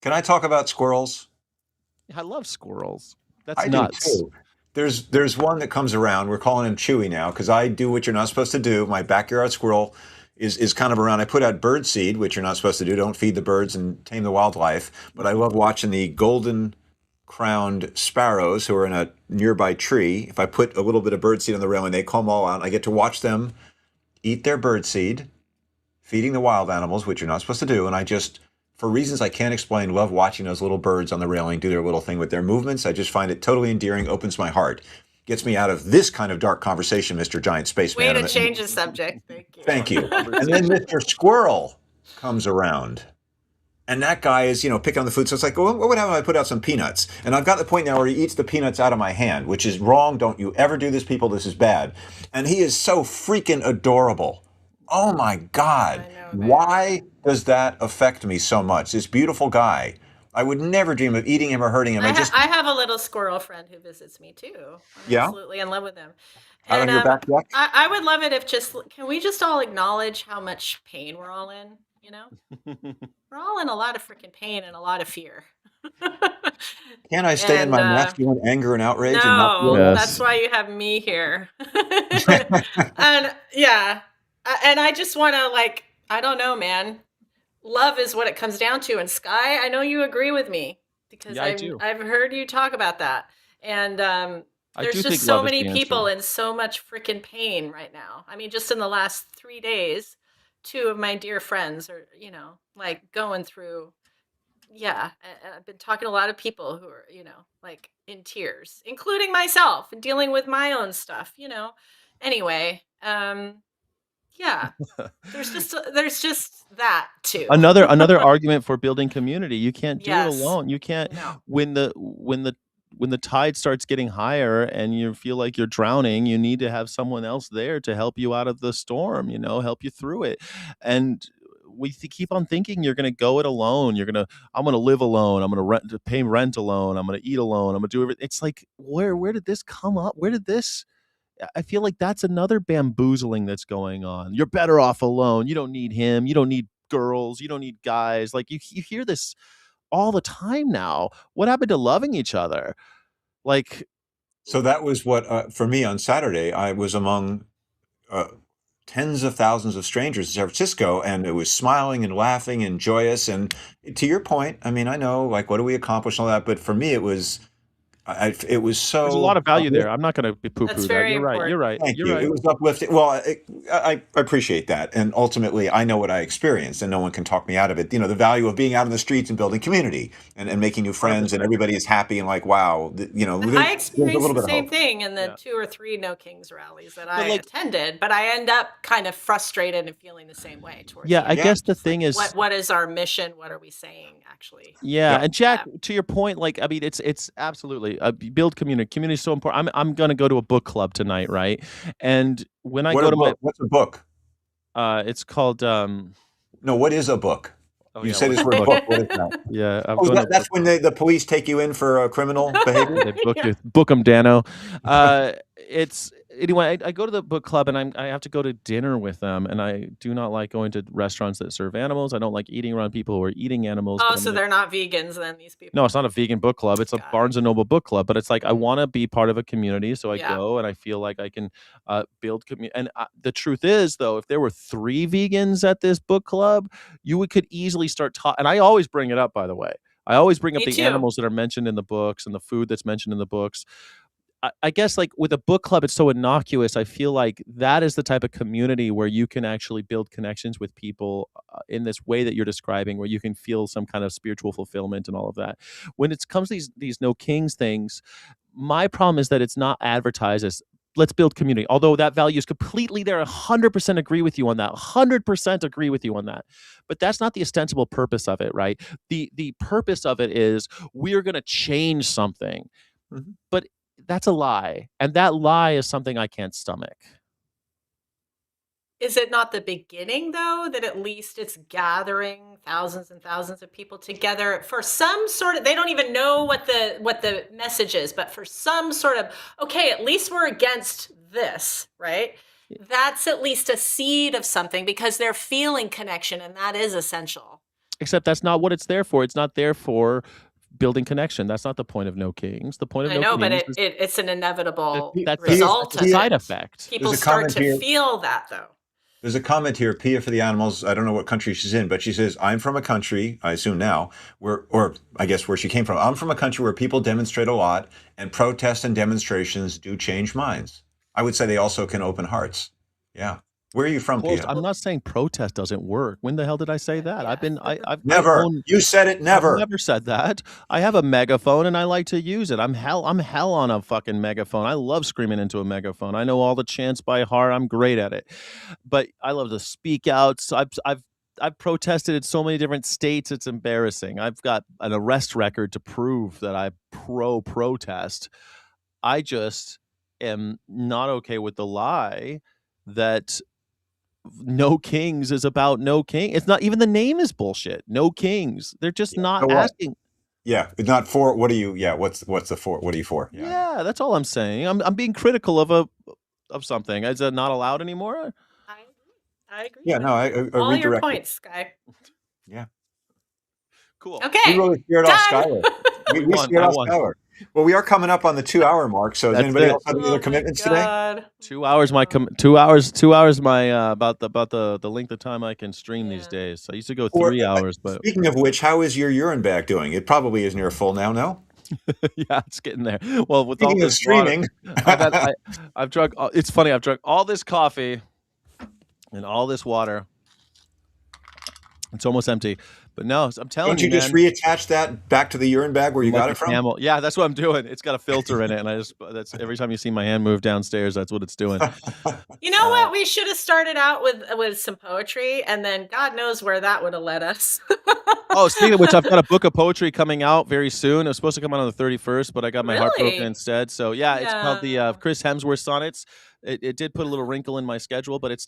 Can I talk about squirrels? I love squirrels. That's I nuts. do too. There's one that comes around. We're calling him Chewy now because I do what you're not supposed to do. My backyard squirrel is kind of around. I put out bird seed, which you're not supposed to do. Don't feed the birds and tame the wildlife. But I love watching the golden crowned sparrows who are in a nearby tree. If I put a little bit of bird seed on the rail and they come all out, I get to watch them eat their bird seed, feeding the wild animals, which you're not supposed to do. And I just for reasons I can't explain, love watching those little birds on the railing do their little thing with their movements. I just find it totally endearing, opens my heart. Gets me out of this kind of dark conversation, Mr. Giant Spaceman. Way to change the subject. Thank you. Thank you. And then Mr. Squirrel comes around. And that guy is, picking on the food. So it's like, well, what would happen if I put out some peanuts? And I've got the point now where he eats the peanuts out of my hand, which is wrong. Don't you ever do this, people. This is bad. And he is so freaking adorable. Oh, my God. Why does that affect me so much? This beautiful guy. I would never dream of eating him or hurting him. I have a little squirrel friend who visits me, too. I'm absolutely in love with him. Out on your back deck? I would love it if can we just all acknowledge how much pain we're all in? We're all in a lot of freaking pain and a lot of fear. Can't I stay in my masculine anger and outrage? No, that's why you have me here. And and I just want to I don't know, man. Love is what it comes down to. And Sky, I know you agree with me because I've heard you talk about that. And there's just so many people in so much freaking pain right now. I mean, just in the last 3 days, 2 of my dear friends are, going through, I've been talking to a lot of people who are, in tears, including myself, and dealing with my own stuff, Anyway, there's just that too. Another argument for building community. You can't do it alone. You can't when the tide starts getting higher and you feel like you're drowning, you need to have someone else there to help you out of the storm, help you through it. And we keep on thinking you're going to go it alone. I'm going to live alone. I'm going to pay rent alone. I'm going to eat alone. I'm going to do everything. It's like, where did this come up? I feel like that's another bamboozling that's going on. You're better off alone. You don't need him. You don't need girls. You don't need guys. Like you hear this all the time now. What happened to loving each other? So that was what, for me on Saturday, I was among tens of thousands of strangers in San Francisco, and it was smiling and laughing and joyous. And to your point, I mean, I know, what do we accomplish and all that, but for me, it was so. There's a lot of value there. I'm not going to be poo-poo That's that. very You're right. important. You're right. Thank You're you. right. It was uplifting. Well, I appreciate that. And ultimately, I know what I experienced, and no one can talk me out of it. The value of being out in the streets and building community and making new friends, and everybody is happy and wow. I experienced the same thing in the 2 or 3 No Kings rallies that I attended, but I end up kind of frustrated and feeling the same way towards you. I guess the thing is, what is our mission? What are we saying, actually? And Jack, to your point, I mean, it's absolutely build community. Community is so important. I'm going to go to a book club tonight, right? And when I go to what's a book? It's called. No, what is a book? You say this word book. What is that? Yeah, that's when the police take you in for criminal behavior. They book them, Dano. It's anyway. I go to the book club and I have to go to dinner with them, and I do not like going to restaurants that serve animals. I don't like eating around people who are eating animals. Oh, so they're not vegans then, these people? No, it's not a vegan book club. It's a Barnes and Noble book club, but it's I want to be part of a community, so I go and I feel like I can build community. And the truth is, though, if there were 3 vegans at this book club, you could easily start talking. And I always bring it up, by the way. I always bring up the animals that are mentioned in the books and the food that's mentioned in the books. I guess with a book club, it's so innocuous. I feel like that is the type of community where you can actually build connections with people in this way that you're describing, where you can feel some kind of spiritual fulfillment and all of that. When it comes to these No Kings things, my problem is that it's not advertised as let's build community. Although that value is completely there, 100% agree with you on that. 100% agree with you on that. But that's not the ostensible purpose of it, right? The purpose of it is we're going to change something. Mm-hmm. But that's a lie. And that lie is something I can't stomach. Is it not the beginning, though, that at least it's gathering thousands and thousands of people together for some sort of, they don't even know what the message is, but for some sort of, okay, at least we're against this, right? That's at least a seed of something because they're feeling connection, and that is essential. Except that's not what it's there for. It's not there for building connection. That's not the point of No Kings. The point of No Kings but it's an inevitable that's result a side effect. People start to feel that, though. There's a comment here, Pia for the Animals. I don't know what country she's in, but she says, I'm from a country, I assume now, or I guess where she came from. I'm from a country where people demonstrate a lot, and protests and demonstrations do change minds. I would say they also can open hearts. Yeah. Where are you from, Of course, Pia? I'm not saying protest doesn't work. When the hell did I say that? I've Never. You said it never. I've never said that. I have a megaphone and I like to use it. I'm hell on a fucking megaphone. I love screaming into a megaphone. I know all the chants by heart. I'm great at it. But I love to speak out. So I've protested in so many different states. It's embarrassing. I've got an arrest record to prove that I protest. I just am not okay with the lie that No Kings is about no king. It's not even the name is bullshit. No Kings. They're just not asking. Yeah, it's not for. What are you? Yeah, what's the for? What are you for? Yeah, that's all I'm saying. I'm being critical of something. Is it not allowed anymore? I agree. Yeah, no, I all your redirected. points, Sky. Yeah. Cool. Okay. We really scared off Skyler. We scared off Skyler. Well, we are coming up on the 2-hour mark. So, does anybody else have any other commitments today? 2 hours. My 2 hours. 2 hours. My about the length of time I can stream these days. I used to go 3 hours, but speaking of which, how is your urine bag doing? It probably is near full now. No. Yeah, it's getting there. Well, with Speaking all of this streaming, I've drunk. It's funny. I've drunk all this coffee and all this water. It's almost empty. But no, I'm telling you, don't you just reattach that back to the urine bag where you got it from? Camel. Yeah, that's what I'm doing. It's got a filter in it, and that's every time you see my hand move downstairs, that's what it's doing. You know what? We should have started out with some poetry, and then God knows where that would have led us. Oh, speaking of which, I've got a book of poetry coming out very soon. It was supposed to come out on the 31st, but I got my heart broken instead. So yeah, it's called the Chris Hemsworth Sonnets. It did put a little wrinkle in my schedule, but it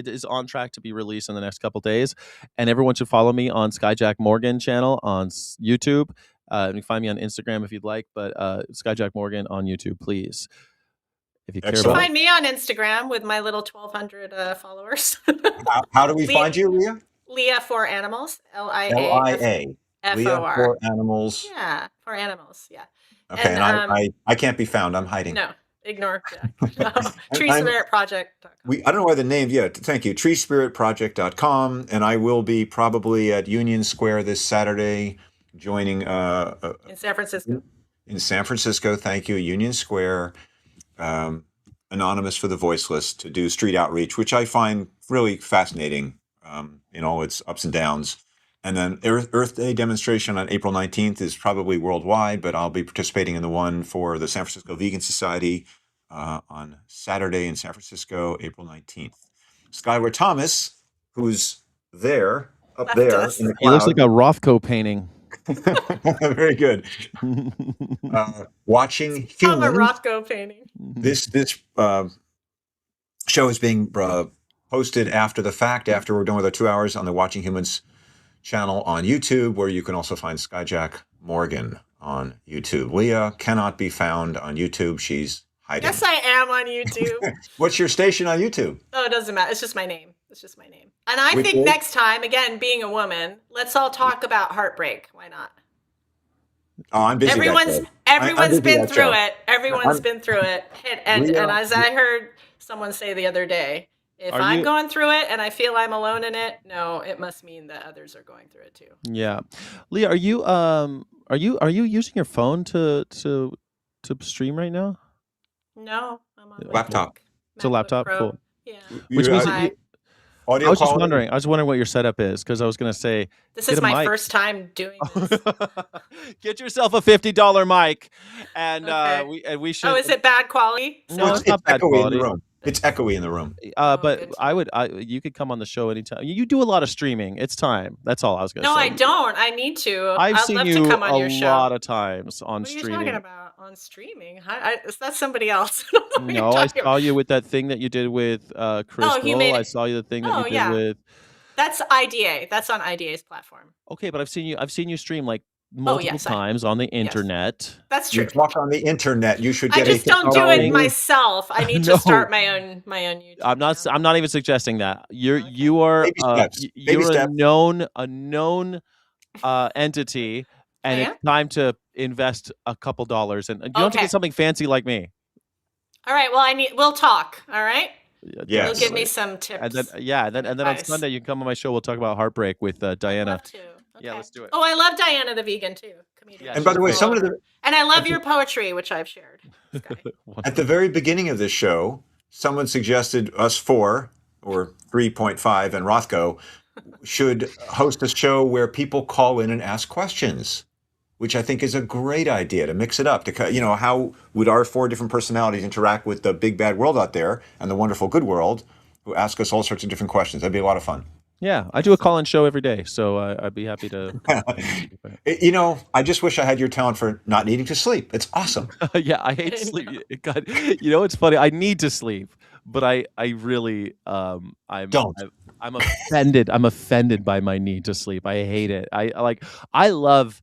is on track to be released in the next couple days. And everyone should follow me on SkyJack Morgan channel on YouTube. You can find me on Instagram if you'd like, but SkyJack Morgan on YouTube, please. If you care about find me on Instagram with my little 1,200 followers. How do we find you, Leah? Leah for Animals. L-I-A. F-O-R. Leah for Animals. Yeah, for Animals. Yeah. Okay, and I can't be found. I'm hiding. No. Ignore treespiritproject.com. I don't know why the name. Yeah, thank you. treespiritproject.com, and I will be probably at Union Square this Saturday, joining in San Francisco. In San Francisco, thank you. Union Square, Anonymous for the Voiceless, to do street outreach, which I find really fascinating in all its ups and downs. And then Earth Day demonstration on April 19th is probably worldwide, but I'll be participating in the one for the San Francisco Vegan Society on Saturday in San Francisco, April 19th. Skyler Thomas, who's there, up Left there us. in the cloud. He looks like a Rothko painting. Very good. Watching Humans. I'm a Rothko painting. This show is being posted after the fact, after we're done with our 2 hours, on the Watching Humans channel on YouTube, where you can also find SkyJack Morgan on YouTube. Leah cannot be found on YouTube. She's hiding. Yes, I am on YouTube. What's your station on YouTube? Oh, it doesn't matter. It's just my name. And I think next time, again, being a woman, let's all talk about heartbreak. Why not? Oh, I'm busy. Everyone's been through it. Everyone's been through it. And as I heard someone say the other day, if I'm going through it and I feel I'm alone in it, no, it must mean that others are going through it too. Yeah, Leah, are you using your phone to stream right now? No, I'm on laptop. It's a laptop. Pro. Cool. Yeah. Which means audio. I was just wondering. I was wondering what your setup is, because I was going to say this is my first time doing this. Get yourself a $50 mic, and we should. Oh, is it bad quality? No, it's not bad quality. It's echoey in the room. But you could come on the show anytime. You do a lot of streaming. It's time. That's all I was going to say. No, I don't. I need to. I've seen love you to come on your show. a lot of times on streaming. What are you talking about on streaming? That's somebody else. No, I saw you with that thing that you did with Crystal. I saw you the thing that you did with. That's IDA. That's on IDA's platform. Okay, but I've seen you stream like multiple times on the internet. Yes. That's true. You talk on the internet. You should get. I just don't do it myself. I need to start my own YouTube. I'm not even suggesting that. You are a known entity, and it's time to invest a couple dollars, and you don't have to get something fancy like me. All right. Well, we'll talk. All right. Yes. You'll give me some tips. And then on Sunday you can come on my show. We'll talk about heartbreak with Diana. Love to. Okay. Yeah, let's do it. Oh, I love Diana the vegan too. Comedian. Yeah, and by the way, and I love your poetry, which I've shared. At the very beginning of this show, someone suggested us four or 3.5 and Rothko should host a show where people call in and ask questions, which I think is a great idea to mix it up. To, how would our 4 different personalities interact with the big bad world out there and the wonderful good world, who ask us all sorts of different questions? That'd be a lot of fun. Yeah, I do a call-in show every day, so I'd be happy to. I just wish I had your talent for not needing to sleep. It's awesome. Yeah, I hate sleep. God, it's funny. I need to sleep, but I really I'm offended. I'm offended by my need to sleep. I hate it. I love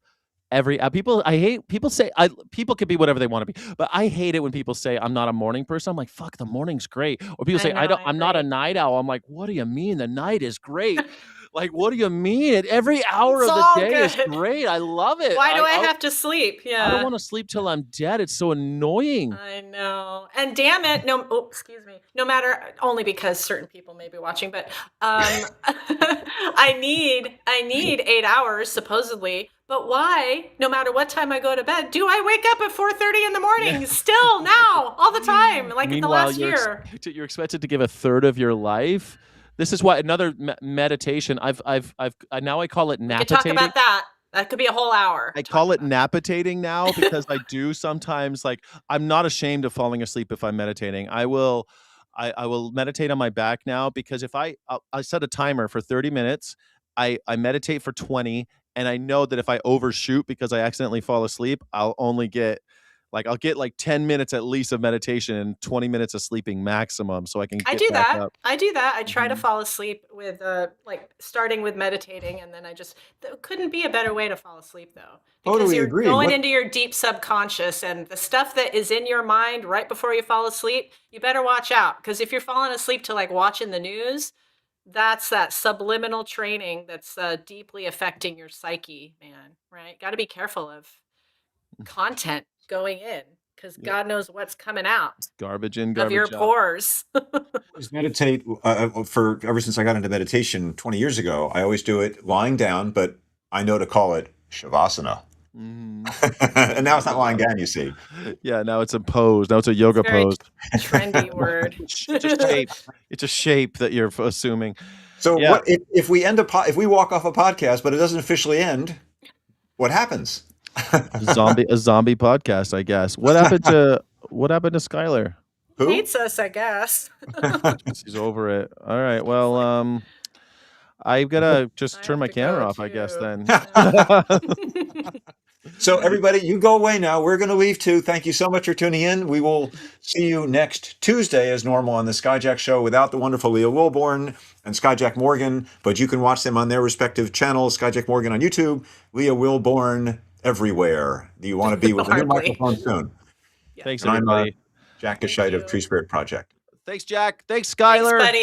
every people. I hate people say people can be whatever they want to be, but I hate it when people say I'm not a morning person. I'm like, fuck, the morning's great. Or people say I'm not a night owl. I'm like, what do you mean? The night is great. Like, what do you mean? Every hour It's of the all day is good. great. I love it. Why do I have to sleep? Yeah. I don't want to sleep till I'm dead. It's so annoying. I know. And damn it, no matter, only because certain people may be watching, but I need 8 hours supposedly. But why, no matter what time I go to bed, do I wake up at 4:30 in the morning still now, all the time, like in the last year? You're expected to give a third of your life. This is why another meditation. Now I call it napitating. We could talk about that. That could be a whole hour. I call it napitating now because I do sometimes, like, I'm not ashamed of falling asleep if I'm meditating. I will meditate on my back now because if I set a timer for 30 minutes, I meditate for 20, and I know that if I overshoot because I accidentally fall asleep, I'll get 10 minutes at least of meditation and 20 minutes of sleeping maximum, so I can. I do that. I try to fall asleep with starting with meditating, and then there couldn't be a better way to fall asleep though, because you're going into your deep subconscious, and the stuff that is in your mind right before you fall asleep, you better watch out, because if you're falling asleep to watching the news, that's that subliminal training that's deeply affecting your psyche, man. Right? Got to be careful of content going in, because God knows what's coming out. Garbage in, garbage of your out. Pores. Meditate ever since I got into meditation 20 years ago. I always do it lying down, but I know to call it shavasana. And now it's not lying down, you see. Yeah, now it's a pose. Now it's a yoga pose. Trendy word. It's a shape. It's a shape that you're assuming. So what if we if we walk off a podcast, but it doesn't officially end? What happens? A zombie podcast, I guess. What happened to Skyler? Who? Hates us, I guess. She's over it. All right. Well, I've gotta just turn my camera off, I guess. Then. So everybody, you go away now. We're going to leave too. Thank you so much for tuning in. We will see you next Tuesday as normal on the SkyJack Show without the wonderful Lia Wilbourn and SkyJack Morgan, but you can watch them on their respective channels. SkyJack Morgan on YouTube, Lia Wilbourn everywhere. Do you want to be with a new microphone soon? Thanks, everybody. I'm Jack Gescheit of Tree Spirit Project. Thanks, Jack. Thanks, Skyler. Thanks, buddy.